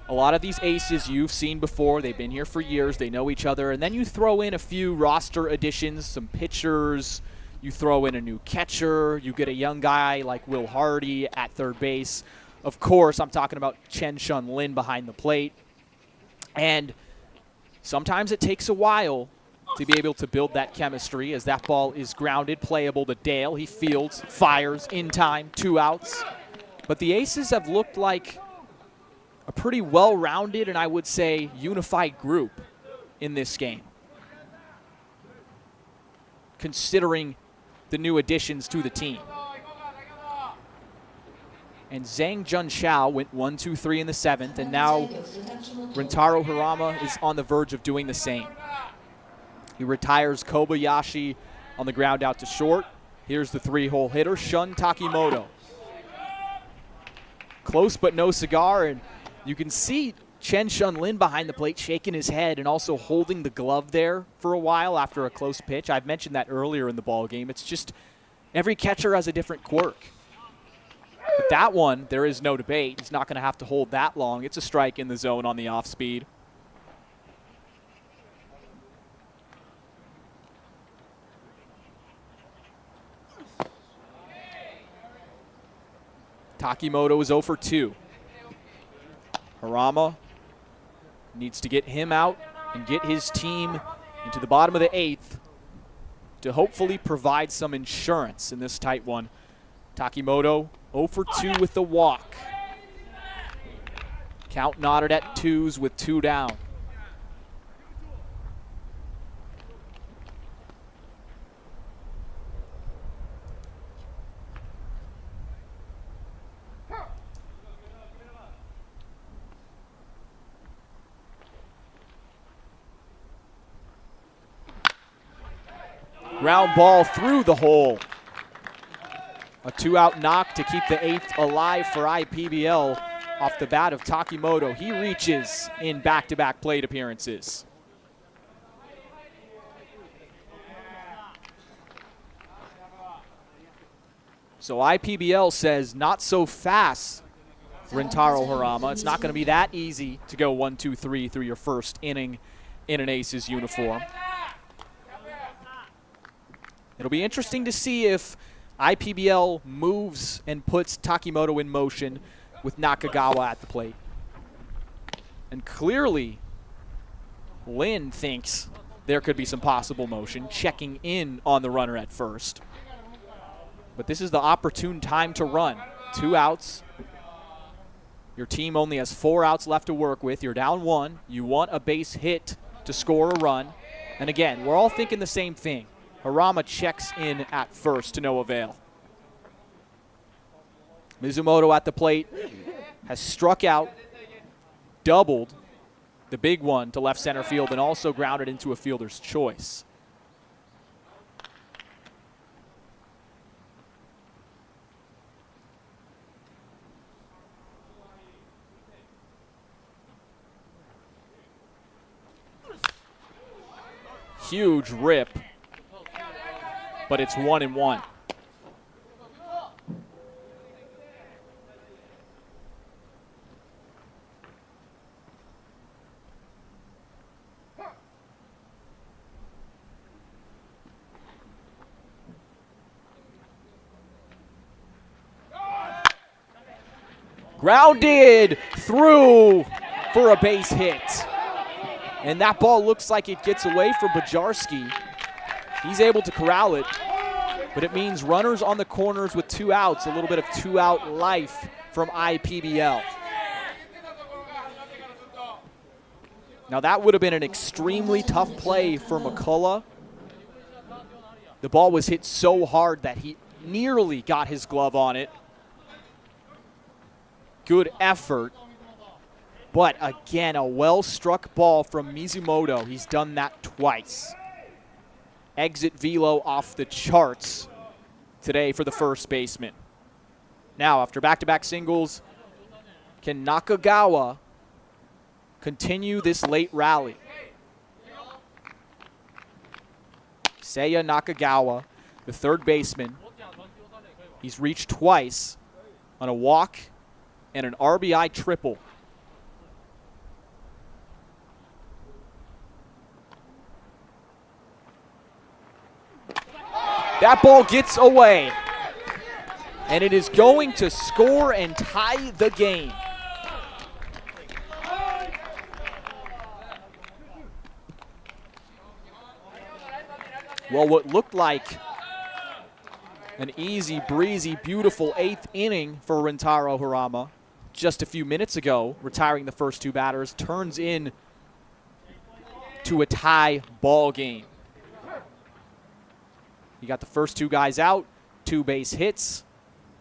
a lot of these aces you've seen before, they've been here for years, they know each other, and then you throw in a few roster additions, some pitchers, you throw in a new catcher, you get a young guy like Will Hardy at third base. Of course, I'm talking about Chen Shun Lin behind the plate. And sometimes it takes a while to be able to build that chemistry as that ball is grounded, playable to Dale. He fields, fires, in time, 2 outs. But the Aces have looked like a pretty well-rounded and I would say unified group in this game, considering the new additions to the team. And Zhang Junxiao went 1-2-3 in the 7th, and now Rintaro Harama is on the verge of doing the same. He retires Kobayashi on the ground out to short. Here's the 3-hole hitter, Shun Takimoto. Close but no cigar, and you can see Chen Shun Lin behind the plate shaking his head and also holding the glove there for a while after a close pitch. I've mentioned that earlier in the ball game. It's just every catcher has a different quirk. But that one, there is no debate. He's not going to have to hold that long. It's a strike in the zone on the off speed. Takimoto is 0 for 2. Harama needs to get him out and get his team into the bottom of the 8th to hopefully provide some insurance in this tight one. Takimoto 0 for 2 with the walk. Count knotted at 2s with 2 down. Ground ball through the hole. A 2-out knock to keep the 8th alive for IPBL off the bat of Takimoto. He reaches in back-to-back plate appearances. So IPBL says not so fast, Rintaro Harama. It's not going to be that easy to go 1-2-3 through your first inning in an Aces uniform. It'll be interesting to see if IPBL moves and puts Takimoto in motion with Nakagawa at the plate. And clearly, Lin thinks there could be some possible motion, checking in on the runner at first. But this is the opportune time to run. 2 outs. Your team only has 4 outs left to work with. You're down 1. You want a base hit to score a run. And again, we're all thinking the same thing. Harama checks in at first to no avail. Mizumoto at the plate has struck out, doubled the big one to left center field, and also grounded into a fielder's choice. Huge rip, but it's 1-1. Grounded through for a base hit. And that ball looks like it gets away from Bajarski. He's able to corral it, but it means runners on the corners with 2 outs, a little bit of 2-out life from IPBL. Now that would have been an extremely tough play for McCullough. The ball was hit so hard that he nearly got his glove on it. Good effort. But again, a well-struck ball from Mizumoto. He's done that twice. Exit velo off the charts today for the first baseman. Now, after back-to-back singles, can Nakagawa continue this late rally? Seiya Nakagawa, the third baseman, he's reached twice on a walk and an RBI triple. That ball gets away, and it is going to score and tie the game. Well, what looked like an easy, breezy, beautiful 8th inning for Rintaro Harama just a few minutes ago, retiring the first 2 batters, turns in to a tie ball game. He got the first 2 guys out, 2 base hits,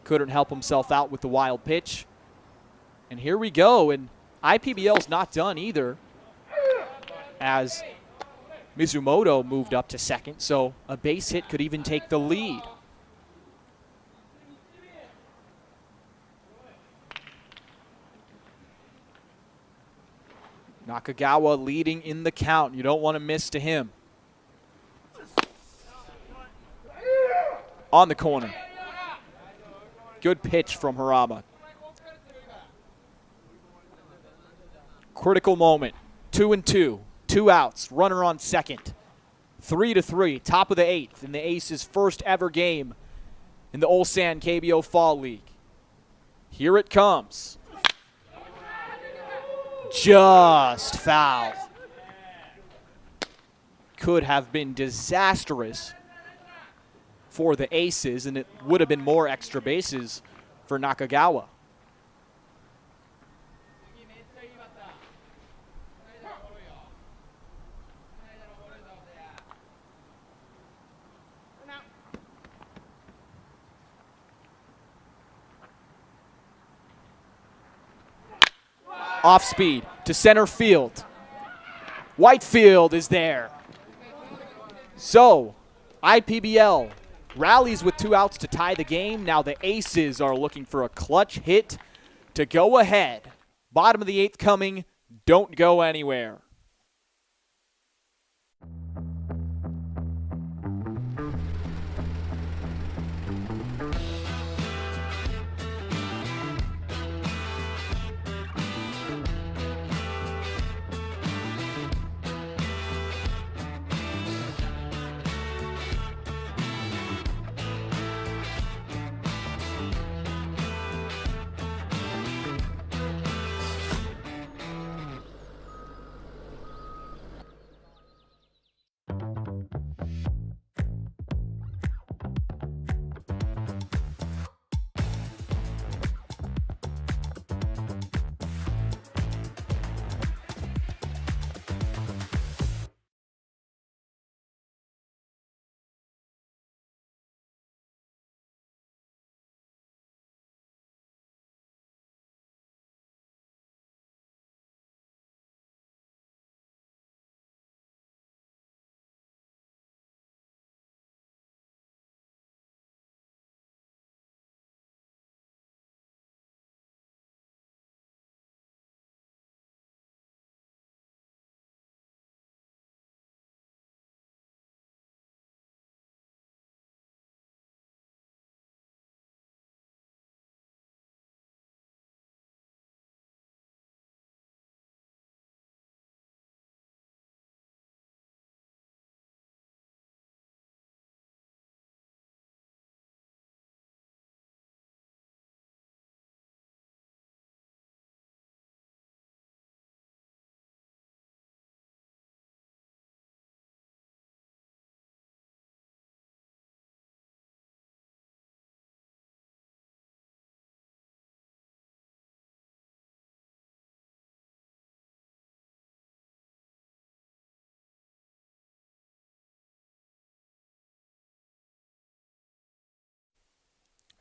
couldn't help himself out with the wild pitch. And here we go, and IPBL's not done either, as Mizumoto moved up to second, so a base hit could even take the lead. Nakagawa leading in the count. You don't want to miss to him. On the corner. Good pitch from Harama. Critical moment. 2-2. 2 outs. Runner on second. 3-3. Top of the 8th in the Aces' first ever game in the Ulsan KBO Fall League. Here it comes. Just foul. Could have been disastrous for the Aces, and it would have been more extra bases for Nakagawa. Off speed to center field. Whitefield is there. So, IPBL rallies with 2 outs to tie the game. Now the Aces are looking for a clutch hit to go ahead. Bottom of the 8th coming. Don't go anywhere.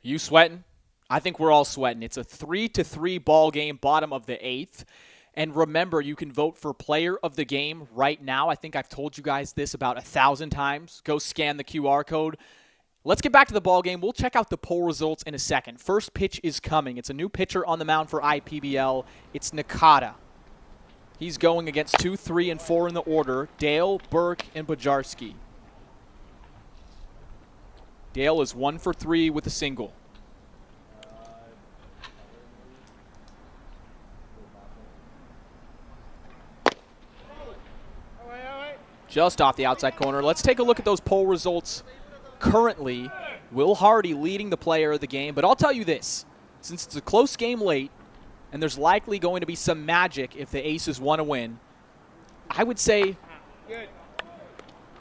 You sweating? I think we're all sweating. It's a 3-3 ball game, bottom of the 8th. And remember, you can vote for player of the game right now. I think I've told you guys this about 1,000 times. Go scan the QR code. Let's get back to the ball game. We'll check out the poll results in a second. First pitch is coming. It's a new pitcher on the mound for IPBL. It's Nakata. He's going against 2, 3, and 4 in the order. Dale, Burke, and Bajarski. Dale is 1 for 3 with a single. Just off the outside corner. Let's take a look at those poll results currently. Will Hardy leading the player of the game. But I'll tell you this. Since it's a close game late, and there's likely going to be some magic if the Aces want to win, I would say,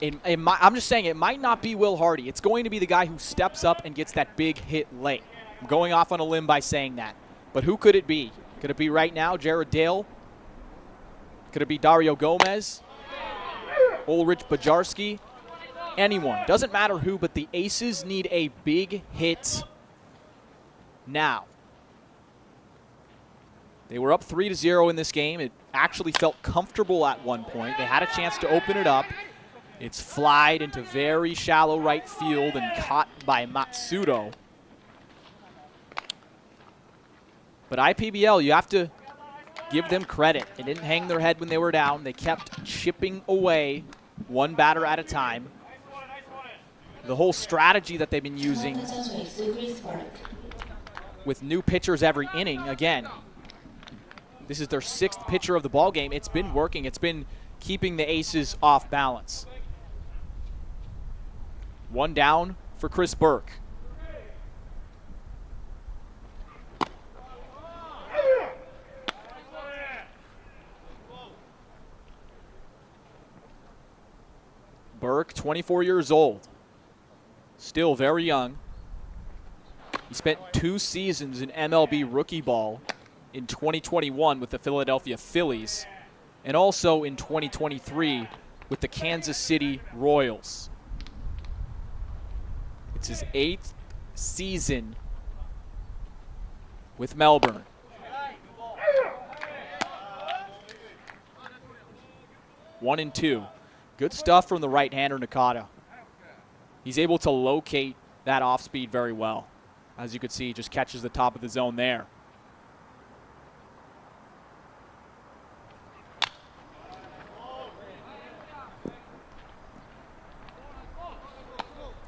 I'm just saying it might not be Will Hardy. It's going to be the guy who steps up and gets that big hit late. I'm going off on a limb by saying that. But who could it be? Could it be right now Jared Dale? Could it be Dario Gomez? Ulrich Bajarski? Anyone. Doesn't matter who, but the Aces need a big hit now. They were up 3-0 in this game. It actually felt comfortable at one point. They had a chance to open it up. It's flied into very shallow right field and caught by Matsudo. But IPBL, you have to give them credit. They didn't hang their head when they were down. They kept chipping away one batter at a time. The whole strategy that they've been using with new pitchers every inning, again, this is their 6th pitcher of the ball game. It's been working. It's been keeping the Aces off balance. One down for Chris Burke. Burke, 24 years old, still very young. He spent 2 seasons in MLB rookie ball in 2021 with the Philadelphia Phillies and also in 2023 with the Kansas City Royals. It's his 8th season with Melbourne. One and 2. Good stuff from the right-hander, Nakata. He's able to locate that off-speed very well. As you can see, he just catches the top of the zone there.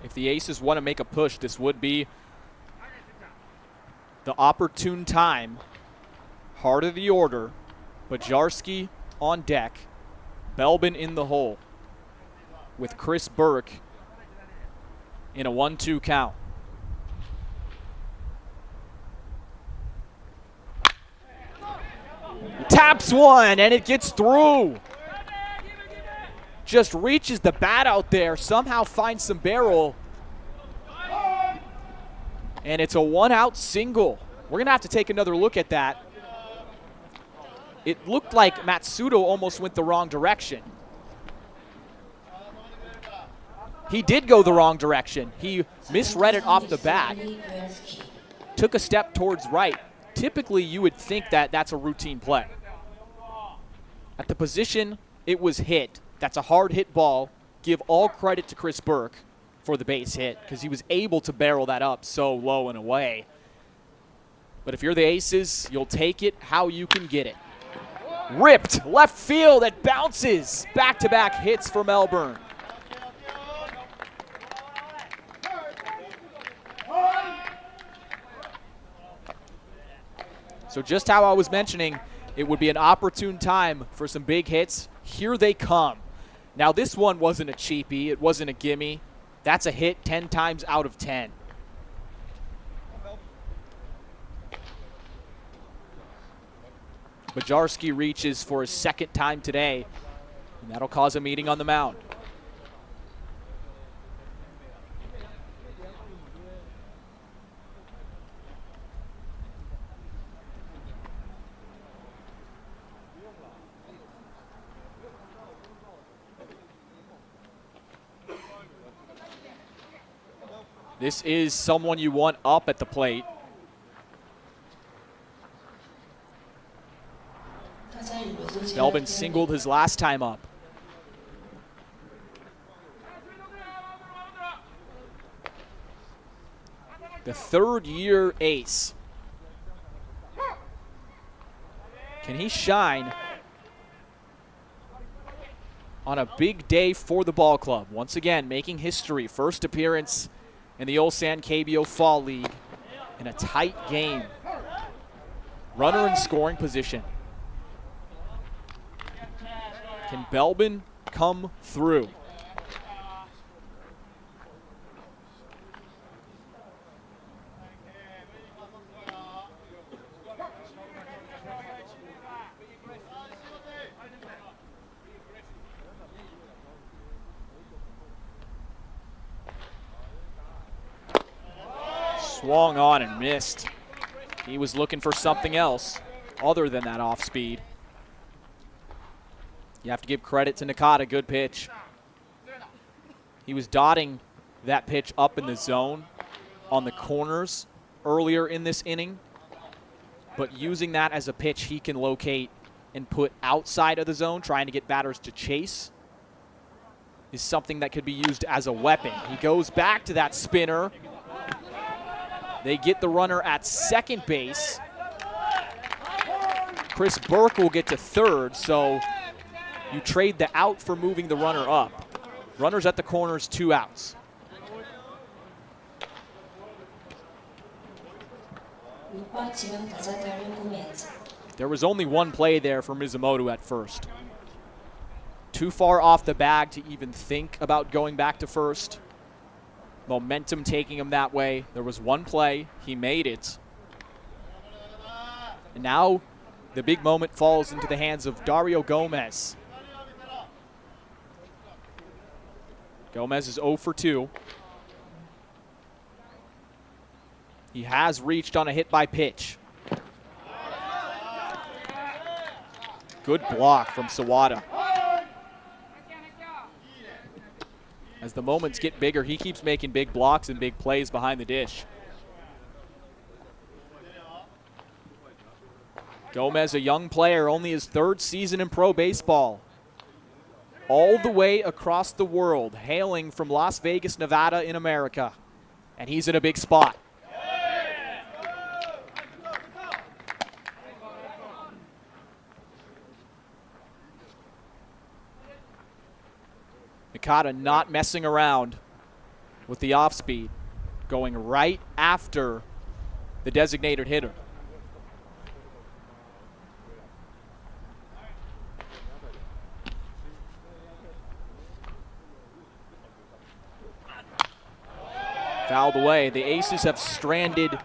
If the Aces want to make a push, this would be the opportune time. Heart of the order. Bajarski on deck. Belbin in the hole, with Chris Burke in a 1-2 count. Taps one, and it gets through. Just reaches the bat out there, somehow finds some barrel. And it's a 1-out single. We're going to have to take another look at that. It looked like Matsudo almost went the wrong direction. He did go the wrong direction. He misread it off the bat. Took a step towards right. Typically, you would think that that's a routine play. At the position it was hit, that's a hard hit ball. Give all credit to Chris Burke for the base hit because he was able to barrel that up so low and away. But if you're the Aces, you'll take it how you can get it. Ripped left field, it bounces. Back-to-back hits for Melbourne. So just how I was mentioning, it would be an opportune time for some big hits. Here they come. Now this one wasn't a cheapie, it wasn't a gimme. That's a hit 10 times out of 10. Bajarski reaches for his 2nd time today, and that'll cause a meeting on the mound. This is someone you want up at the plate. Melbourne singled his last time up. The third-year ace. Can he shine on a big day for the ball club? Once again, making history. First appearance in the Ulsan KBO Fall League in a tight game. Runner in scoring position. Can Melbourne come through? Swung on and missed. He was looking for something else other than that off speed. You have to give credit to Nakata, good pitch. He was dotting that pitch up in the zone on the corners earlier in this inning, but using that as a pitch he can locate and put outside of the zone, trying to get batters to chase, is something that could be used as a weapon. He goes back to that spinner. They get the runner at second base. Chris Burke will get to third, so you trade the out for moving the runner up. Runners at the corners, 2 outs. There was only one play there for Mizumoto at first. Too far off the bag to even think about going back to first. Momentum taking him that way. There was one play. He made it. And now the big moment falls into the hands of Dario Gomez. Gomez is 0 for 2. He has reached on a hit by pitch. Good block from Sawada. As the moments get bigger, he keeps making big blocks and big plays behind the dish. Gomez, a young player, only his 3rd season in pro baseball. All the way across the world, hailing from Las Vegas, Nevada in America. And he's in a big spot. Nakata not messing around with the off speed, going right after the designated hitter. Fouled away. The Aces have stranded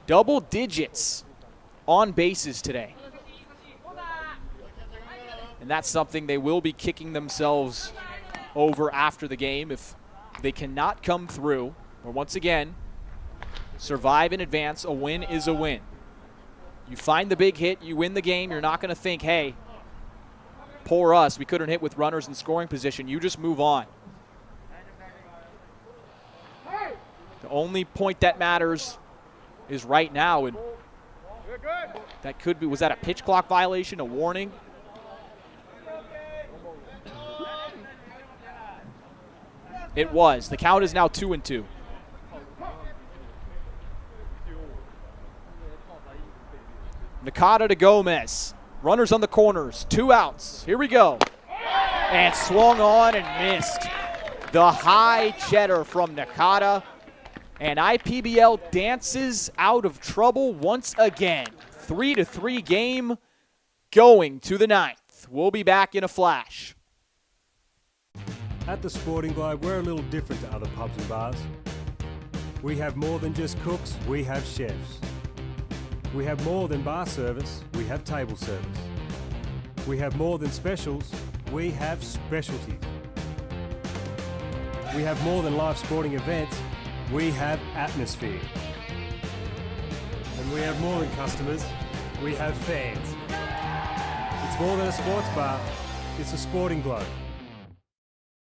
double digits on bases today. And that's something they will be kicking themselves over after the game if they cannot come through. Or once again, survive in advance. A win is a win. You find the big hit, you win the game. You're not going to think, hey, poor us, we couldn't hit with runners in scoring position. You just move on. The only point that matters is right now. And that could be, was that a pitch clock violation, a warning? It was. The count is now 2-2. Nakata to Gomez. Runners on the corners. 2 outs. Here we go. And swung on and missed. The high cheddar from Nakata. And IPBL dances out of trouble once again. 3-3 game going to the 9th. We'll be back in a flash. At the Sporting Globe, we're a little different to other pubs and bars. We have more than just cooks, we have chefs. We have more than bar service, we have table service. We have more than specials, we have specialties. We have more than live sporting events, we have atmosphere. And we have more than customers, we have fans. It's more than a sports bar, it's a Sporting Globe.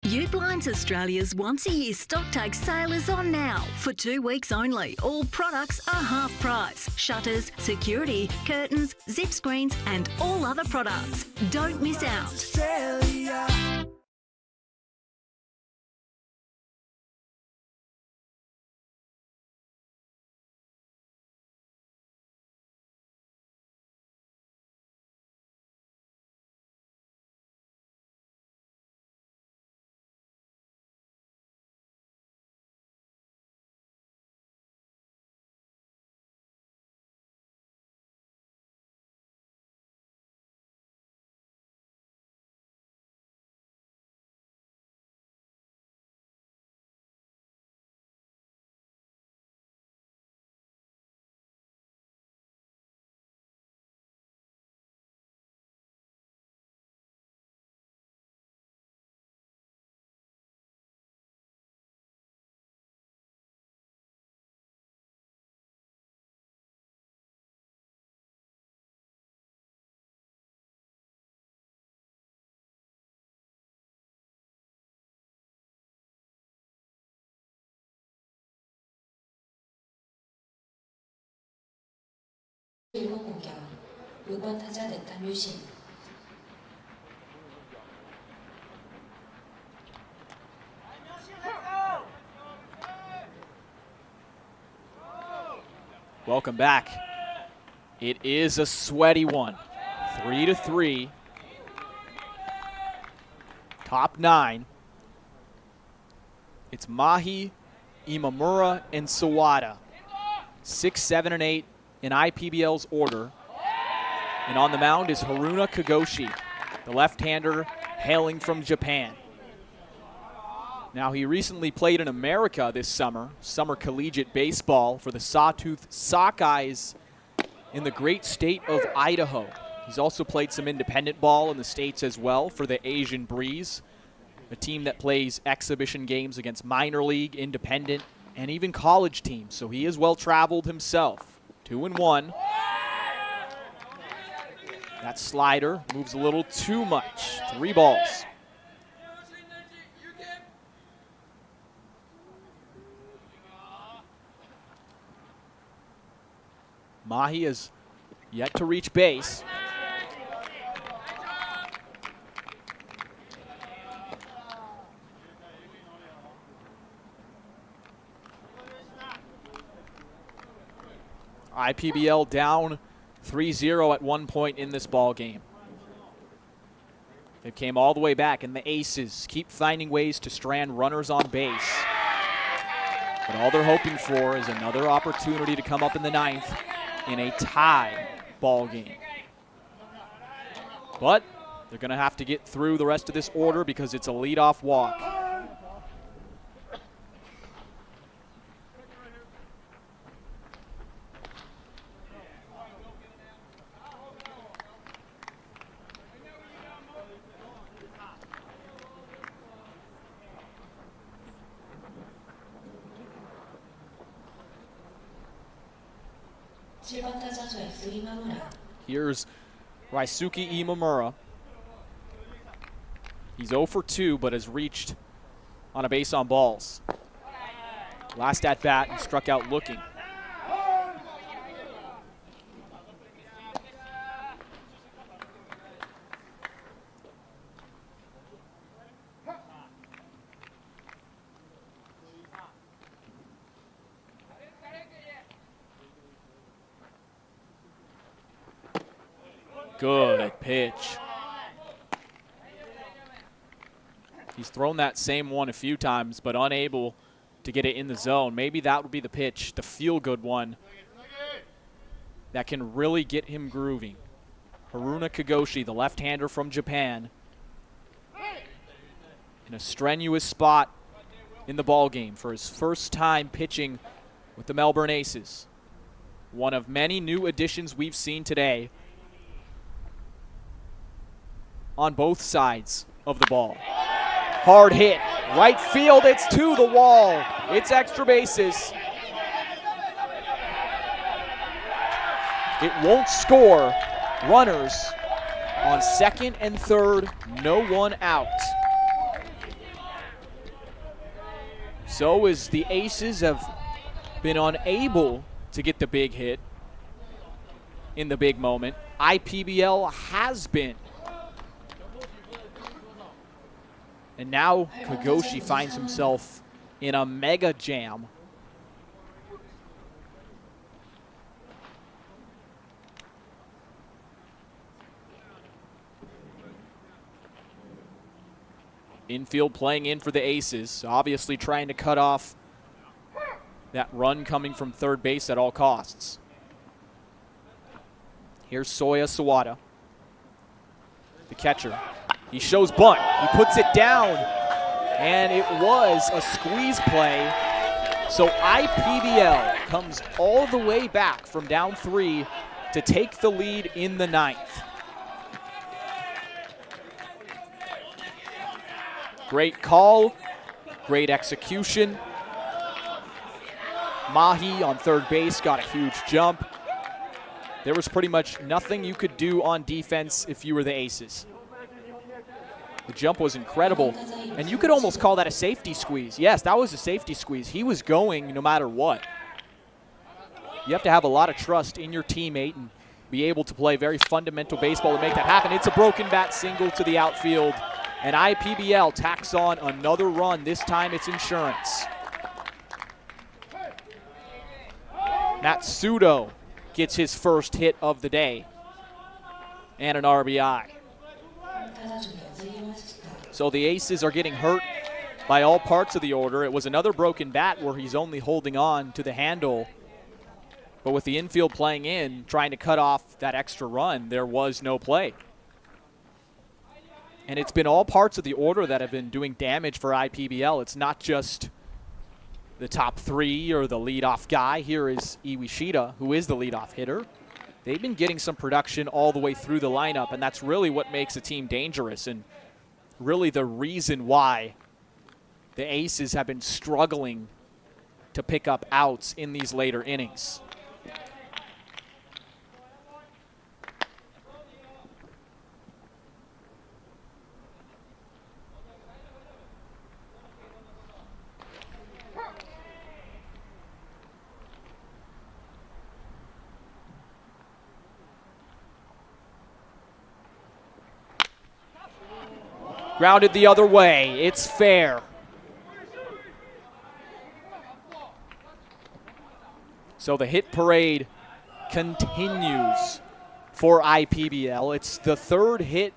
You blind Blinds Australia's once-a-year stock take sale is on now. For 2 weeks only, all products are half price. Shutters, security, curtains, zip screens and all other products. Don't miss out. Australia. 일본 공격 6번 타자 네타 뮤신 Welcome back. It is a sweaty one. 3-3. Top 9. It's Mahi, Imamura, and Sawada. 6, 7, and 8 in IPBL's order. And on the mound is Haruna Kagoshi, the left-hander hailing from Japan. Now, he recently played in America this summer collegiate baseball for the Sawtooth Sockeyes in the great state of Idaho. He's also played some independent ball in the States as well for the Asian Breeze, a team that plays exhibition games against minor league, independent, and even college teams. So he is well-traveled himself. 2-1. That slider moves a little too much. 3 balls. Mahi has yet to reach base. IPBL down 3-0 at one point in this ball game. They came all the way back, and the Aces keep finding ways to strand runners on base. But all they're hoping for is another opportunity to come up in the 9th in a tie ball game. But they're going to have to get through the rest of this order because it's a leadoff walk. Here's Raisuke Imamura. He's 0 for 2, but has reached on a base on balls. Last at bat and struck out looking. Good pitch. He's thrown that same one a few times, but unable to get it in the zone. Maybe that would be the pitch, the feel-good one, that can really get him grooving. Haruna Kagoshi, the left-hander from Japan, in a strenuous spot in the ballgame for his first time pitching with the Melbourne Aces. One of many new additions we've seen today on both sides of the ball. Hard hit, right field, it's to the wall. It's extra bases. It won't score. Runners on second and third, no one out. So as the Aces have been unable to get the big hit in the big moment, IPBL has been. And now Kagoshi finds himself in a mega jam. Infield playing in for the Aces, obviously trying to cut off that run coming from third base at all costs. Here's Soya Sawada, the catcher. He shows bunt. He puts it down, and it was a squeeze play. So IPBL comes all the way back from down 3 to take the lead in the 9th. Great call, great execution. Mahi on third base got a huge jump. There was pretty much nothing you could do on defense if you were the Aces. The jump was incredible, and you could almost call that a safety squeeze. Yes, that was a safety squeeze. He was going no matter what. You have to have a lot of trust in your teammate and be able to play very fundamental baseball to make that happen. It's a broken bat single to the outfield, and IPBL tacks on another run. This time it's insurance. Matsudo gets his first hit of the day and an RBI. So the Aces are getting hurt by all parts of the order. It was another broken bat where he's only holding on to the handle. But with the infield playing in, trying to cut off that extra run, there was no play. And it's been all parts of the order that have been doing damage for IPBL. It's not just the top 3 or the leadoff guy. Here is Iwashita, who is the leadoff hitter. They've been getting some production all the way through the lineup, and that's really what makes a team dangerous and really the reason why the Aces have been struggling to pick up outs in these later innings. Grounded the other way. It's fair. So the hit parade continues for IPBL. It's the third hit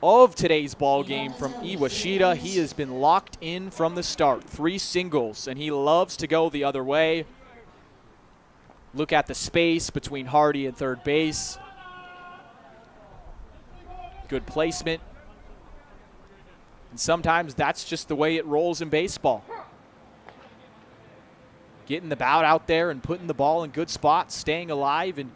of today's ball game from Iwashita. He has been locked in from the start. 3 singles, and he loves to go the other way. Look at the space between Hardy and third base. Good placement. And sometimes that's just the way it rolls in baseball. Getting the bat out there and putting the ball in good spots, staying alive. And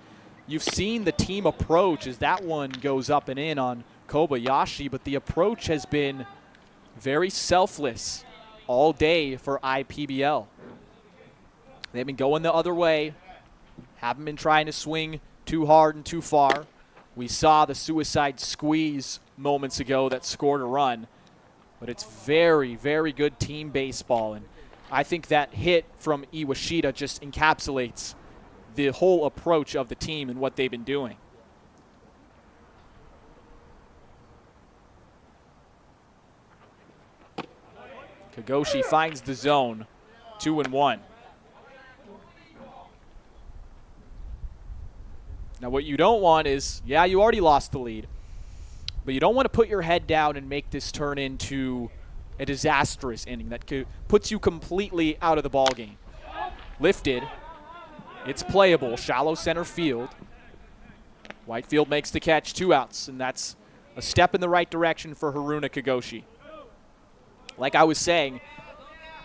you've seen the team approach as that one goes up and in on Kobayashi, but the approach has been very selfless all day for IPBL. They've been going the other way, haven't been trying to swing too hard and too far. We saw the suicide squeeze moments ago that scored a run. But it's very, very good team baseball. And I think that hit from Iwashita just encapsulates the whole approach of the team and what they've been doing. Kagoshi finds the zone, 2-1. Now what you don't want is, yeah, you already lost the lead. But you don't want to put your head down and make this turn into a disastrous inning that puts you completely out of the ballgame. Lifted. It's playable. Shallow center field. Whitefield makes the catch. 2 outs, and that's a step in the right direction for Haruna Kagoshi. Like I was saying,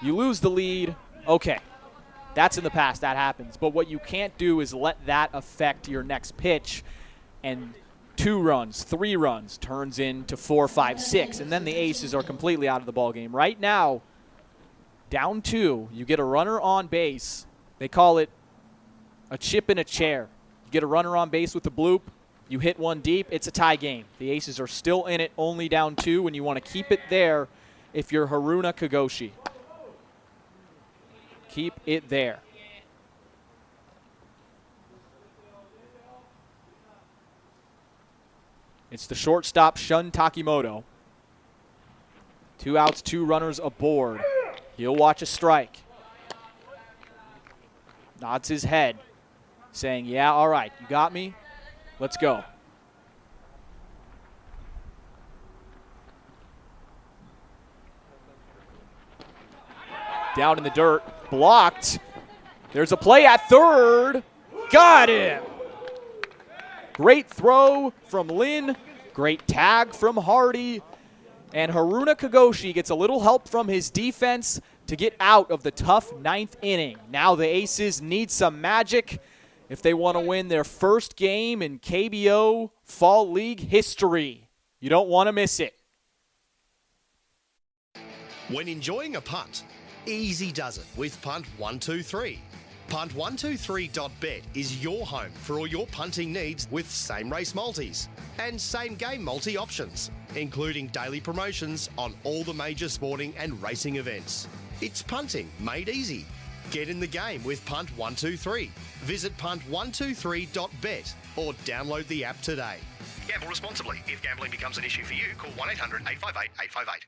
you lose the lead. Okay, that's in the past. That happens. But what you can't do is let that affect your next pitch, and 2 runs, 3 runs turns into 4, 5, 6, and then the Aces are completely out of the ballgame. Right now, down 2, you get a runner on base. They call it a chip in a chair. You get a runner on base with a bloop, you hit one deep, it's a tie game. The Aces are still in it, only down 2, and you want to keep it there if you're Haruna Kagoshi. Keep it there. It's the shortstop, Shun Takimoto. 2 outs, 2 runners aboard. He'll watch a strike. Nods his head, saying, yeah, all right, you got me. Let's go. Down in the dirt, blocked. There's a play at third. Got him. Great throw from Lin. Great tag from Hardy. And Haruna Kagoshi gets a little help from his defense to get out of the tough 9th inning. Now the Aces need some magic if they want to win their first game in KBO Fall League history. You don't want to miss it. When enjoying a punt, easy does it with Punt 123. Punt123.bet is your home for all your punting needs with same race multis and same game multi options, including daily promotions on all the major sporting and racing events. It's punting made easy. Get in the game with Punt 123. Visit punt123.bet or download the app today. Gamble responsibly. If gambling becomes an issue for you, call 1-800-858-858.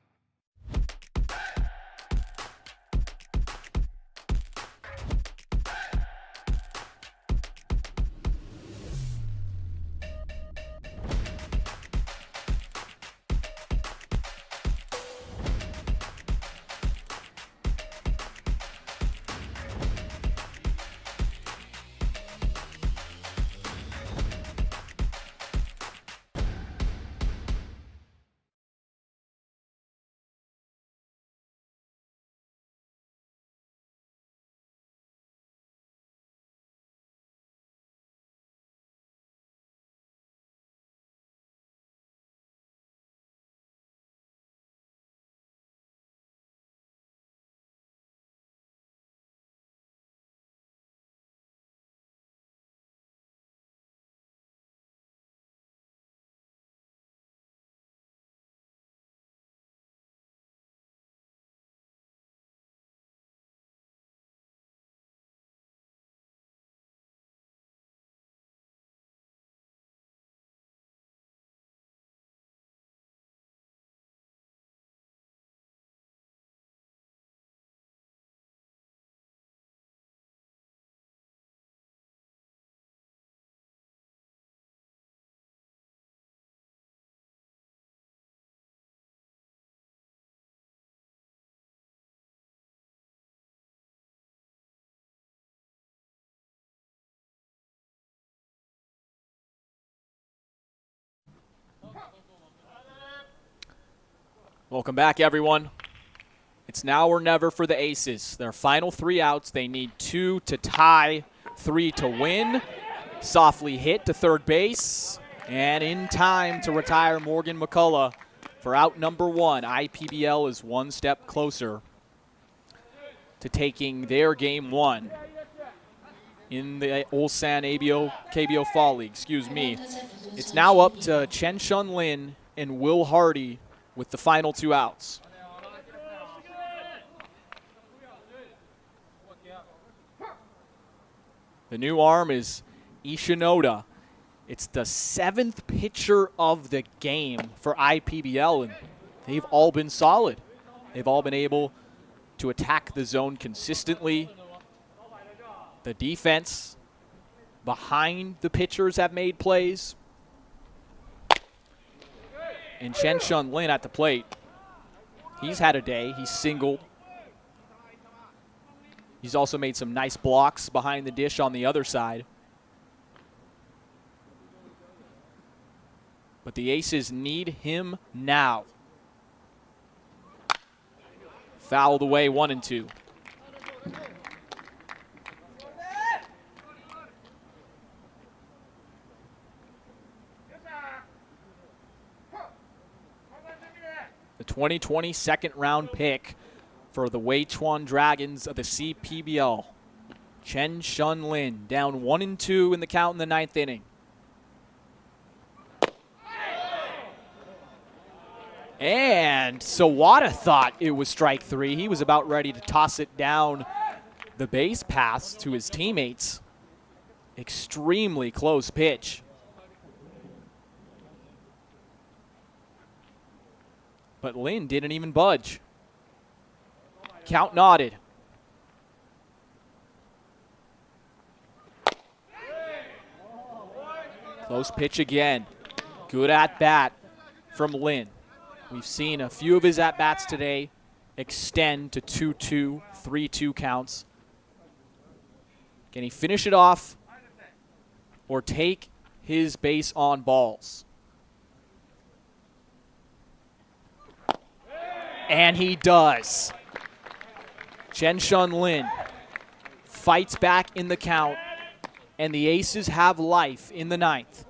Welcome back, everyone. It's now or never for the Aces. Their final 3 outs. They need 2 to tie, 3 to win. Softly hit to third base. And in time to retire Morgan McCullough for out number 1. IPBL is 1 step closer to taking their game 1 in the Ulsan KBO Fall League. It's now up to Chen Shun Lin and Will Hardy with the final 2 outs. The new arm is Ishinoda. It's the 7th pitcher of the game for IPBL, and they've all been solid. They've all been able to attack the zone consistently. The defense behind the pitchers have made plays. And Chen Shun Lin at the plate. He's had a day. He's singled. He's also made some nice blocks behind the dish on the other side. But the Aces need him now. Fouled away 1-2. The 2020 second-round pick for the Weichuan Dragons of the CPBL. Chen Shun Lin down 1-2 in the count in the 9th inning. And Sawada thought it was strike 3. He was about ready to toss it down the base pass to his teammates. Extremely close pitch. But Lin didn't even budge. Count knotted. Close pitch again. Good at bat from Lin. We've seen a few of his at bats today extend to 2-2, 3-2 counts. Can he finish it off or take his base on balls? And he does. Chen-Shun Lin fights back in the count, and the Aces have life in the ninth.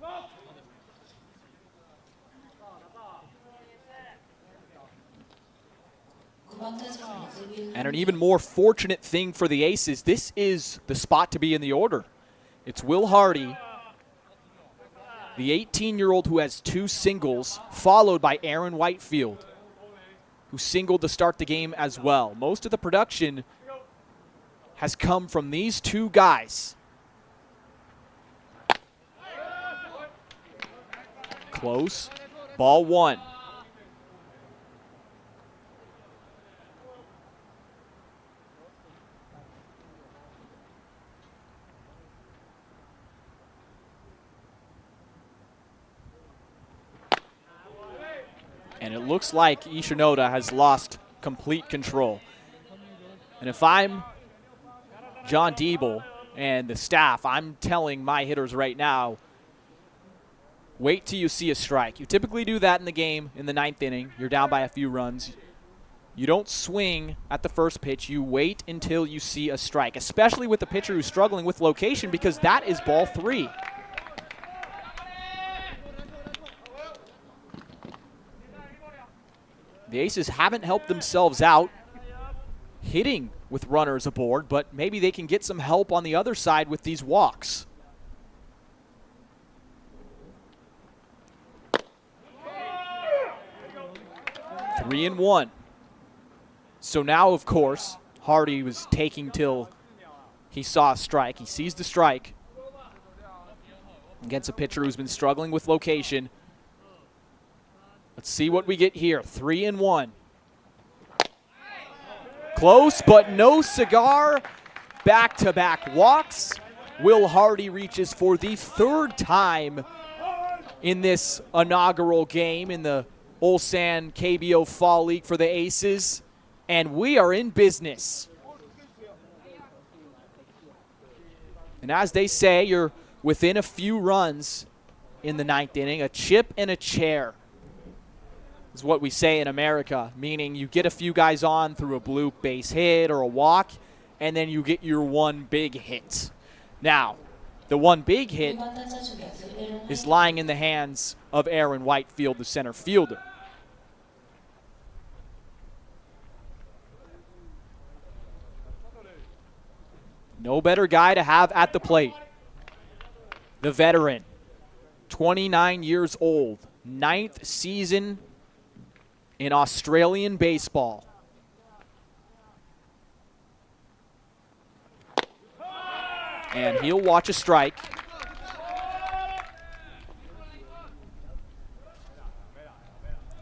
And an even more fortunate thing for the Aces, this is the spot to be in the order. It's Will Hardy, the 18-year-old who has 2 singles, followed by Aaron Whitefield, who singled to start the game as well. Most of the production has come from these 2 guys. Close. Ball 1. And it looks like Ishinoda has lost complete control. And if I'm John Diebel and the staff, I'm telling my hitters right now, wait till you see a strike. You typically do that in the game in the 9th inning. You're down by a few runs. You don't swing at the first pitch. You wait until you see a strike, especially with the pitcher who's struggling with location, because that is ball 3. The Aces haven't helped themselves out hitting with runners aboard, but maybe they can get some help on the other side with these walks. Three and one. So now, of course, Hardy was taking till he saw a strike. He sees the strike against a pitcher who's been struggling with location. Let's see what we get here. 3 and 1. Close, but no cigar. Back-to-back walks. Will Hardy reaches for the 3rd time in this inaugural game in the Ulsan KBO Fall League for the Aces. And we are in business. And as they say, you're within a few runs in the 9th inning. A chip and a chair is what we say in America, meaning you get a few guys on through a blue base hit or a walk, and then you get your one big hit. Now, the one big hit is lying in the hands of Aaron Whitefield, the center fielder. No better guy to have at the plate. The veteran, 29 years old, 9th season in Australian baseball. And he'll watch a strike.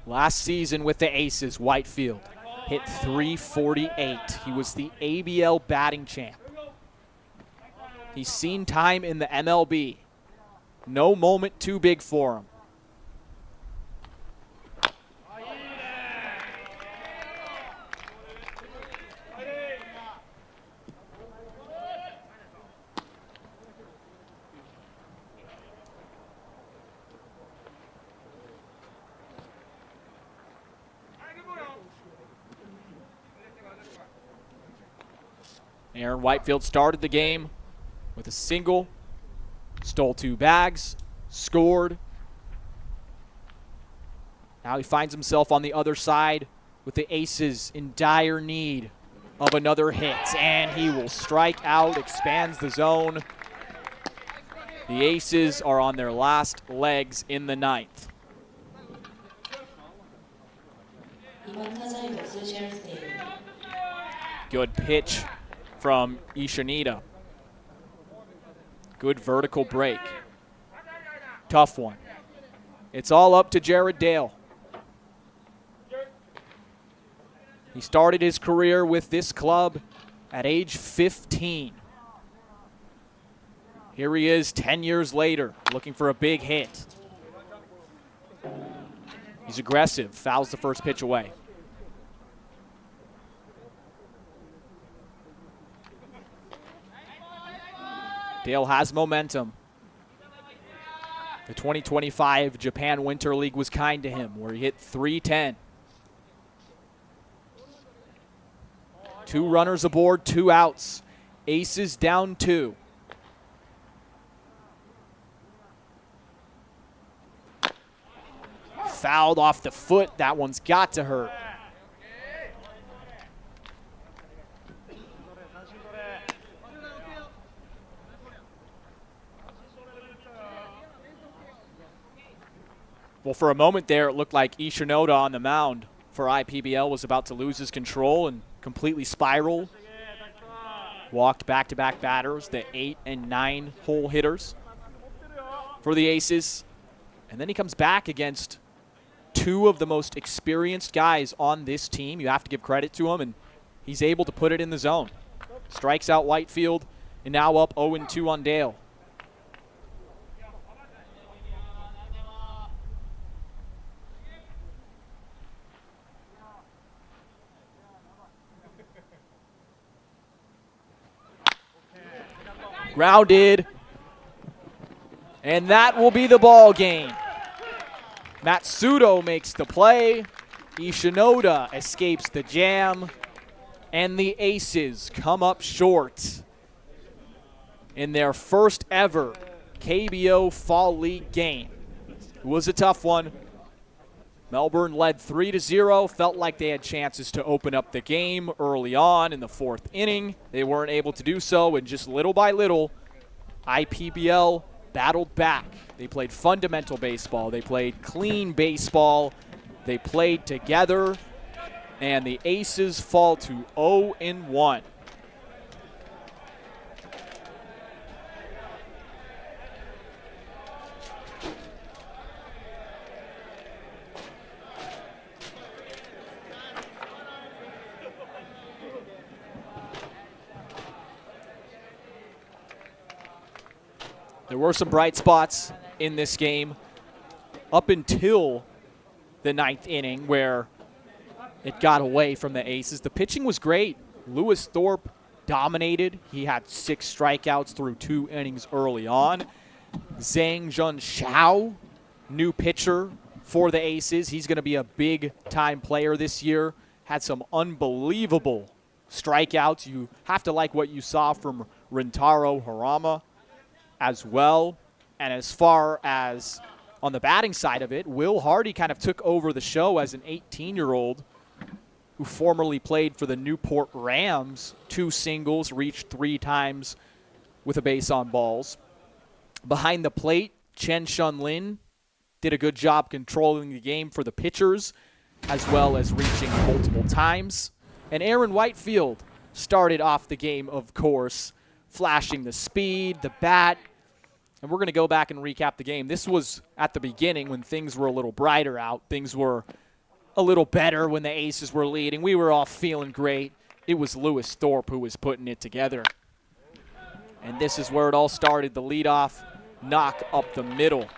Last season with the Aces, Whitefield hit .348. He was the ABL batting champ. He's seen time in the MLB. No moment too big for him. Aaron Whitefield started the game with a single, stole 2 bags, scored. Now he finds himself on the other side with the Aces in dire need of another hit, and he will strike out, expands the zone. The Aces are on their last legs in the 9th. Good pitch from Ishanida. Good vertical break. Tough one. It's all up to Jared Dale. He started his career with this club at age 15. Here he is 10 years later, looking for a big hit. He's aggressive, fouls the first pitch away. Dale has momentum. The 2025 Japan Winter League was kind to him, where he hit .310. 2 runners aboard, 2 outs. Aces down 2. Fouled off the foot. That one's got to hurt. Well, for a moment there, it looked like Ishinoda on the mound for IPBL was about to lose his control and completely spiral. Walked back-to-back batters, the 8 and 9 hole hitters for the Aces. And then he comes back against 2 of the most experienced guys on this team. You have to give credit to him, and he's able to put it in the zone. Strikes out Whitefield, and now up 0-2 on Dale. Grounded, and that will be the ball game. Matsudo makes the play. Ishinoda escapes the jam, and the Aces come up short in their first ever KBO Fall League game. It was a tough one. Melbourne led 3-0, felt like they had chances to open up the game early on in the 4th inning. They weren't able to do so, and just little by little, IPBL battled back. They played fundamental baseball. They played clean baseball. They played together, and the Aces fall to 0-1. There were some bright spots in this game up until the 9th inning where it got away from the Aces. The pitching was great. Lewis Thorpe dominated. He had 6 strikeouts through 2 innings early on. Zhang Jun Xiao, new pitcher for the Aces. He's going to be a big-time player this year. Had some unbelievable strikeouts. You have to like what you saw from Rintaro Harama as well. And as far as on the batting side of it, Will Hardy kind of took over the show as an 18-year-old who formerly played for the Newport Rams. 2 singles, reached 3 times with a base on balls. Behind the plate, Chen Shun Lin did a good job controlling the game for the pitchers, as well as reaching multiple times. And Aaron Whitefield started off the game, of course, flashing the speed, the bat. And we're going to go back and recap the game. This was at the beginning when things were a little brighter out. Things were a little better when the Aces were leading. We were all feeling great. It was Lewis Thorpe who was putting it together. And this is where it all started. The leadoff knock up the middle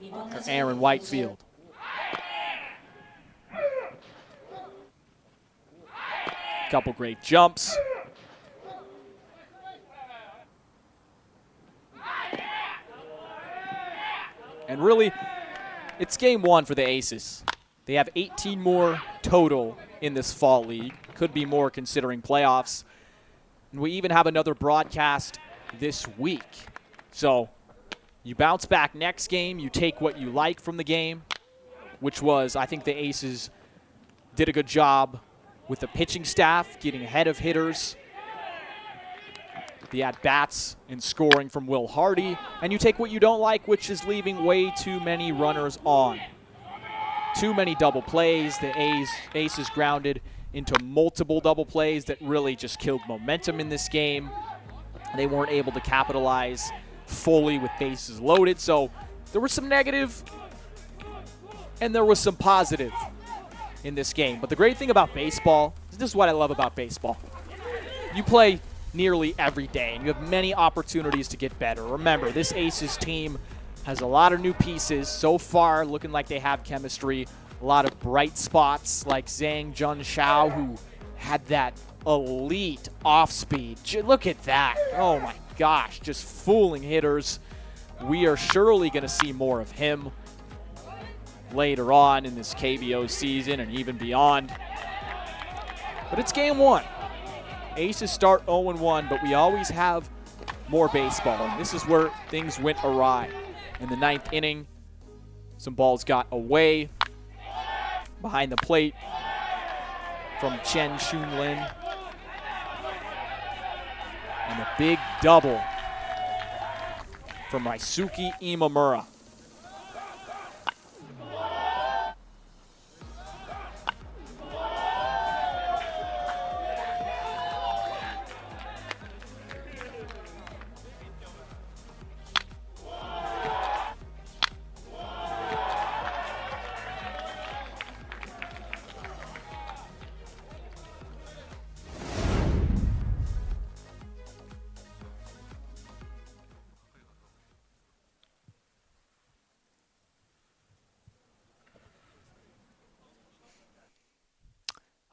for Aaron Whitefield. Couple great jumps. And really, it's game 1 for the Aces. They have 18 more total in this fall league. Could be more considering playoffs. And we even have another broadcast this week. So you bounce back next game. You take what you like from the game, which was, I think the Aces did a good job with the pitching staff, getting ahead of hitters, the at-bats and scoring from Will Hardy, and you take what you don't like, which is leaving way too many runners on. Too many double plays. The Aces grounded into multiple double plays that really just killed momentum in this game. They weren't able to capitalize fully with bases loaded. So there was some negative and there was some positive in this game. But the great thing about baseball, this is what I love about baseball. You play nearly every day, and you have many opportunities to get better. Remember, this Aces team has a lot of new pieces so far, looking like they have chemistry. A lot of bright spots like Zhang Junshao, who had that elite off-speed. Look at that. Oh, my gosh, just fooling hitters. We are surely going to see more of him later on in this KBO season and even beyond. But it's game one. Aces start 0-1, but we always have more baseball. And this is where things went awry. In the 9th inning, some balls got away behind the plate from Chen Xunlin. And a big double from Raisuke Imamura.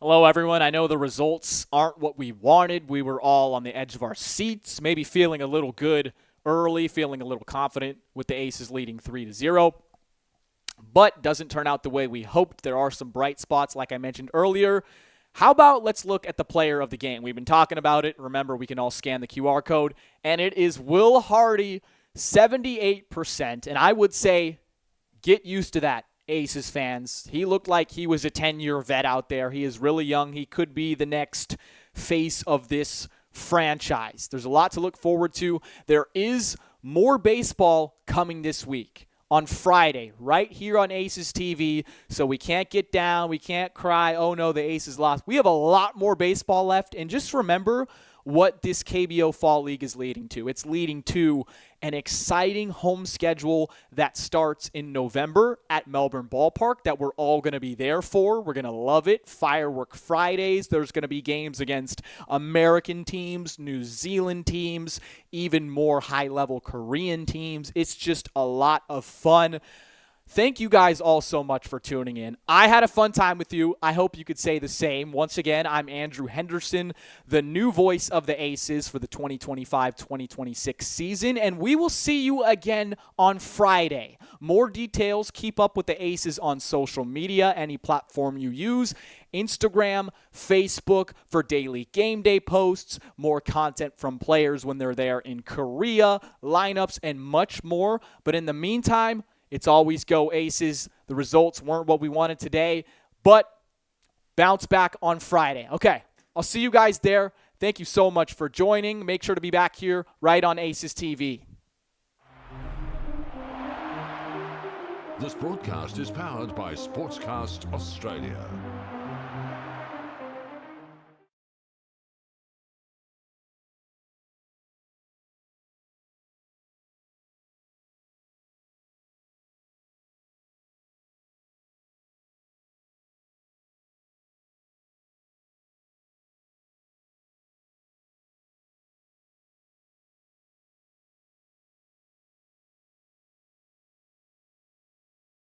Hello, everyone. I know the results aren't what we wanted. We were all on the edge of our seats, maybe feeling a little good early, feeling a little confident with the Aces leading 3-0. But doesn't turn out the way we hoped. There are some bright spots, like I mentioned earlier. How about let's look at the player of the game? We've been talking about it. Remember, we can all scan the QR code. And it is Will Hardy, 78%. And I would say get used to that, Aces fans. He looked like he was a 10-year vet out there. He is really young. He could be the next face of this franchise. There's a lot to look forward to. There is more baseball coming this week on Friday, right here on Aces TV. So we can't get down. We can't cry, oh no, the Aces lost. We have a lot more baseball left. And just remember what this KBO Fall League is leading to. It's leading to an exciting home schedule that starts in November at Melbourne Ballpark that we're all going to be there for. We're going to love it. Firework Fridays. There's going to be games against American teams, New Zealand teams, even more high-level Korean teams. It's just a lot of fun. Thank you guys all so much for tuning in. I had a fun time with you. I hope you could say the same. Once again, I'm Andrew Henderson, the new voice of the Aces for the 2025-2026 season, and we will see you again on Friday. More details, keep up with the Aces on social media, any platform you use. Instagram, Facebook for daily game day posts, more content from players when they're there in Korea, lineups, and much more. But in the meantime, it's always go Aces. The results weren't what we wanted today, but bounce back on Friday. Okay, I'll see you guys there. Thank you so much for joining. Make sure to be back here right on Aces TV. This broadcast is powered by Sportscast Australia.